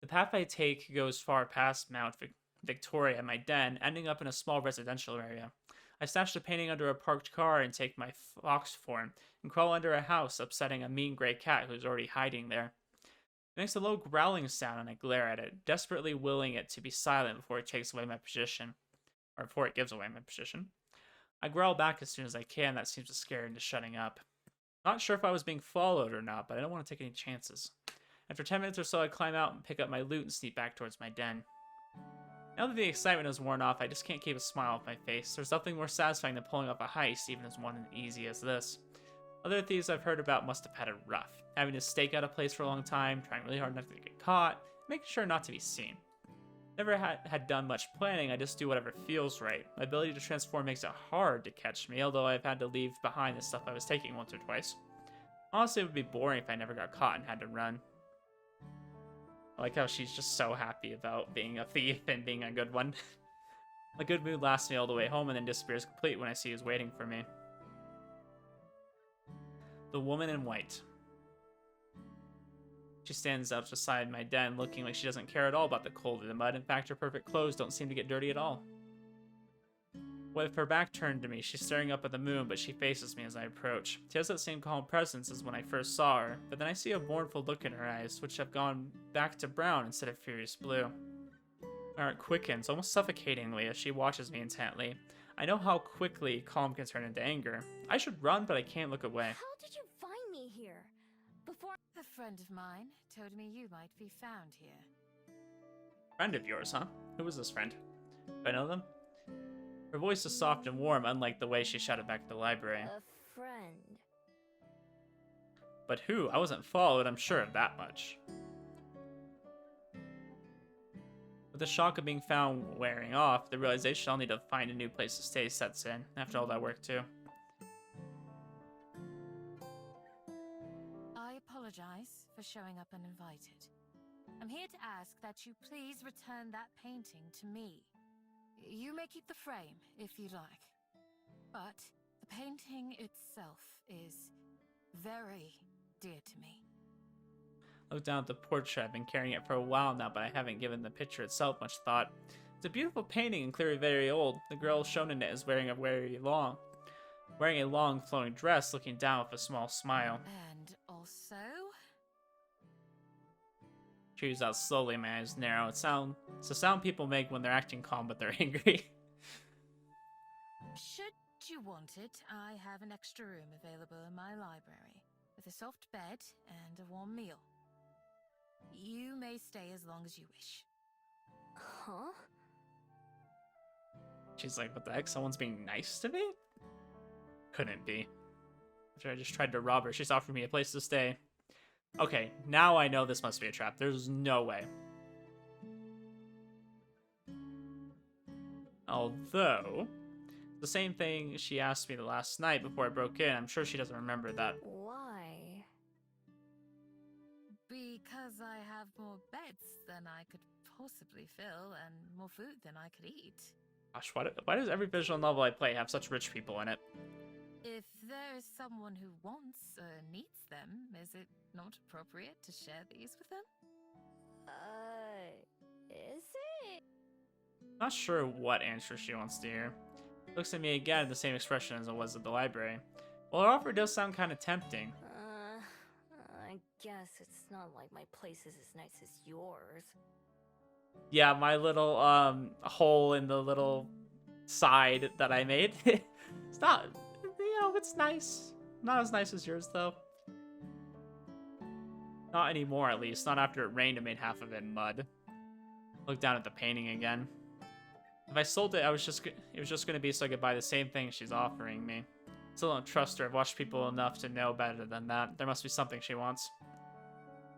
The path I take goes far past Mount Victoria and my den, ending up in a small residential area. I stash the painting under a parked car and take my fox form and crawl under a house, upsetting a mean gray cat who's already hiding there. It makes a low growling sound and I glare at it, desperately willing it to be silent before it takes away my position. Or before it gives away my position. I growl back as soon as I can. That seems to scare it into shutting up. Not sure if I was being followed or not, but I don't want to take any chances. After 10 minutes or so, I climb out and pick up my loot and sneak back towards my den. Now that the excitement has worn off, I just can't keep a smile off my face. There's nothing more satisfying than pulling off a heist, even as one as easy as this. Other thieves I've heard about must have had it rough, having to stake out a place for a long time, trying really hard not to get caught, making sure not to be seen. Never had done much planning, I just do whatever feels right. My ability to transform makes it hard to catch me, although I've had to leave behind the stuff I was taking once or twice. Honestly, it would be boring if I never got caught and had to run. I like how she's just so happy about being a thief and being a good one. My good mood lasts me all the way home and then disappears completely when I see who's waiting for me. The woman in white. She stands up beside my den, looking like she doesn't care at all about the cold or the mud. In fact, her perfect clothes don't seem to get dirty at all. With her back turned to me, she's staring up at the moon, but she faces me as I approach. She has that same calm presence as when I first saw her, but then I see a mournful look in her eyes, which have gone back to brown instead of furious blue. My heart quickens, almost suffocatingly, as she watches me intently. I know how quickly calm can turn into anger. I should run, but I can't look away. How did you find me here? Before A friend of mine told me you might be found here. Friend of yours, huh? Who is this friend? Do I know them? Her voice is soft and warm, unlike the way she shouted back at the library. a friend. But who? I wasn't followed, I'm sure of that much. With the shock of being found wearing off, the realization I'll need to find a new place to stay sets in, after all that work too. I apologize for showing up uninvited. I'm here to ask that you please return that painting to me. You may keep the frame if you'd like, but the painting itself is very dear to me. I look down at the portrait. I've been carrying it for a while now, but I haven't given the picture itself much thought. It's a beautiful painting and clearly very old. The girl shown in it is wearing a long flowing dress, looking down with a small smile. And also, Chews out slowly, my eyes narrow. It's the sound people make when they're acting calm but they're angry. should you want it, I have an extra room available in my library, with a soft bed and a warm meal. You may stay as long as you wish. Huh? She's like, what the heck? Someone's being nice to me? Couldn't be. After I just tried to rob her, she's offered me a place to stay. Okay, now I know this must be a trap. There's no way. Although, the same thing she asked me the last night before I broke in, I'm sure she doesn't remember that. Why? Because I have more beds than I could possibly fill, and more food than I could eat. Gosh, why does every visual novel I play have such rich people in it? If there is someone who wants or needs them, is it not appropriate to share these with them? Is it? Not sure what answer she wants to hear. Looks at me again, the same expression as it was at the library. Well, her offer does sound kind of tempting. I guess it's not like my place is as nice as yours. Yeah, my little hole in the little side that I made. It's not, it's nice. Not as nice as yours, though. Not anymore, at least. Not after it rained and made half of it mud. Look down at the painting again. If I sold it, it was just going to be so I could buy the same thing she's offering me. Still don't trust her. I've watched people enough to know better than that. There must be something she wants.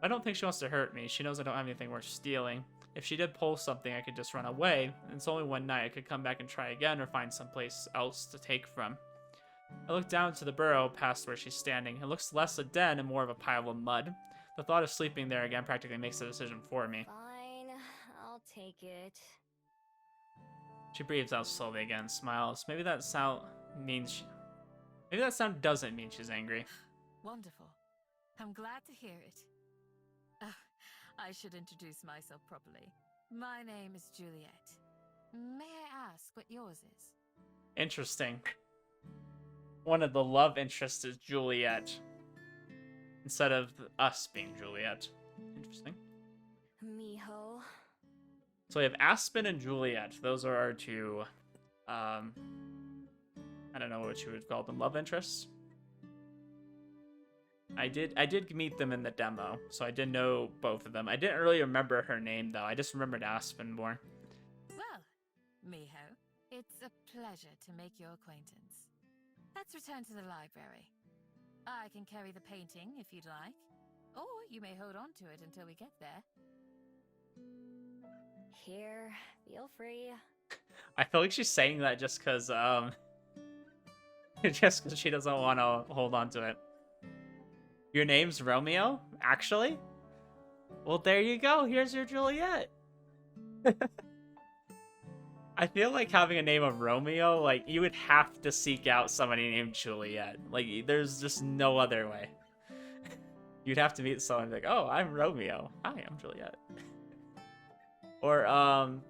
I don't think she wants to hurt me. She knows I don't have anything worth stealing. If she did pull something, I could just run away. And it's only one night. I could come back and try again or find someplace else to take from. I look down to the burrow past where she's standing. It looks less a den and more of a pile of mud. The thought of sleeping there again practically makes the decision for me. Fine, I'll take it. She breathes out slowly again, smiles. Maybe that sound means maybe that sound doesn't mean she's angry. Wonderful. I'm glad to hear it. I should introduce myself properly. My name is Juliet. May I ask what yours is? Interesting. One of the love interests is Juliet. Instead of us being Juliet. Interesting. Miho. So we have Aspen and Juliet. Those are our two, I don't know what you would call them, love interests. I did meet them in the demo, so I did know both of them. I didn't really remember her name, though. I just remembered Aspen more. Well, Miho, it's a pleasure to make your acquaintance. Let's return to the library. I can carry the painting if you'd like, or you may hold on to it until we get there. Here, feel free. I feel like she's saying that just because she doesn't want to hold on to it. Your name's Romeo? Actually? Well, there you go. Here's your Juliet. I feel like having a name of Romeo, like, you would have to seek out somebody named Juliet. Like, there's just no other way. You'd have to meet someone like, oh, I'm Romeo. Hi, I'm Juliet. Or,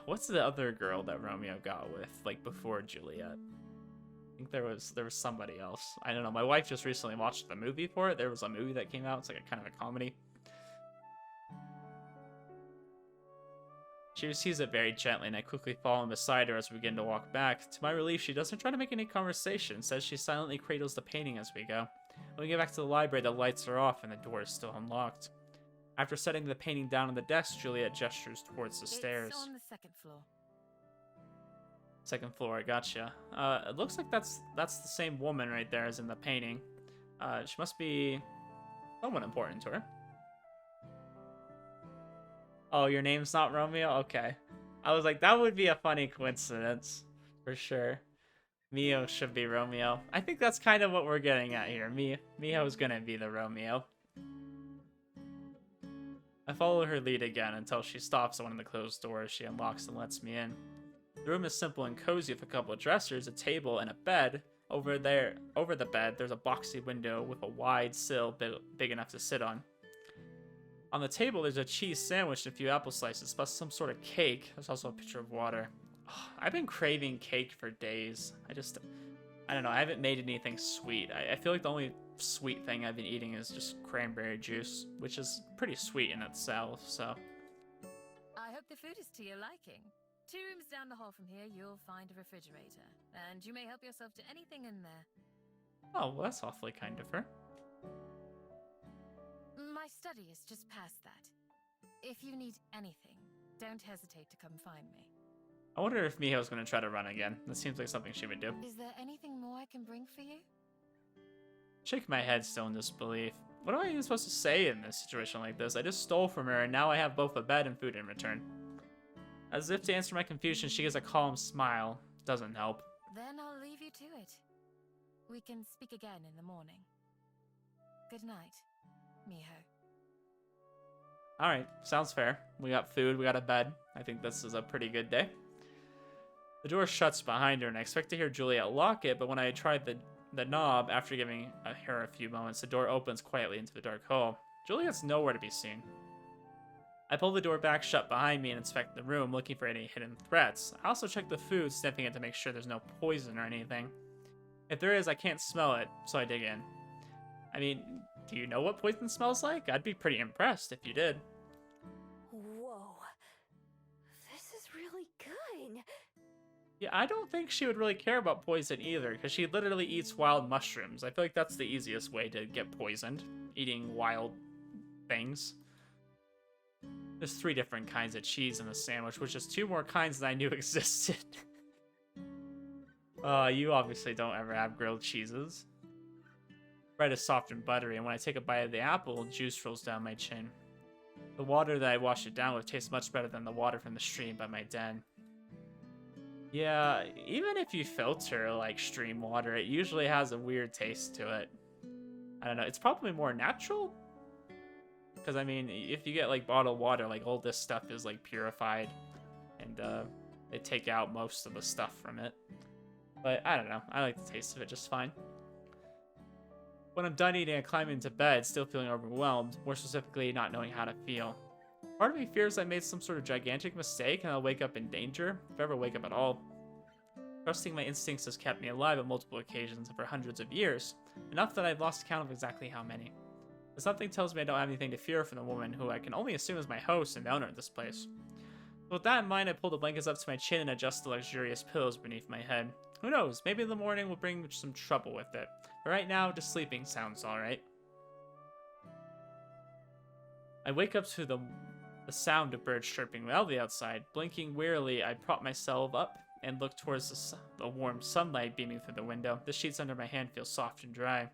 what's the other girl that Romeo got with, like, before Juliet? I think there was somebody else. I don't know. My wife just recently watched the movie for it. There was a movie that came out. It's like a kind of a comedy. She receives it very gently, and I quickly fall in beside her as we begin to walk back. To my relief, she doesn't try to make any conversation. Says she silently cradles the painting as we go. When we get back to the library, the lights are off and the door is still unlocked. After setting the painting down on the desk, Juliet gestures towards the stairs. It's on the second floor. Second floor, I gotcha. It looks like that's the same woman right there as in the painting. She must be someone important to her. Oh, your name's not Romeo? Okay. I was like, that would be a funny coincidence, for sure. Miho should be Romeo. I think that's kind of what we're getting at here. Miho's gonna be the Romeo. I follow her lead again until she stops at one of the closed doors. She unlocks and lets me in. The room is simple and cozy with a couple of dressers, a table, and a bed. Over the bed, there's a boxy window with a wide sill big enough to sit on. On the table, there's a cheese sandwich and a few apple slices, plus some sort of cake. There's also a pitcher of water. Oh, I've been craving cake for days. I don't know, I haven't made anything sweet. I feel like the only sweet thing I've been eating is just cranberry juice, which is pretty sweet in itself, so. I hope the food is to your liking. 2 rooms down the hall from here, you'll find a refrigerator, and you may help yourself to anything in there. Oh, well, that's awfully kind of her. My study is just past that. If you need anything, don't hesitate to come find me. I wonder if Miho's going to try to run again. That seems like something she would do. Is there anything more I can bring for you? Shake my head still in disbelief. What am I even supposed to say in this situation like this? I just stole from her, and now I have both a bed and food in return. As if to answer my confusion, she gives a calm smile. Doesn't help. Then I'll leave you to it. We can speak again in the morning. Good night, Miho. Alright, sounds fair. We got food, we got a bed. I think this is a pretty good day. The door shuts behind her, and I expect to hear Juliet lock it, but when I tried the knob, after giving her a few moments, the door opens quietly into the dark hall. Juliet's nowhere to be seen. I pull the door back shut behind me and inspect the room, looking for any hidden threats. I also check the food, sniffing it to make sure there's no poison or anything. If there is, I can't smell it, so I dig in. I mean, do you know what poison smells like? I'd be pretty impressed if you did. Whoa. This is really good. Yeah, I don't think she would really care about poison either, because she literally eats wild mushrooms. I feel like that's the easiest way to get poisoned, eating wild things. There's 3 different kinds of cheese in the sandwich, which is 2 more kinds than I knew existed. You obviously don't ever have grilled cheeses. Bread is soft and buttery, and when I take a bite of the apple, juice rolls down my chin. The water that I wash it down with tastes much better than the water from the stream by my den. Yeah, even if you filter, like, stream water, it usually has a weird taste to it. I don't know, it's probably more natural? Because, I mean, if you get, like, bottled water, like, all this stuff is, like, purified. And, they take out most of the stuff from it. But, I don't know, I like the taste of it just fine. When I'm done eating, I climb into bed, still feeling overwhelmed, more specifically, not knowing how to feel. Part of me fears I made some sort of gigantic mistake and I'll wake up in danger, if I ever wake up at all. Trusting my instincts has kept me alive on multiple occasions and for hundreds of years, enough that I've lost count of exactly how many. But something tells me I don't have anything to fear from the woman who I can only assume is my host and owner of this place. So with that in mind, I pull the blankets up to my chin and adjust the luxurious pillows beneath my head. Who knows, maybe the morning will bring some trouble with it. But right now, just sleeping sounds alright. I wake up to the sound of birds chirping loudly outside. Blinking wearily, I prop myself up and look towards the warm sunlight beaming through the window. The sheets under my hand feel soft and dry.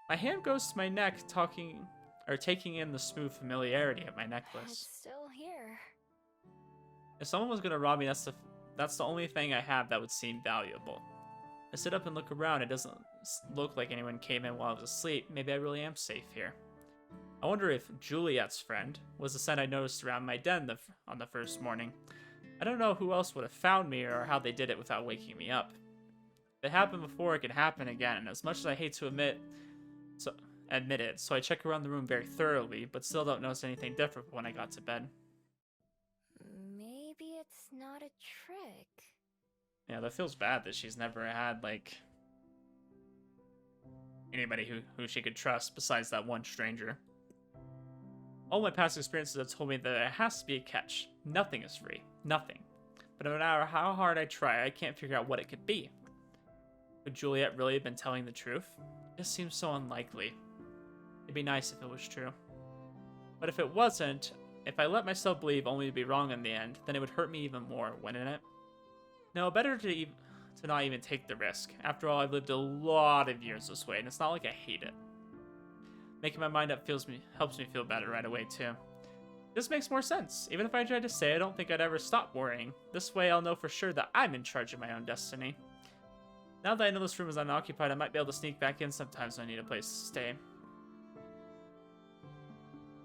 My hand goes to my neck, taking in the smooth familiarity of my necklace. It's still here. If someone was gonna rob me, that's the only thing I have that would seem valuable. I sit up and look around. It doesn't look like anyone came in while I was asleep. Maybe I really am safe here. I wonder if Juliet's friend was the scent I noticed around my den on the first morning. I don't know who else would have found me or how they did it without waking me up. If it happened before, it could happen again, and as much as I hate to admit it, so I check around the room very thoroughly, but still don't notice anything different when I got to bed. Maybe it's not a trick. Yeah, that feels bad that she's never had, like, anybody who she could trust besides that one stranger. All my past experiences have told me that there has to be a catch. Nothing is free. Nothing. But no matter how hard I try, I can't figure out what it could be. Could Juliet really have been telling the truth? It just seems so unlikely. It'd be nice if it was true. But if it wasn't, if I let myself believe only to be wrong in the end, then it would hurt me even more, wouldn't it? No, better to not even take the risk. After all, I've lived a lot of years this way, and it's not like I hate it. Making my mind up helps me feel better right away, too. This makes more sense. Even if I tried to say I don't think I'd ever stop worrying. This way I'll know for sure that I'm in charge of my own destiny. Now that I know this room is unoccupied, I might be able to sneak back in sometimes when I need a place to stay.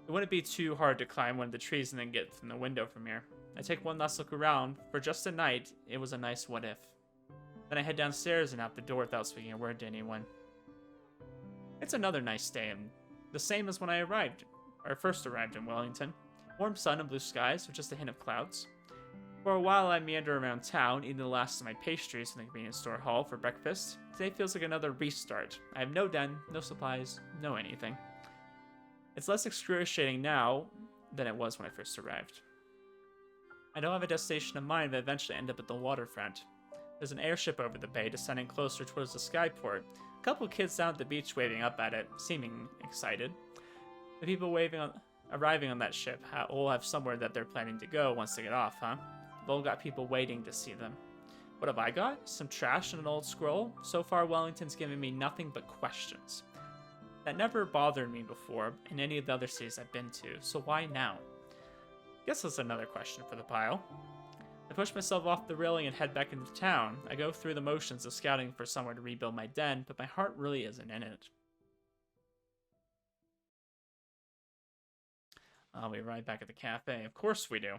It wouldn't be too hard to climb one of the trees and then get from the window from here. I take one last look around. For just a night, it was a nice what if. Then I head downstairs and out the door without speaking a word to anyone. It's another nice day, and the same as when I first arrived in Wellington. Warm sun and blue skies with just a hint of clouds. For a while I meander around town, eating the last of my pastries from the convenience store hall for breakfast. Today feels like another restart. I have no den, no supplies, no anything. It's less excruciating now than it was when I first arrived. I don't have a destination in mind, but eventually end up at the waterfront. There's an airship over the bay, descending closer towards the skyport. A couple of kids down at the beach waving up at it, seeming excited. The people arriving on that ship all have somewhere that they're planning to go once they get off, huh? They've all got people waiting to see them. What have I got? Some trash and an old scroll? So far, Wellington's given me nothing but questions. That never bothered me before in any of the other cities I've been to, so why now? Guess that's another question for the pile. I push myself off the railing and head back into town. I go through the motions of scouting for somewhere to rebuild my den, but my heart really isn't in it. We arrive back at the cafe. Of course we do.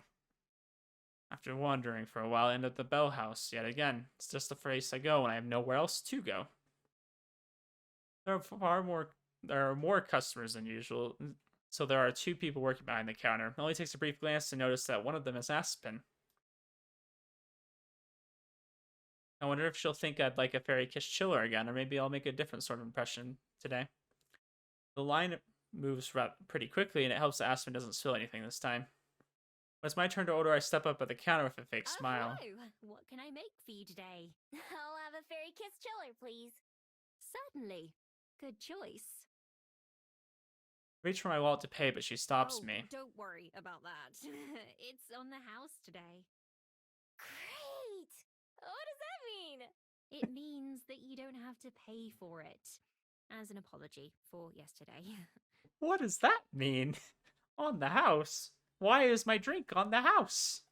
After wandering for a while, I end up at the Bell House yet again. It's just the place I go when I have nowhere else to go. There are more customers than usual, so there are 2 people working behind the counter. It only takes a brief glance to notice that one of them is Aspen. I wonder if she'll think I'd like a fairy kiss chiller again, or maybe I'll make a different sort of impression today. The line moves pretty quickly, and it helps that Aspen doesn't spill anything this time. When it's my turn to order, I step up at the counter with a fake smile. Hello! What can I make for you today? I'll have a fairy kiss chiller, please. Certainly. Good choice. Reach for my wallet to pay, but she stops me. Don't worry about that. It's on the house today. Great! What does that mean? It means that you don't have to pay for it. As an apology for yesterday. What does that mean? On the house? Why is my drink on the house?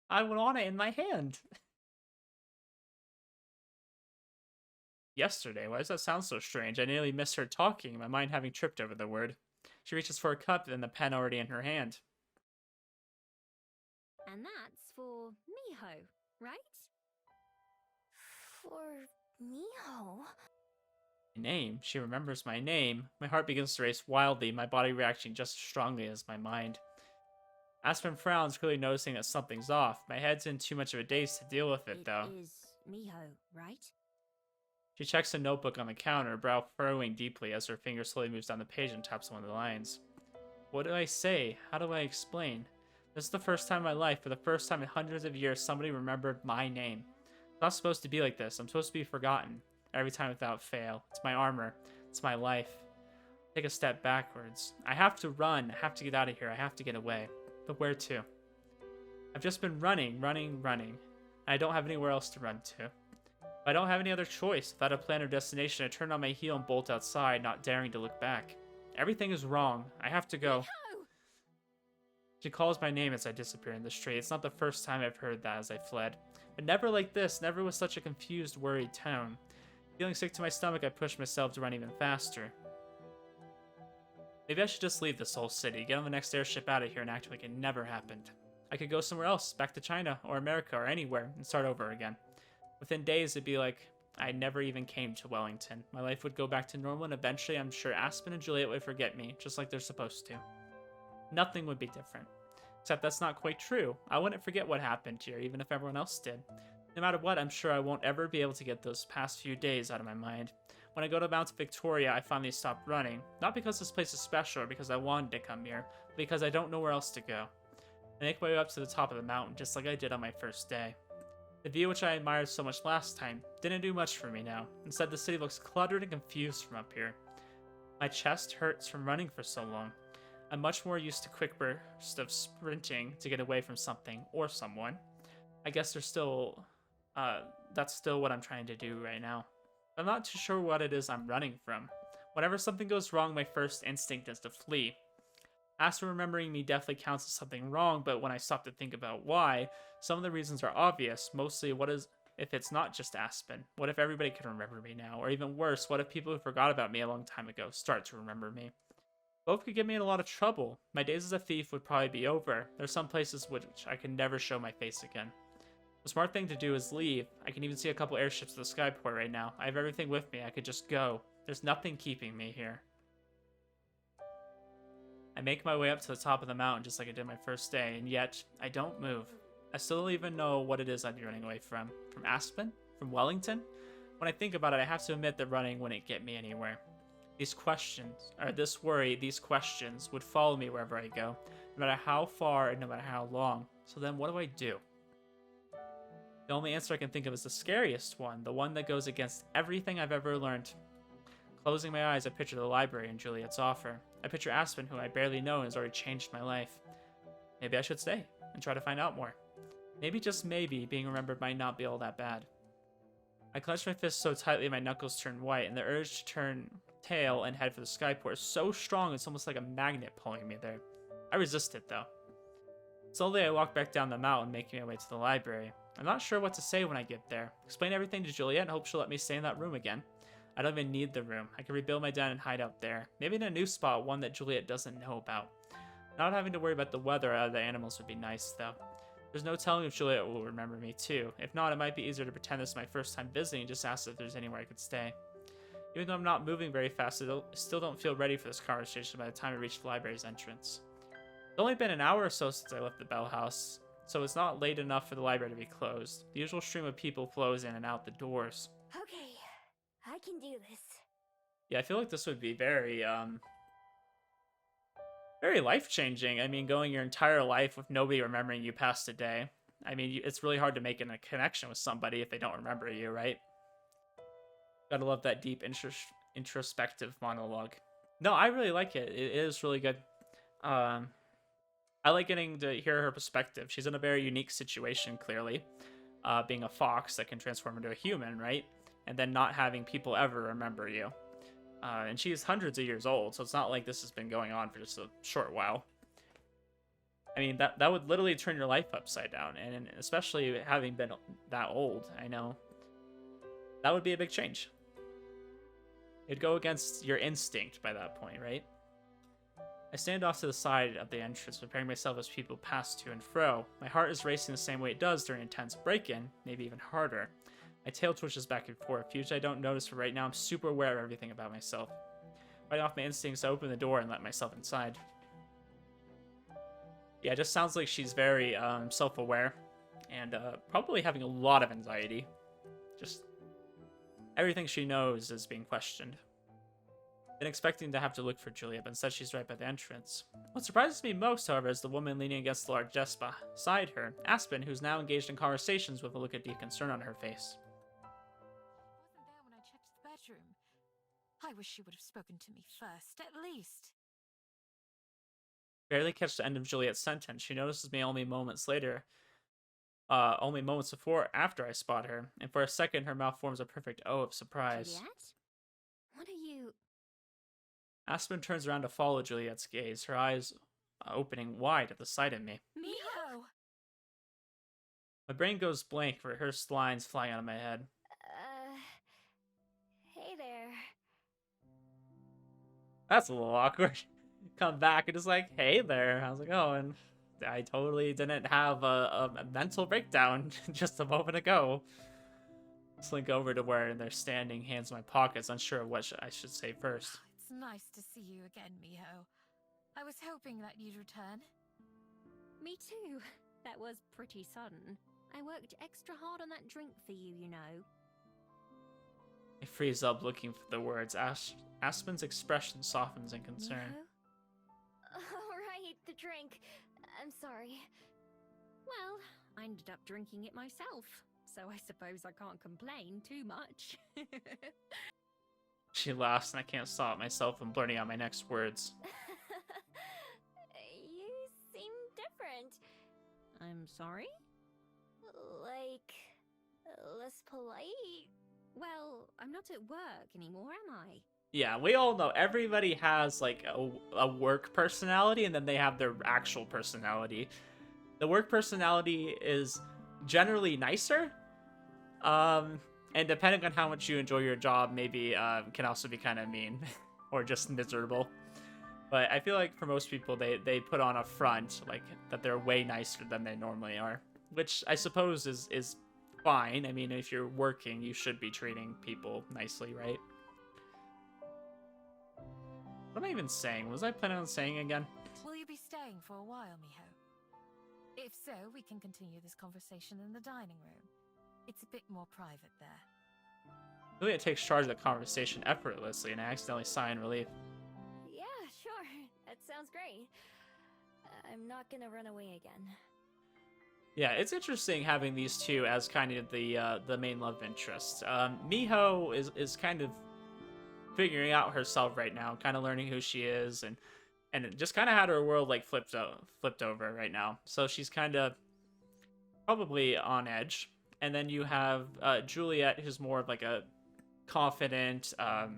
I would want it in my hand. Yesterday? Why does that sound so strange? I nearly misheard talking, my mind having tripped over the word. She reaches for a cup, and the pen already in her hand. And that's for Miho, right? For Miho? My name? She remembers my name. My heart begins to race wildly, my body reacting just as strongly as my mind. Aspen frowns, clearly noticing that something's off. My head's in too much of a daze to deal with it, though. It is Miho, right? She checks a notebook on the counter, brow furrowing deeply as her finger slowly moves down the page and taps one of the lines. What do I say? How do I explain? This is the first time in my life, for the first time in hundreds of years, somebody remembered my name. It's not supposed to be like this. I'm supposed to be forgotten. Every time without fail. It's my armor. It's my life. Take a step backwards. I have to run. I have to get out of here. I have to get away. But where to? I've just been running. I don't have anywhere else to run to. I don't have any other choice. Without a plan or destination, I turn on my heel and bolt outside, not daring to look back. Everything is wrong. I have to go. Miho! She calls my name as I disappear in the street. It's not the first time I've heard that as I fled. But never like this, never with such a confused, worried tone. Feeling sick to my stomach, I push myself to run even faster. Maybe I should just leave this whole city, get on the next airship out of here and act like it never happened. I could go somewhere else, back to China, or America, or anywhere, and start over again. Within days, it'd be like I never even came to Wellington. My life would go back to normal, and eventually I'm sure Aspen and Juliet would forget me, just like they're supposed to. Nothing would be different. Except that's not quite true. I wouldn't forget what happened here, even if everyone else did. No matter what, I'm sure I won't ever be able to get those past few days out of my mind. When I go to Mount Victoria, I finally stop running. Not because this place is special or because I wanted to come here, but because I don't know where else to go. I make my way up to the top of the mountain, just like I did on my first day. The view which I admired so much last time didn't do much for me now. Instead, the city looks cluttered and confused from up here. My chest hurts from running for so long. I'm much more used to quick bursts of sprinting to get away from something or someone. I guess that's still what I'm trying to do right now. I'm not too sure what it is I'm running from. Whenever something goes wrong, my first instinct is to flee. As for remembering me definitely counts as something wrong, but when I stop to think about why, some of the reasons are obvious. Mostly, what is if it's not just Aspen? What if everybody can remember me now? Or even worse, what if people who forgot about me a long time ago start to remember me? Both could get me in a lot of trouble. My days as a thief would probably be over. There's some places which I can never show my face again. The smart thing to do is leave. I can even see a couple airships at the skyport right now. I have everything with me. I could just go. There's nothing keeping me here. I make my way up to the top of the mountain just like I did my first day, and yet I don't move. I still don't even know what it is I'd be running away from. From Aspen? From Wellington? When I think about it, I have to admit that running wouldn't get me anywhere. These questions would follow me wherever I go, no matter how far and no matter how long. So then what do I do? The only answer I can think of is the scariest one, the one that goes against everything I've ever learned. Closing my eyes, I picture the library and Juliet's offer. I picture Aspen, who I barely know and has already changed my life. Maybe I should stay and try to find out more. Maybe, just maybe, being remembered might not be all that bad. I clench my fists so tightly my knuckles turn white, and the urge to turn tail and head for the skyport is so strong it's almost like a magnet pulling me there. I resist it, though. Slowly, I walk back down the mountain, making my way to the library. I'm not sure what to say when I get there. Explain everything to Juliet and hope she'll let me stay in that room again. I don't even need the room. I can rebuild my den and hide out there. Maybe in a new spot, one that Juliet doesn't know about. Not having to worry about the weather or the animals would be nice, though. There's no telling if Juliet will remember me, too. If not, it might be easier to pretend this is my first time visiting and just ask if there's anywhere I could stay. Even though I'm not moving very fast, I still don't feel ready for this conversation by the time I reach the library's entrance. It's only been an hour or so since I left the Bell House, so it's not late enough for the library to be closed. The usual stream of people flows in and out the doors. Okay, I can do this. Yeah, I feel like this would be very very life-changing. I mean, going your entire life with nobody remembering you past a day. I mean, it's really hard to make a connection with somebody if they don't remember you, right? Gotta love that deep introspective monologue. No, I really like it. It is really good. I like getting to hear her perspective. She's in a very unique situation, clearly. Being a fox that can transform into a human, right? And then not having people ever remember you. And she's hundreds of years old, so it's not like this has been going on for just a short while. I mean, that would literally turn your life upside down, and especially having been that old, I know. That would be a big change. It'd go against your instinct by that point, right? I stand off to the side of the entrance, preparing myself as people pass to and fro. My heart is racing the same way it does during intense break-in, maybe even harder. My tail twitches back and forth. Usually I don't notice, but right now I'm super aware of everything about myself. Fighting off my instincts, I open the door and let myself inside. Yeah, it just sounds like she's very self-aware and probably having a lot of anxiety. Just everything she knows is being questioned. Been expecting to have to look for Julia, but instead she's right by the entrance. What surprises me most, however, is the woman leaning against the large desk beside her, Aspen, who's now engaged in conversations with a look of deep concern on her face. She wasn't there when I checked the bedroom. I wish she would have spoken to me first, at least. Barely catch the end of Juliet's sentence. She notices me only moments before after I spot her, and for a second her mouth forms a perfect O of surprise. Juliet? What are you... Aspen turns around to follow Juliet's gaze, her eyes opening wide at the sight of me. Miho! My brain goes blank, rehearsed lines flying out of my head. Hey there. That's a little awkward. Come back and just like, hey there. I was like, oh, and I totally didn't have a mental breakdown just a moment ago. Slink over to where they're standing, hands in my pockets, unsure of what I should say first. It's nice to see you again, Miho. I was hoping that you'd return. Me too. That was pretty sudden. I worked extra hard on that drink for you, you know. I freeze up looking for the words. Aspen's expression softens in concern. Miho? Alright, the drink. I'm sorry. Well, I ended up drinking it myself, so I suppose I can't complain too much. She laughs and I can't stop myself from blurting out my next words. You seem different. I'm sorry? Like, less polite? Well, I'm not at work anymore, am I? Yeah, we all know everybody has like a work personality and then they have their actual personality. The work personality is generally nicer. And depending on how much you enjoy your job, maybe can also be kind of mean or just miserable. But I feel like for most people, they put on a front like that they're way nicer than they normally are, which I suppose is fine. I mean, if you're working, you should be treating people nicely, right? What am I even saying? Was I planning on saying again? Will you be staying for a while, Miho? If so, we can continue this conversation in the dining room. It's a bit more private there. Juliet takes charge of the conversation effortlessly, and I accidentally sigh in relief. Yeah, sure. That sounds great. I'm not gonna run away again. Yeah, it's interesting having these two as kind of the main love interest. Miho is kind of figuring out herself right now, kind of learning who she is, and it just kind of had her world like flipped over right now. So she's kind of probably on edge. And then you have Juliet, who's more of like a confident, I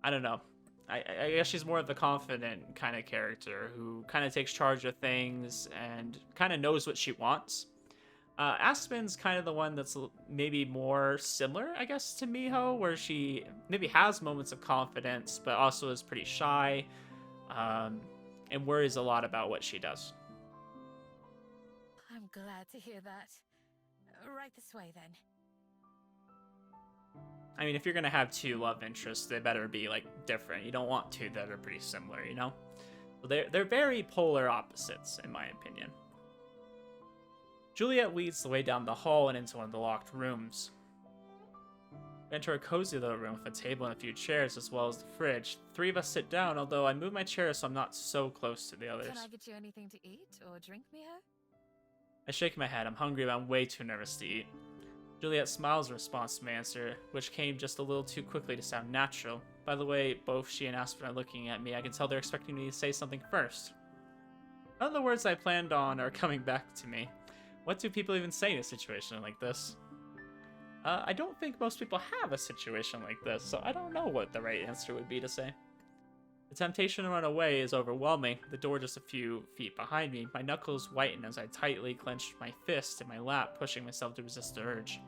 don't know. I guess she's more of the confident kind of character who kind of takes charge of things and kind of knows what she wants. Aspen's kind of the one that's maybe more similar, I guess, to Miho, where she maybe has moments of confidence, but also is pretty shy, and worries a lot about what she does. I'm glad to hear that. Right this way, then. I mean, if you're gonna have two love interests, they better be like different. You don't want two that are pretty similar, you know? So they're very polar opposites, in my opinion. Juliet leads the way down the hall and into one of the locked rooms. We enter a cozy little room with a table and a few chairs, as well as the fridge. The three of us sit down, although I move my chair so I'm not so close to the others. Can I get you anything to eat or drink, Miho? I shake my head. I'm hungry, but I'm way too nervous to eat. Juliet smiles in response to my answer, which came just a little too quickly to sound natural. By the way, both she and Aspen are looking at me. I can tell they're expecting me to say something first. None of the words I planned on are coming back to me. What do people even say in a situation like this? I don't think most people have a situation like this, so I don't know what the right answer would be to say. The temptation to run away is overwhelming, the door just a few feet behind me. My knuckles whiten as I tightly clench my fist in my lap, pushing myself to resist the urge.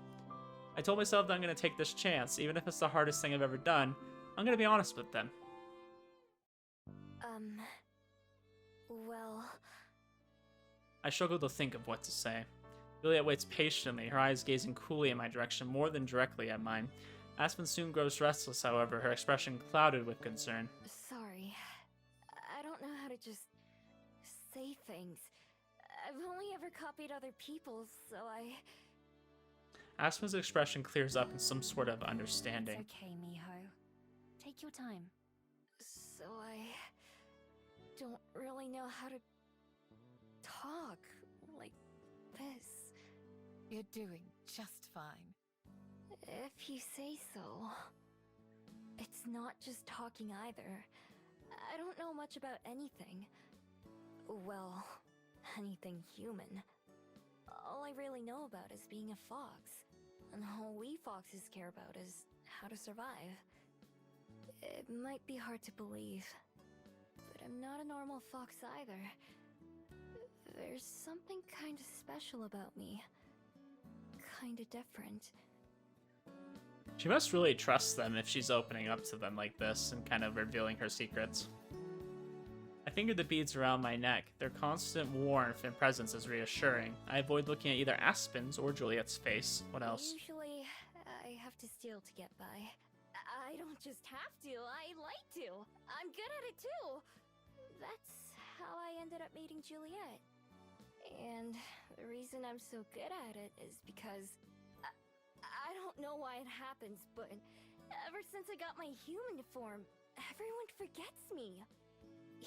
I told myself that I'm going to take this chance, even if it's the hardest thing I've ever done. I'm going to be honest with them. Well... I struggle to think of what to say. Juliet waits patiently, her eyes gazing coolly in my direction more than directly at mine. Aspen soon grows restless, however, her expression clouded with concern. Sorry. I don't know how to just say things. I've only ever copied other people's, so I... Aspen's expression clears up in some sort of understanding. It's okay, Miho. Take your time. So I... don't really know how to... talk like this. You're doing just fine. If you say so. It's not just talking either. I don't know much about anything. Well, anything human. All I really know about is being a fox. And all we foxes care about is how to survive. It might be hard to believe, but I'm not a normal fox either. There's something kind of special about me. Kind of different. She must really trust them if she's opening up to them like this and kind of revealing her secrets. I finger the beads around my neck. Their constant warmth and presence is reassuring. I avoid looking at either Aspen's or Juliet's face. What else? Usually, I have to steal to get by. I don't just have to, I like to. I'm good at it too. That's how I ended up meeting Juliet. And the reason I'm so good at it is because I don't know why it happens, but ever since I got my human form, everyone forgets me.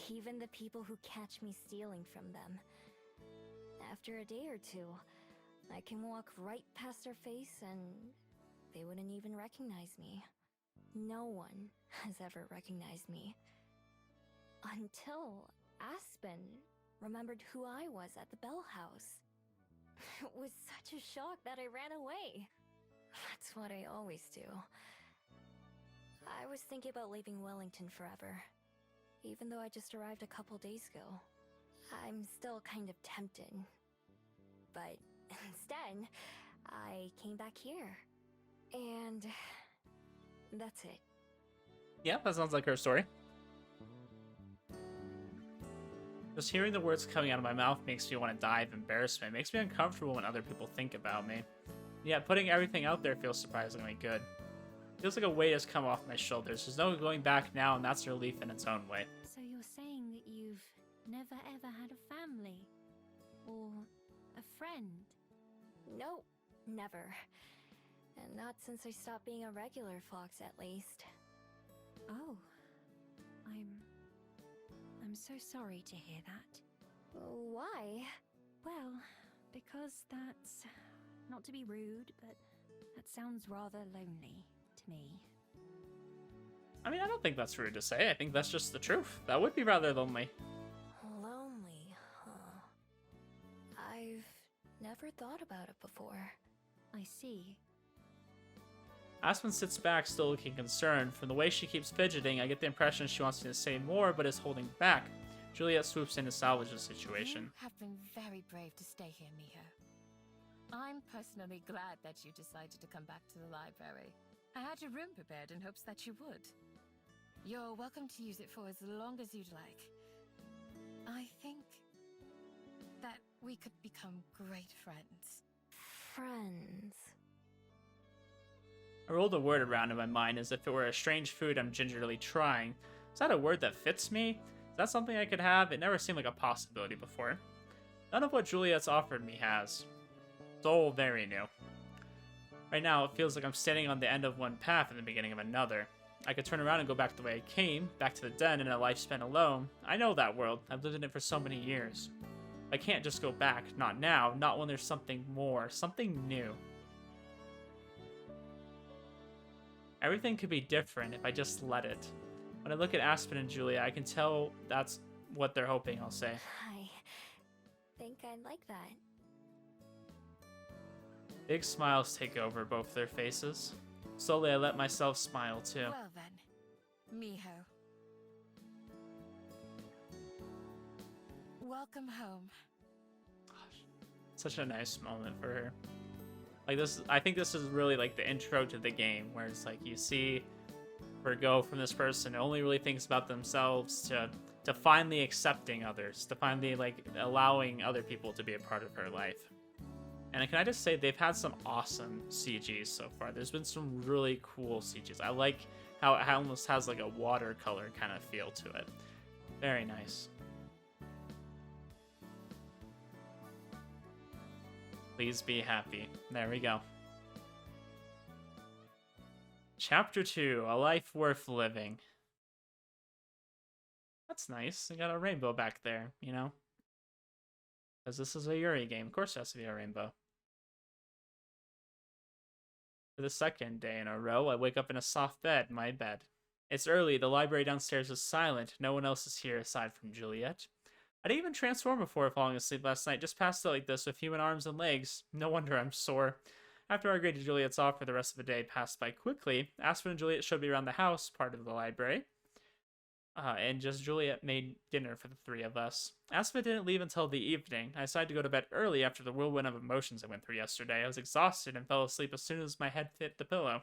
Even the people who catch me stealing from them. After a day or two, I can walk right past their face and they wouldn't even recognize me. No one has ever recognized me. Until Aspen remembered who I was at the Bell House. It was such a shock that I ran away. That's what I always do. I was thinking about leaving Wellington forever. Even though I just arrived a couple days ago. I'm still kind of tempted. But instead, I came back here. And that's it. Yeah, that sounds like her story. Just hearing the words coming out of my mouth makes me want to die of embarrassment. It makes me uncomfortable when other people think about me. Yeah, putting everything out there feels surprisingly good. Feels like a weight has come off my shoulders. There's no going back now, and that's a relief in its own way. So you're saying that you've never ever had a family? Or a friend? Nope, never. And not since I stopped being a regular fox, at least. Oh. I'm so sorry to hear that. Why? Well, because that's... not to be rude, but that sounds rather lonely to me. I mean, I don't think that's rude to say. I think that's just the truth. That would be rather lonely. Lonely, huh? I've never thought about it before. I see. Aspen sits back, still looking concerned. From the way she keeps fidgeting, I get the impression she wants me to say more, but is holding back. Juliet swoops in to salvage the situation. You have been very brave to stay here, Miho. I'm personally glad that you decided to come back to the library. I had your room prepared in hopes that you would. You're welcome to use it for as long as you'd like. I think that we could become great friends. Friends. I rolled a word around in my mind as if it were a strange food I'm gingerly trying. Is that a word that fits me? Is that something I could have? It never seemed like a possibility before. None of what Juliet's offered me has. It's all very new. Right now, it feels like I'm standing on the end of one path and the beginning of another. I could turn around and go back the way I came, back to the den and a life spent alone. I know that world. I've lived in it for so many years. I can't just go back. Not now. Not when there's something more. Something new. Everything could be different if I just let it. When I look at Aspen and Julia, I can tell that's what they're hoping I'll say. I think I'd like that. Big smiles take over both their faces. Slowly, I let myself smile too. Well then, Miho. Welcome home. Such a nice moment for her. Like this, I think this is really like the intro to the game, where it's like you see her go from this person who only really thinks about themselves to finally accepting others, to finally like allowing other people to be a part of her life. And can I just say, they've had some awesome CGs so far. There's been some really cool CGs. I like how it almost has like a watercolor kind of feel to it. Very nice. Please be happy. There we go. Chapter 2, A Life Worth Living. That's nice. I got a rainbow back there, you know? Because this is a Yuri game. Of course it has to be a rainbow. For the second day in a row, I wake up in a soft bed, my bed. It's early, the library downstairs is silent, no one else is here aside from Juliet. I didn't even transform before falling asleep last night, just passed out like this with human arms and legs. No wonder I'm sore. After I agreed to Juliet's offer, the rest of the day passed by quickly. Aspen and Juliet showed me around the house, part of the library. And just Juliet made dinner for the three of us. Aspen didn't leave until the evening. I decided to go to bed early after the whirlwind of emotions I went through yesterday. I was exhausted and fell asleep as soon as my head hit the pillow.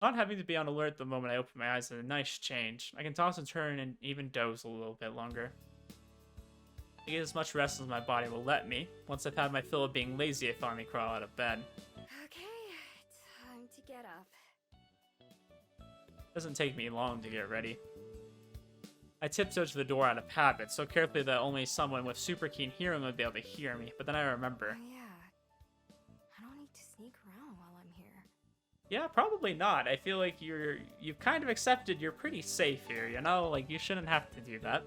Not having to be on alert the moment I opened my eyes is a nice change. I can toss and turn and even doze a little bit longer. I get as much rest as my body will let me. Once I've had my fill of being lazy, I finally crawl out of bed. Okay, time to get up. It doesn't take me long to get ready. I tiptoed to the door out of habit, so carefully that only someone with super keen hearing would be able to hear me, but then I remember. Oh, yeah. I don't need to sneak around while I'm here. Yeah, probably not. I feel like you've kind of accepted you're pretty safe here, you know? Like, you shouldn't have to do that.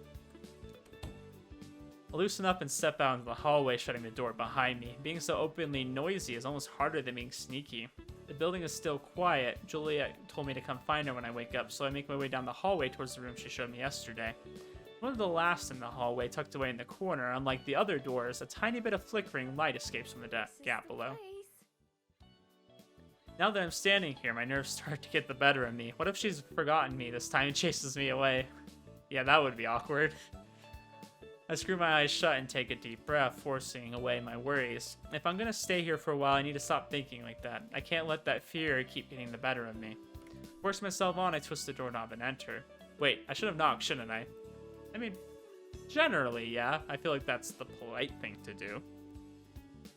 I loosen up and step out into the hallway, shutting the door behind me. Being so openly noisy is almost harder than being sneaky. The building is still quiet. Juliet told me to come find her when I wake up, so I make my way down the hallway towards the room she showed me yesterday. One of the last in the hallway, tucked away in the corner. Unlike the other doors, a tiny bit of flickering light escapes from the gap below. Now that I'm standing here, my nerves start to get the better of me. What if she's forgotten me this time and chases me away? Yeah, that would be awkward. I screw my eyes shut and take a deep breath, forcing away my worries. If I'm gonna stay here for a while, I need to stop thinking like that. I can't let that fear keep getting the better of me. Force myself on, I twist the doorknob and enter. Wait, I should have knocked, shouldn't I? I mean, generally, yeah. I feel like that's the polite thing to do.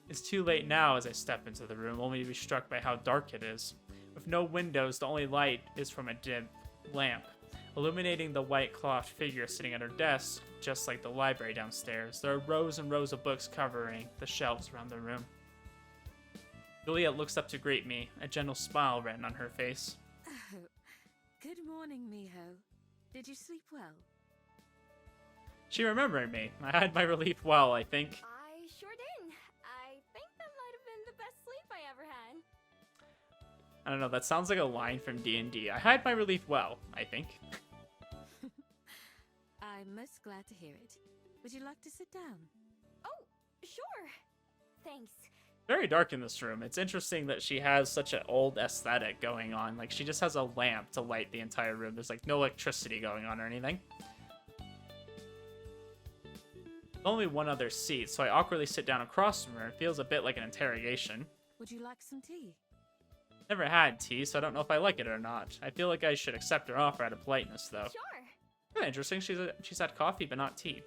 It's too late now as I step into the room, only to be struck by how dark it is. With no windows, the only light is from a dim lamp, illuminating the white cloth figure sitting at her desk, just like the library downstairs. There are rows and rows of books covering the shelves around the room. Juliet looks up to greet me, a gentle smile written on her face. Oh, good morning, Miho. Did you sleep well? She remembered me. I had my relief well, I think. I sure did. I think that might have been the best sleep I ever had. I don't know, that sounds like a line from D&D. I had my relief well, I think. I'm most glad to hear it. Would you like to sit down? Oh, sure. Thanks. Very dark in this room. It's interesting that she has such an old aesthetic going on. Like, she just has a lamp to light the entire room. There's, like, no electricity going on or anything. Only one other seat, so I awkwardly sit down across from her. It feels a bit like an interrogation. Would you like some tea? Never had tea, so I don't know if I like it or not. I feel like I should accept her offer out of politeness, though. Sure. Kind of interesting. She's had coffee, but not tea.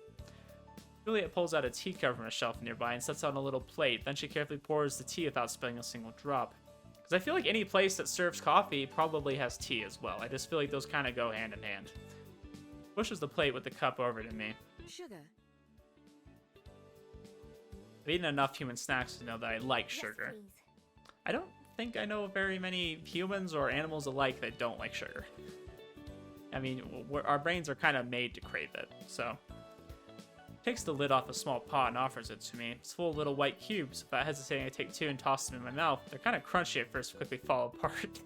Juliet pulls out a teacup from a shelf nearby and sets on a little plate. Then she carefully pours the tea without spilling a single drop. Because I feel like any place that serves coffee probably has tea as well. I just feel like those kind of go hand in hand. Pushes the plate with the cup over to me. Sugar. I've eaten enough human snacks to know that I like sugar. Yes, please. I don't think I know very many humans or animals alike that don't like sugar. I mean, our brains are kind of made to crave it, so. Takes the lid off a small pot and offers it to me. It's full of little white cubes. Without hesitating, I take 2 and toss them in my mouth. They're kind of crunchy at first, but quickly fall apart.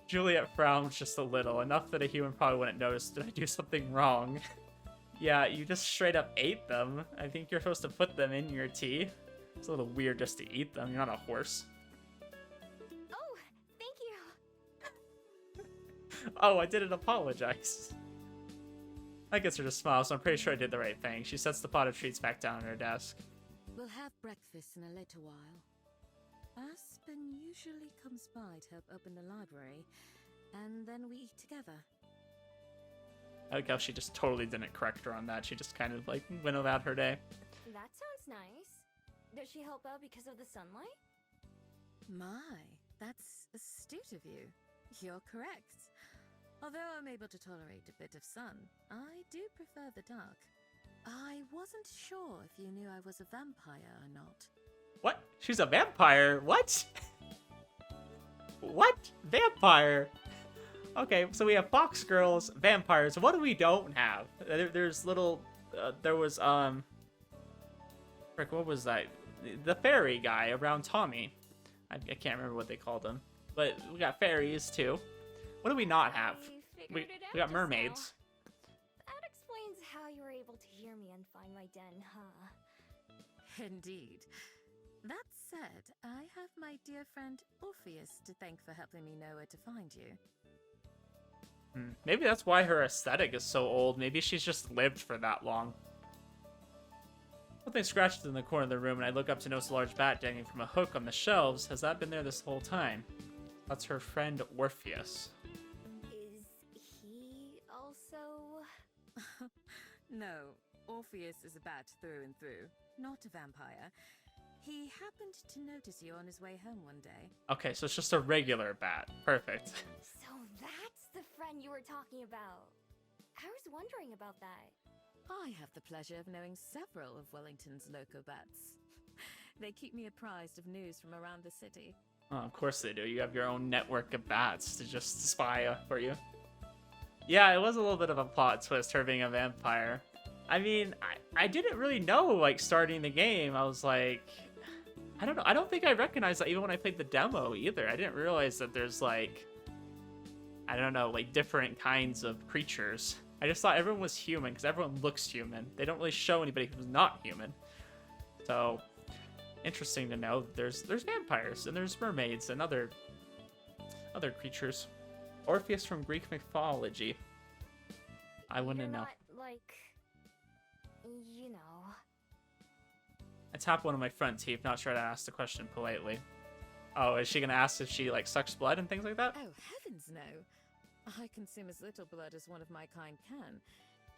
Juliet frowns just a little, enough that a human probably wouldn't notice. Did I do something wrong? Yeah, you just straight up ate them. I think you're supposed to put them in your tea. It's a little weird just to eat them. You're not a horse. Oh, thank you. Oh, I didn't apologize. I guess her just smiles, so I'm pretty sure I did the right thing. She sets the pot of treats back down on her desk. We'll have breakfast in a little while. Aspen usually comes by to help open the library, and then we eat together. I like how she just totally didn't correct her on that. She just kind of like went about her day. That sounds nice. Does she help out because of the sunlight? My, that's astute of you. You're correct. Although I'm able to tolerate a bit of sun, I do prefer the dark. I wasn't sure if you knew I was a vampire or not. What? She's a vampire? What? What? Vampire? Okay, so we have fox girls, vampires. What do we don't have? There's little... there was, frick, what was that? The fairy guy around Tommy. I can't remember what they called him. But we got fairies, too. What do we not have? We got mermaids. That explains how you were able to hear me and find my den, huh? Indeed. That said, I have my dear friend Orpheus to thank for helping me know where to find you. Maybe that's why her aesthetic is so old. Maybe she's just lived for that long. Something scratched in the corner of the room, and I look up to notice a large bat dangling from a hook on the shelves. Has that been there this whole time? That's her friend Orpheus. Is he also... No, Orpheus is a bat through and through, not a vampire. He happened to notice you on his way home one day. Okay, so it's just a regular bat. Perfect. So that's the friend you were talking about. I was wondering about that. I have the pleasure of knowing several of Wellington's loco bats. They keep me apprised of news from around the city. Oh, of course they do. You have your own network of bats to just spy for you. Yeah, it was a little bit of a plot twist, her being a vampire. I mean, I didn't really know, like, starting the game. I was like... I don't know. I don't think I recognized that even when I played the demo either. I didn't realize that there's, like... I don't know, like, different kinds of creatures. I just thought everyone was human, because everyone looks human. They don't really show anybody who's not human. So... interesting to know. There's vampires and there's mermaids and other creatures. Orpheus from Greek mythology. I wouldn't know. Not, like, you know. I tap one of my front teeth, not sure how to ask the question politely. Oh, is she gonna ask if she like sucks blood and things like that? Oh, heavens no. I consume as little blood as one of my kind can,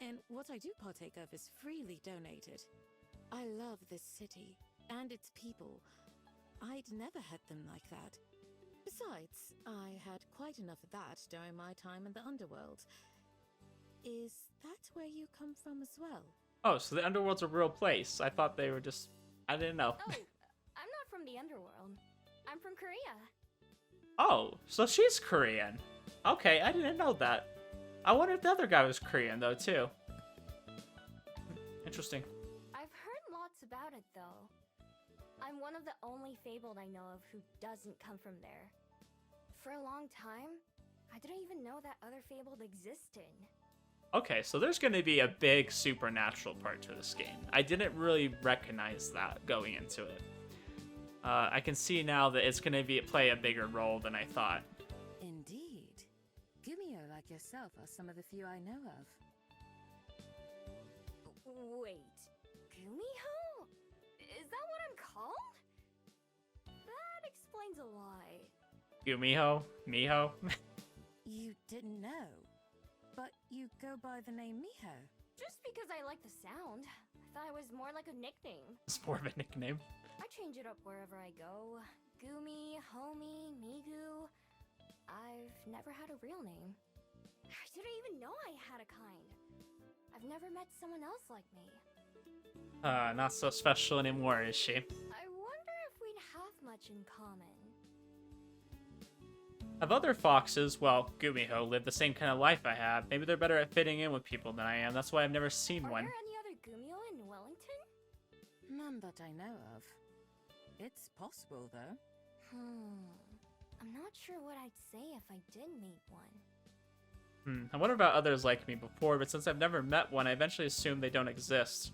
and what I do partake of is freely donated. I love this city and its people. I'd never had them like that. Besides, I had quite enough of that during my time in the underworld. Is that where you come from as well? Oh, so the underworld's a real place. I thought they were just... I didn't know. Oh, I'm not from the underworld. I'm from Korea. Oh, so she's Korean. Okay, I didn't know that. I wonder if the other guy was Korean, though, too. Interesting. I've heard lots about it, though. I'm one of the only fabled I know of who doesn't come from there. For a long time, I didn't even know that other fabled existed. Okay, so there's going to be a big supernatural part to this game. I didn't really recognize that going into it. I can see now that it's going to play a bigger role than I thought. Indeed. Gumio like yourself are some of the few I know of. Wait, Gumiho? Is that what I'm called? That explains a lot. Miho? Miho? You didn't know, but you go by the name Miho. Just because I like the sound. I thought it was more like a nickname. It's more of a nickname. I change it up wherever I go. Gumi, Homie, Migu. I've never had a real name. I didn't even know I had a kind. I've never met someone else like me. Not so special anymore, is she? I wonder if we'd much in common. Have other foxes, well, Gumiho, lived the same kind of life I have? Maybe they're better at fitting in with people than I am. That's why I've never seen Are one. there any other Gumio in Wellington? None that I know of. It's possible, though. I'm not sure what I'd say if I did meet one. I wonder about others like me before, but since I've never met one, I eventually assume they don't exist.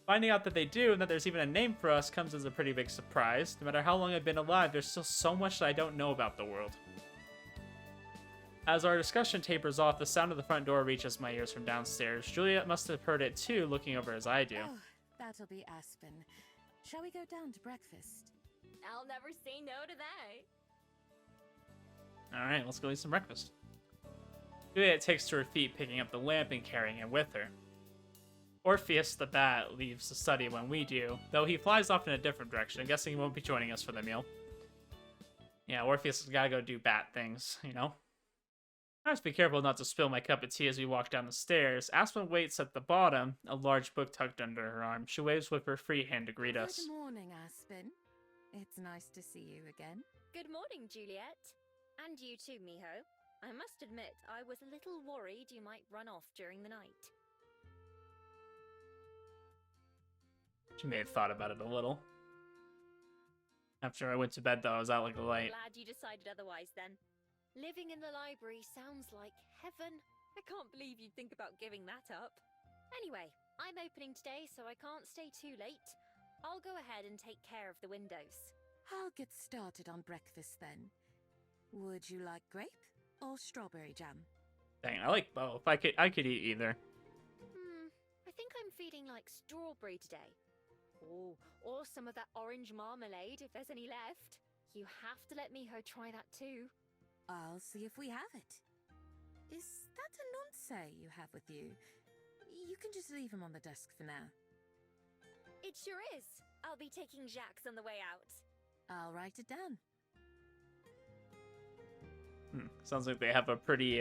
Finding out that they do and that there's even a name for us comes as a pretty big surprise. No matter how long I've been alive, there's still so much that I don't know about the world. As our discussion tapers off, the sound of the front door reaches my ears from downstairs. Juliet must have heard it too, looking over as I do. Oh, that'll be Aspen. Shall we go down to breakfast? I'll never say no to that. Alright, let's go eat some breakfast. Juliet takes to her feet, picking up the lamp and carrying it with her. Orpheus the bat leaves the study when we do, though he flies off in a different direction. I'm guessing he won't be joining us for the meal. Yeah, Orpheus has gotta go do bat things, you know? I must be careful not to spill my cup of tea as we walk down the stairs. Aspen waits at the bottom, a large book tucked under her arm. She waves with her free hand to greet us. Good morning, Aspen. It's nice to see you again. Good morning, Juliet. And you too, Miho. I must admit, I was a little worried you might run off during the night. She may have thought about it a little. After I went to bed, though, I was out like a light. Glad you decided otherwise, then. Living in the library sounds like heaven. I can't believe you'd think about giving that up. Anyway, I'm opening today, so I can't stay too late. I'll go ahead and take care of the windows. I'll get started on breakfast then. Would you like grape or strawberry jam? Dang, I like both. I could eat either. I think I'm feeling like strawberry today. Oh, or some of that orange marmalade if there's any left. You have to let Miho try that too. I'll see if we have it. Is that a nonce you have with you? You can just leave him on the desk for now. It sure is. I'll be taking Jacques on the way out. I'll write it down. Sounds like they have a pretty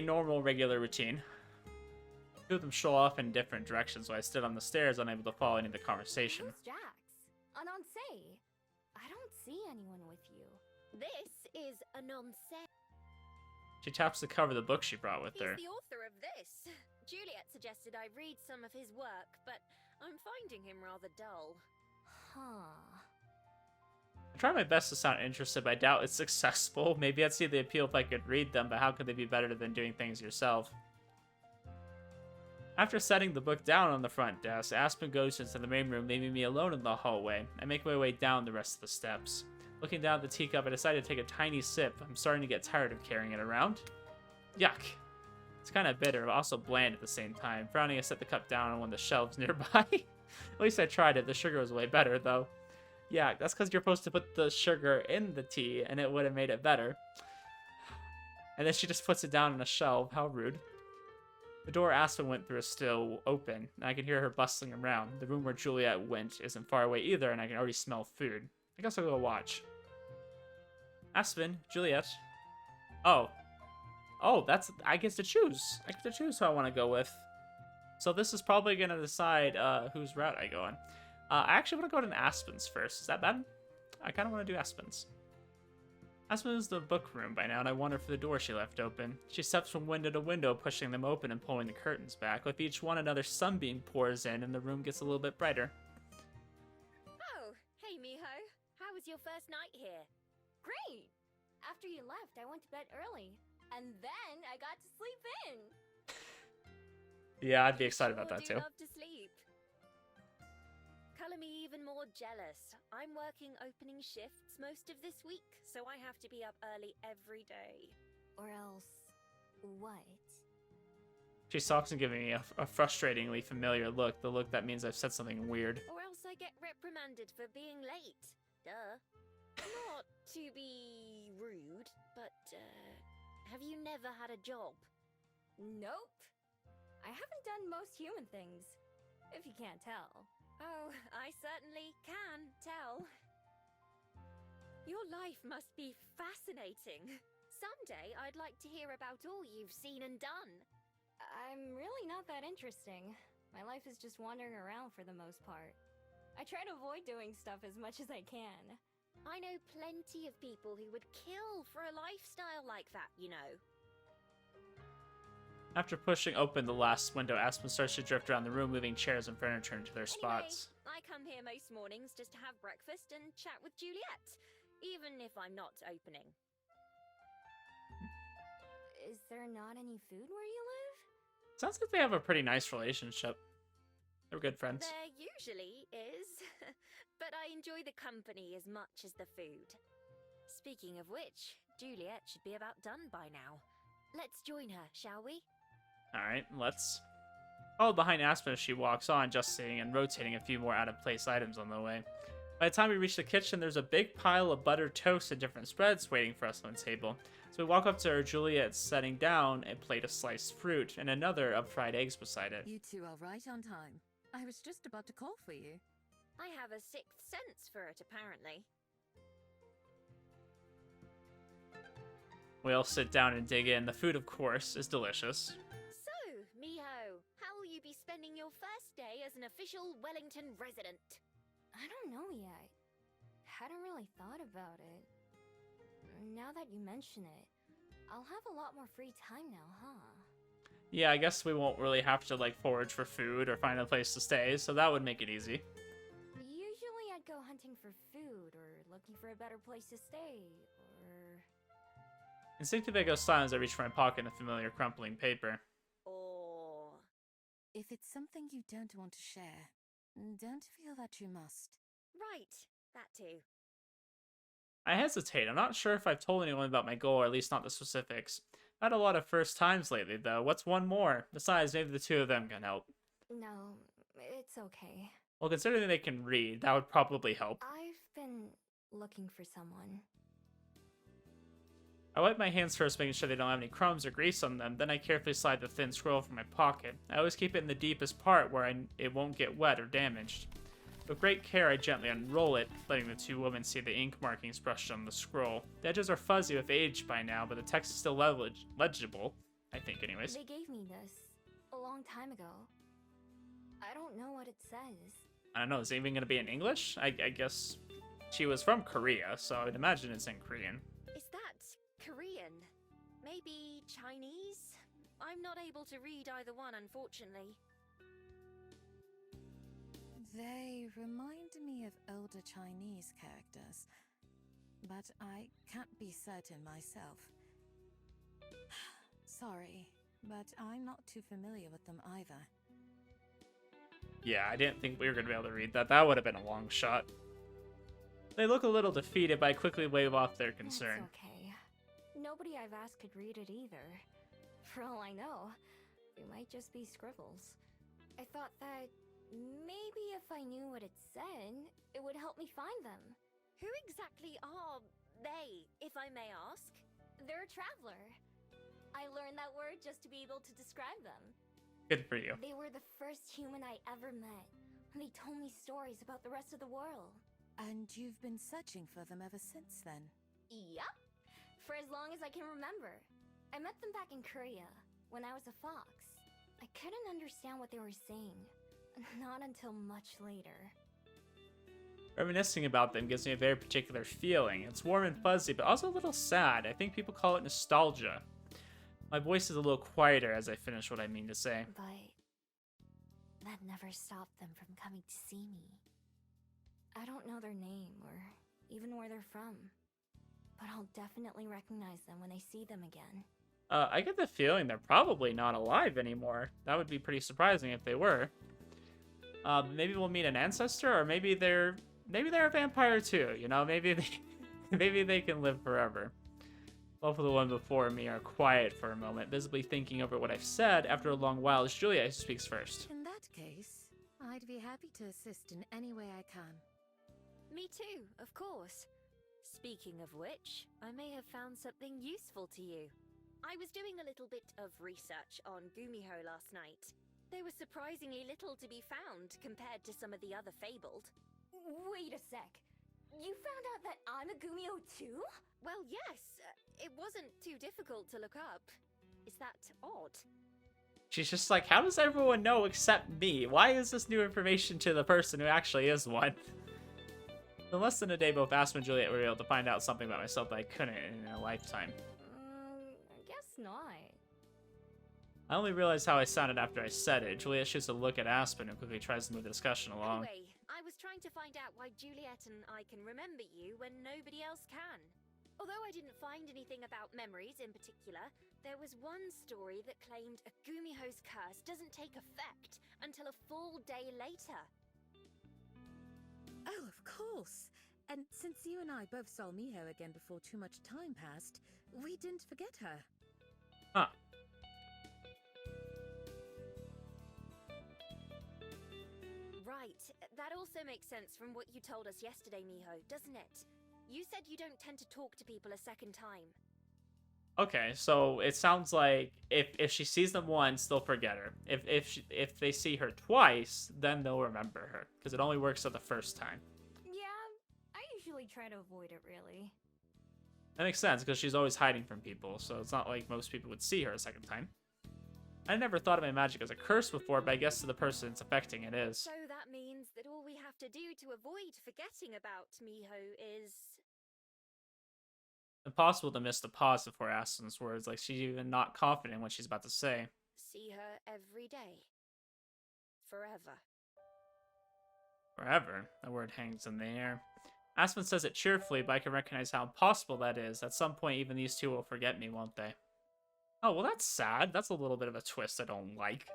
normal, regular routine. Two of them show off in different directions, so I stood on the stairs, unable to follow any of the conversation. Who's Jax? Anonce? I don't see anyone with you. This is a nonce. She taps the cover of the book she brought with her. He's the author of this. Juliet suggested I read some of his work, but I'm finding him rather dull. Huh. I try my best to sound interested, but I doubt it's successful. Maybe I'd see the appeal if I could read them, but how could they be better than doing things yourself? After setting the book down on the front desk, Aspen goes into the main room, leaving me alone in the hallway. I make my way down the rest of the steps. Looking down at the teacup, I decide to take a tiny sip. I'm starting to get tired of carrying it around. Yuck. It's kind of bitter, but also bland at the same time. Frowning, I set the cup down on one of the shelves nearby. At least I tried it. The sugar was way better, though. Yeah, that's because you're supposed to put the sugar in the tea, and it would have made it better. And then she just puts it down on a shelf. How rude. The door Aspen went through is still open, and I can hear her bustling around. The room where Juliet went isn't far away either, and I can already smell food. I guess I'll go watch. Aspen, Juliet. Oh, that's, I get to choose. I get to choose who I want to go with. So this is probably going to decide whose route I go on. I actually want to go to Aspen's first. Is that bad? I kind of want to do Aspen's. Aspen is the book room by now, and I wonder for the door she left open. She steps from window to window, pushing them open and pulling the curtains back. With each one, another sunbeam pours in, and the room gets a little bit brighter. Oh, hey Miho. How was your first night here? Great! After you left, I went to bed early. And then I got to sleep in. Yeah, I'd be excited about that too. Love to sleep. Color me even more jealous. I'm working opening shifts most of this week, so I have to be up early every day. Or else, what? She stops and giving me a frustratingly familiar look, the look that means I've said something weird. Or else I get reprimanded for being late. Duh. Not to be rude, but, have you never had a job? Nope. I haven't done most human things, if you can't tell. Oh, I certainly can tell. Your life must be fascinating. Someday I'd like to hear about all you've seen and done. I'm really not that interesting. My life is just wandering around for the most part. I try to avoid doing stuff as much as I can. I know plenty of people who would kill for a lifestyle like that, you know. After pushing open the last window, Aspen starts to drift around the room, moving chairs and furniture into their spots. Anyway, I come here most mornings just to have breakfast and chat with Juliet, even if I'm not opening. Is there not any food where you live? Sounds like they have a pretty nice relationship. They're good friends. There usually is, but I enjoy the company as much as the food. Speaking of which, Juliet should be about done by now. Let's join her, shall we? Alright, let's. Followed behind Aspen as she walks on, adjusting and rotating a few more out-of-place items on the way. By the time we reach the kitchen, there's a big pile of buttered toast and different spreads waiting for us on the table. So we walk up to her, Juliet setting down a plate of sliced fruit and another of fried eggs beside it. You two are right on time. I was just about to call for you. I have a sixth sense for it, apparently. We all sit down and dig in. The food, of course, is delicious. So, Miho, how will you be spending your first day as an official Wellington resident? I don't know yet. Hadn't really thought about it. Now that you mention it, I'll have a lot more free time now, huh? Yeah, I guess we won't really have to, like, forage for food or find a place to stay, so that would make it easy. Usually I'd go hunting for food or looking for a better place to stay, or... Instinctively, I go silent as I reach for my pocket in the familiar crumpling paper. Or... If it's something you don't want to share, don't feel that you must. Right, that too. I hesitate. I'm not sure if I've told anyone about my goal, or at least not the specifics. I've had a lot of first times lately, though. What's one more? Besides, maybe the two of them can help. No, it's okay. Well, considering they can read, that would probably help. I've been looking for someone. I wipe my hands first, making sure they don't have any crumbs or grease on them. Then I carefully slide the thin scroll from my pocket. I always keep it in the deepest part where it won't get wet or damaged. With great care, I gently unroll it, letting the two women see the ink markings brushed on the scroll. The edges are fuzzy with age by now, but the text is still legible. I think, anyways. They gave me this a long time ago. I don't know what it says. I don't know, is it even going to be in English? I guess she was from Korea, so I would imagine it's in Korean. Is that Korean? Maybe Chinese? I'm not able to read either one, unfortunately. They remind me of older Chinese characters, but I can't be certain myself. Sorry, but I'm not too familiar with them either. Yeah, I didn't think we were going to be able to read that. That would have been a long shot. They look a little defeated, but I quickly wave off their concern. It's okay. Nobody I've asked could read it either. For all I know, they might just be scribbles. I thought that maybe if I knew what it said, it would help me find them. Who exactly are they, if I may ask? They're a traveler. I learned that word just to be able to describe them. Good for you. They were the first human I ever met, and they told me stories about the rest of the world. And you've been searching for them ever since then? Yup. For as long as I can remember. I met them back in Korea, when I was a fox. I couldn't understand what they were saying. Not until much later. Reminiscing about them gives me a very particular feeling. It's warm and fuzzy, but also a little sad. I think people call it nostalgia. My voice is a little quieter as I finish what I mean to say. But that never stopped them from coming to see me. I don't know their name or even where they're from, but I'll definitely recognize them when I see them again. I get the feeling they're probably not alive anymore. That would be pretty surprising if they were. Maybe we'll meet an ancestor, or maybe they're a vampire too. You know, maybe they can live forever. Both of the ones before me are quiet for a moment, visibly thinking over what I've said. After a long while, it's Julia who speaks first. In that case, I'd be happy to assist in any way I can. Me too, of course. Speaking of which, I may have found something useful to you. I was doing a little bit of research on Gumiho last night. There was surprisingly little to be found compared to some of the other fabled. Wait a sec. You found out that I'm a Gumiho too? Well, yes. It wasn't too difficult to look up. Is that odd? She's just like, how does everyone know except me? Why is this new information to the person who actually is one? In less than a day, both Aspen and Juliet were able to find out something about myself that I couldn't in a lifetime. I guess not. I only realized how I sounded after I said it. Juliet shoots a look at Aspen and quickly tries to move the discussion along. Anyway, I was trying to find out why Juliet and I can remember you when nobody else can. Although I didn't find anything about memories in particular, there was one story that claimed a Gumiho's curse doesn't take effect until a full day later. Oh, of course. And since you and I both saw Miho again before too much time passed, we didn't forget her. Huh. Right, that also makes sense from what you told us yesterday, Miho, doesn't it? You said you don't tend to talk to people a second time. Okay, so it sounds like if she sees them once, they'll forget her. If they see her twice, then they'll remember her, because it only works on the first time. Yeah, I usually try to avoid it, really. That makes sense, because she's always hiding from people, so it's not like most people would see her a second time. I never thought of my magic as a curse before, but I guess to the person it's affecting it is. So that means that all we have to do to avoid forgetting about Miho is... Impossible to miss the pause before Aspen's words, like she's even not confident in what she's about to say. see her every day. Forever. Forever? The word hangs in the air. Aspen says it cheerfully, but I can recognize how impossible that is. At some point, even these two will forget me, won't they? Oh, well, that's sad. That's a little bit of a twist I don't like.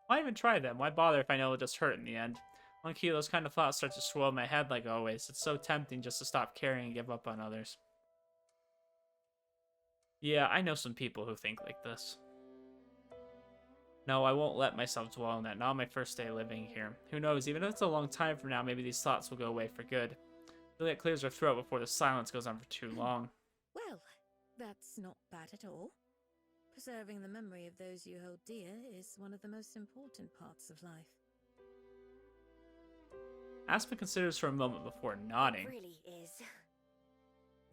Why even try them? Why bother if I know it'll just hurt in the end? One key, those kind of thoughts start to swirl in my head like always. It's so tempting just to stop caring and give up on others. Yeah, I know some people who think like this. No, I won't let myself dwell on that. Not on my first day living here. Who knows, even if it's a long time from now, maybe these thoughts will go away for good. Juliet clears her throat before the silence goes on for too long. Well, that's not bad at all. Preserving the memory of those you hold dear is one of the most important parts of life. Aspen considers for a moment before nodding. It really is.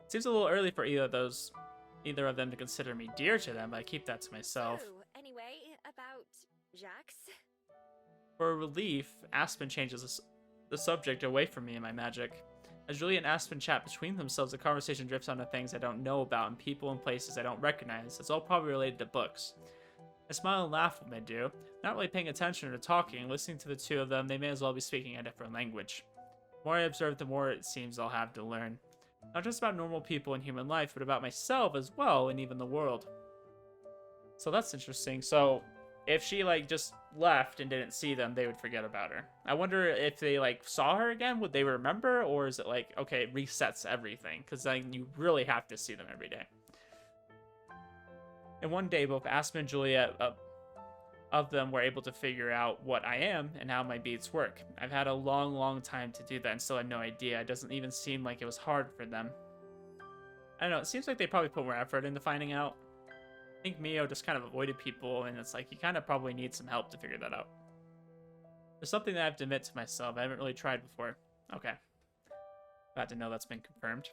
Seems a little early for either of them to consider me dear to them, but I keep that to myself. So, anyway, about Jax. For relief, Aspen changes the subject away from me and my magic. As Juliet and Aspen chat between themselves, the conversation drifts onto things I don't know about and people and places I don't recognize. It's all probably related to books. I smile and laugh when they do, not really paying attention or talking. Listening to the two of them, they may as well be speaking a different language. The more I observe, the more it seems I'll have to learn. Not just about normal people in human life, but about myself as well, and even the world. So that's interesting. So, if she, just left and didn't see them, they would forget about her. I wonder if they, saw her again, would they remember? Or is it okay, it resets everything? Because then you really have to see them every day. And one day, both Aspen and Juliet of them were able to figure out what I am and how my beads work. I've had a long, long time to do that and still had no idea. It doesn't even seem like it was hard for them. I don't know, it seems like they probably put more effort into finding out. I think Miho just kind of avoided people, and it's like you kind of probably need some help to figure that out. There's something that I have to admit to myself. I haven't really tried before. Okay. Glad to know that's been confirmed.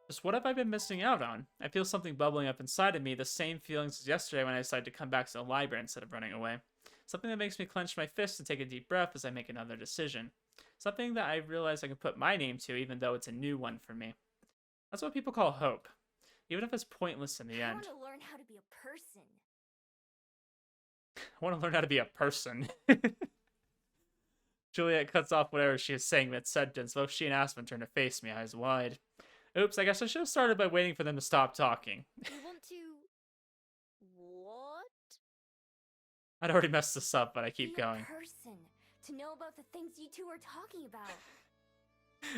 Just what have I been missing out on? I feel something bubbling up inside of me, the same feelings as yesterday when I decided to come back to the library instead of running away. Something that makes me clench my fist and take a deep breath as I make another decision. Something that I realize I can put my name to, even though it's a new one for me. That's what people call hope. Even if it's pointless in the end. I want to learn how to be a person. I want to learn how to be a person. Juliet cuts off whatever she is saying mid-sentence. Both she and Aspen turn to face me, eyes wide. Oops, I guess I should have started by waiting for them to stop talking. You want to... what? I'd already messed this up, but I keep Be a going. person. To know about the things you two are talking about.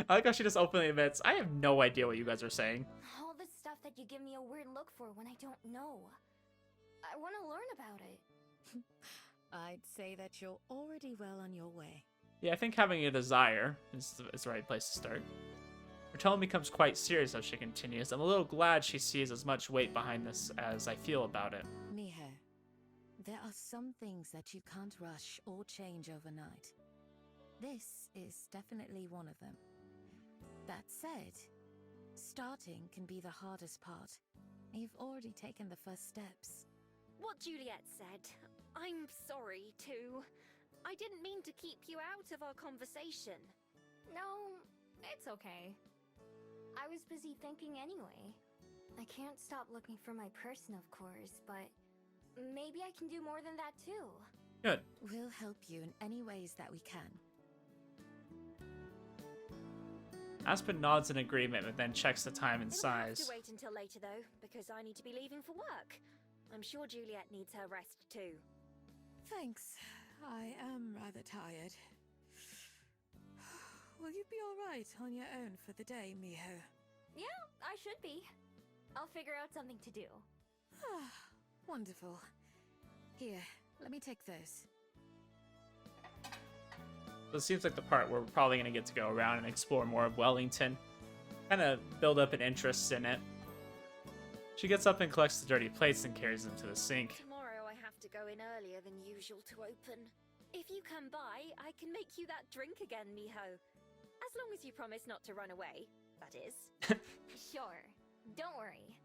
I like how she just openly admits, I have no idea what you guys are saying. All the stuff that you give me a weird look for when I don't know. I want to learn about it. I'd say that you're already well on your way. Yeah, I think having a desire is the right place to start. Her tone becomes quite serious as she continues. I'm a little glad she sees as much weight behind this as I feel about it. Miho, there are some things that you can't rush or change overnight. This is definitely one of them. That said, starting can be the hardest part. You've already taken the first steps. what Juliet said. I'm sorry, too. I didn't mean to keep you out of our conversation. No, it's okay. I was busy thinking anyway. I can't stop looking for my person, of course, but maybe I can do more than that, too. Good. We'll help you in any ways that we can. Aspen nods in agreement, but then checks the time and It'll have sighs. to wait until later, though, because I need to be leaving for work. I'm sure Juliet needs her rest, too. Thanks. I am rather tired. Will you be alright on your own for the day, Miho? Yeah, I should be. I'll figure out something to do. Wonderful. Here, let me take those. So it seems like the part where we're probably going to get to go around and explore more of Wellington. Kind of build up an interest in it. She gets up and collects the dirty plates and carries them to the sink. Tomorrow I have to go in earlier than usual to open. If you come by, I can make you that drink again, Miho. As long as you promise not to run away, that is. Sure. Don't worry.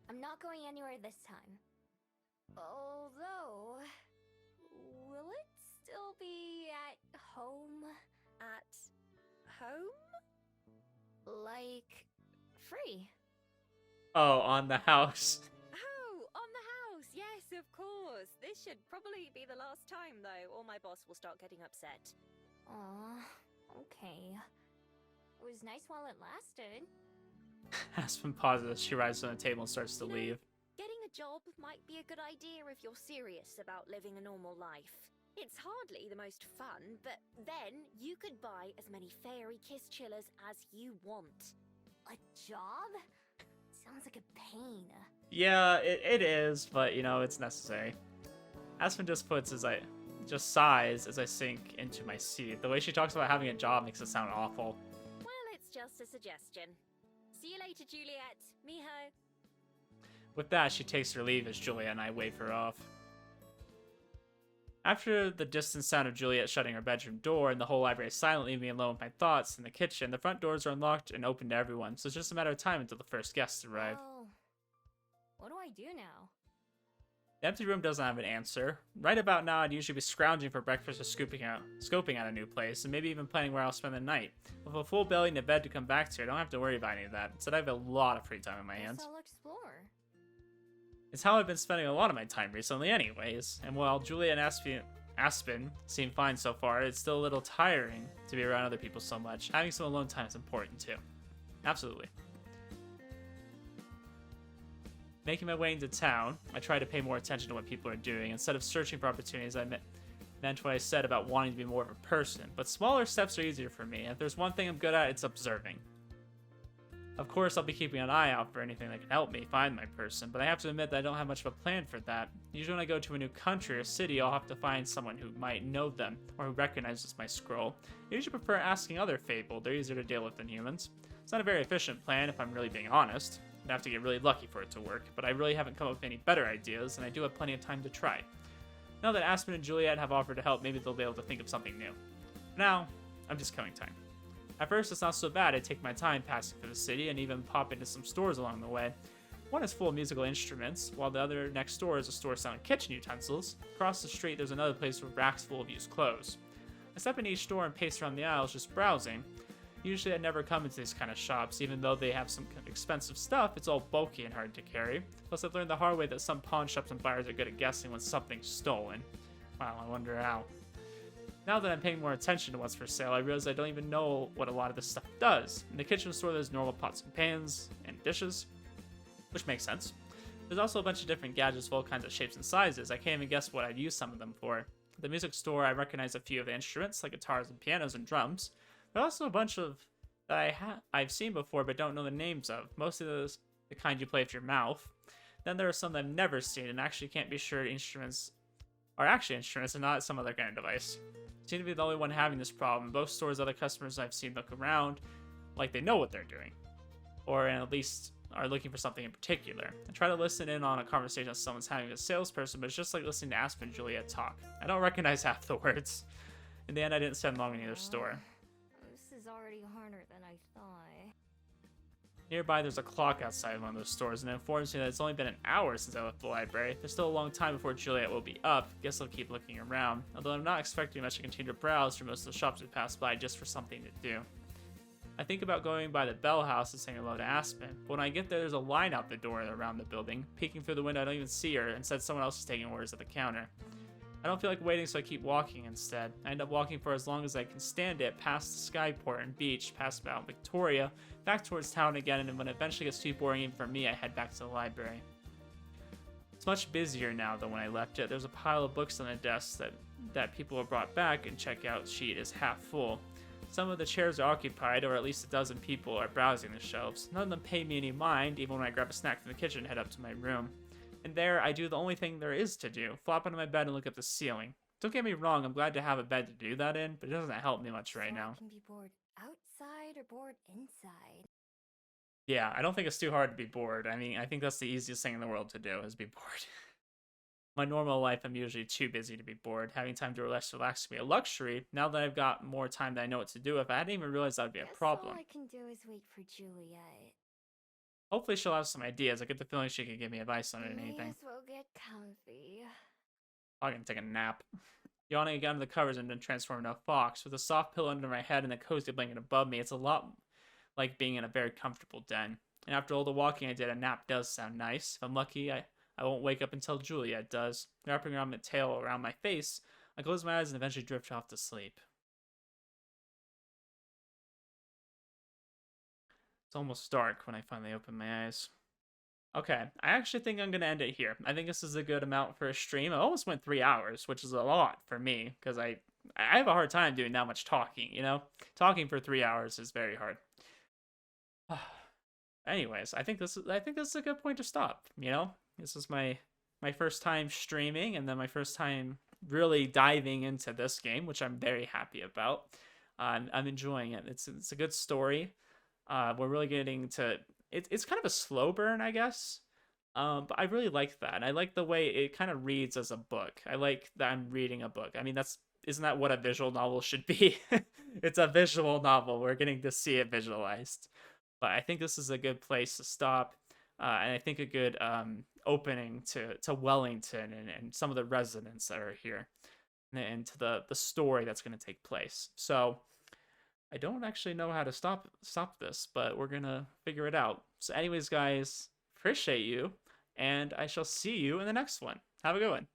I'm not going anywhere this time. Although, will it still be at home? At home? Like, free. Oh, on the house. Oh, on the house. Yes, of course. This should probably be the last time, though, or my boss will start getting upset. Aw, okay. It was nice while it lasted. Aspen pauses. She rises from the table and starts to leave. Getting a job might be a good idea if you're serious about living a normal life. It's hardly the most fun, but then you could buy as many fairy kiss chillers as you want. A job? Sounds like a pain. Yeah, it is, but you know, it's necessary. Aspen just sighs as I sink into my seat. The way she talks about having a job makes it sound awful. Well, it's just a suggestion. See you later, Juliet. Miho. With that, she takes her leave as Juliet and I wave her off. After the distant sound of Juliet shutting her bedroom door and the whole library silently leaving me alone with my thoughts in the kitchen, the front doors are unlocked and open to everyone, so it's just a matter of time until the first guests arrive. Oh. What do I do now? The empty room doesn't have an answer. Right about now, I'd usually be scrounging for breakfast or scoping out a new place, and maybe even planning where I'll spend the night. With a full belly and a bed to come back to, I don't have to worry about any of that. Instead, I have a lot of free time on my hands. Guess I'll explore. It's how I've been spending a lot of my time recently anyways, and while Julia and Aspen seem fine so far, it's still a little tiring to be around other people so much. Having some alone time is important too. Absolutely. Making my way into town, I try to pay more attention to what people are doing. Instead of searching for opportunities, I meant what I said about wanting to be more of a person. But smaller steps are easier for me. If there's one thing I'm good at, it's observing. Of course, I'll be keeping an eye out for anything that can help me find my person, but I have to admit that I don't have much of a plan for that. Usually when I go to a new country or city, I'll have to find someone who might know them, or who recognizes my scroll. I usually prefer asking other Fabled. They're easier to deal with than humans. It's not a very efficient plan, if I'm really being honest. I'd have to get really lucky for it to work, but I really haven't come up with any better ideas, and I do have plenty of time to try. Now that Aspen and Juliet have offered to help, maybe they'll be able to think of something new. For now, I'm just killing time. At first, it's not so bad. I take my time passing through the city and even pop into some stores along the way. One is full of musical instruments, while the other next door is a store selling kitchen utensils. Across the street, there's another place with racks full of used clothes. I step in each store and pace around the aisles just browsing. Usually, I never come into these kind of shops, even though they have some expensive stuff. It's all bulky and hard to carry. Plus, I've learned the hard way that some pawn shops and buyers are good at guessing when something's stolen. Wow, I wonder how. Now that I'm paying more attention to what's for sale, I realize I don't even know what a lot of this stuff does. In the kitchen store, there's normal pots and pans and dishes, which makes sense. There's also a bunch of different gadgets of all kinds of shapes and sizes. I can't even guess what I'd use some of them for. At the music store, I recognize a few of the instruments, like guitars and pianos and drums. There are also a bunch of that I've seen before but don't know the names of. Mostly the kind you play with your mouth. Then there are some that I've never seen and actually can't be sure instruments are actually instruments and not some other kind of device. I seem to be the only one having this problem. In both stores, other customers I've seen look around like they know what they're doing, or at least are looking for something in particular. I try to listen in on a conversation that someone's having with a salesperson, but it's just like listening to Aspen and Juliet talk. I don't recognize half the words. In the end, I didn't spend long in either store. This is already harder than I thought. Nearby, there's a clock outside one of those stores, and it informs me that it's only been an hour since I left the library. There's still a long time before Juliet will be up. Guess I'll keep looking around. Although I'm not expecting much to continue to browse through most of the shops we pass by just for something to do. I think about going by the Bell House and saying hello to Aspen, but when I get there, there's a line out the door around the building. Peeking through the window, I don't even see her. Instead, someone else is taking orders at the counter. I don't feel like waiting, so I keep walking instead. I end up walking for as long as I can stand it, past the Skyport and beach, past Mount Victoria, back towards town again, and when it eventually gets too boring even for me, I head back to the library. It's much busier now than when I left it. There's a pile of books on the desk that people have brought back, and checkout sheet is half full. Some of the chairs are occupied, or at least a dozen people are browsing the shelves. None of them pay me any mind, even when I grab a snack from the kitchen and head up to my room. And there, I do the only thing there is to do, flop onto my bed and look at the ceiling. Don't get me wrong, I'm glad to have a bed to do that in, but it doesn't help me much right now. Can be bored outside or bored inside. Yeah, I don't think it's too hard to be bored. I mean, I think that's the easiest thing in the world to do, is be bored. My normal life, I'm usually too busy to be bored. Having time to relax can be a luxury. Now that I've got more time that I know what to do with, I hadn't even realized that would be a problem. All I can do is wait for Juliet. Hopefully she'll have some ideas. I get the feeling she can give me advice on it and anything. May as well get comfy. I'm gonna take a nap. Yawning again under the covers and then transform into a fox. With a soft pillow under my head and a cozy blanket above me, it's a lot like being in a very comfortable den. And after all the walking I did, a nap does sound nice. If I'm lucky, I won't wake up until Juliet does. Wrapping around my tail around my face, I close my eyes and eventually drift off to sleep. It's almost dark when I finally open my eyes. Okay, I actually think I'm going to end it here. I think this is a good amount for a stream. I almost went 3 hours, which is a lot for me, because I have a hard time doing that much talking, you know? Talking for 3 hours is very hard. Anyways, I think this is a good point to stop, you know? This is my first time streaming, and then my first time really diving into this game, which I'm very happy about. I'm enjoying it. It's a good story. We're really getting to... It's kind of a slow burn, I guess. But I really like that. I like the way it kind of reads as a book. I like that I'm reading a book. I mean, isn't that what a visual novel should be? It's a visual novel. We're getting to see it visualized. But I think this is a good place to stop. And I think a good opening to Wellington and some of the residents that are here. And to the story that's going to take place. So... I don't actually know how to stop this, but we're gonna figure it out. So anyways, guys, appreciate you, and I shall see you in the next one. Have a good one.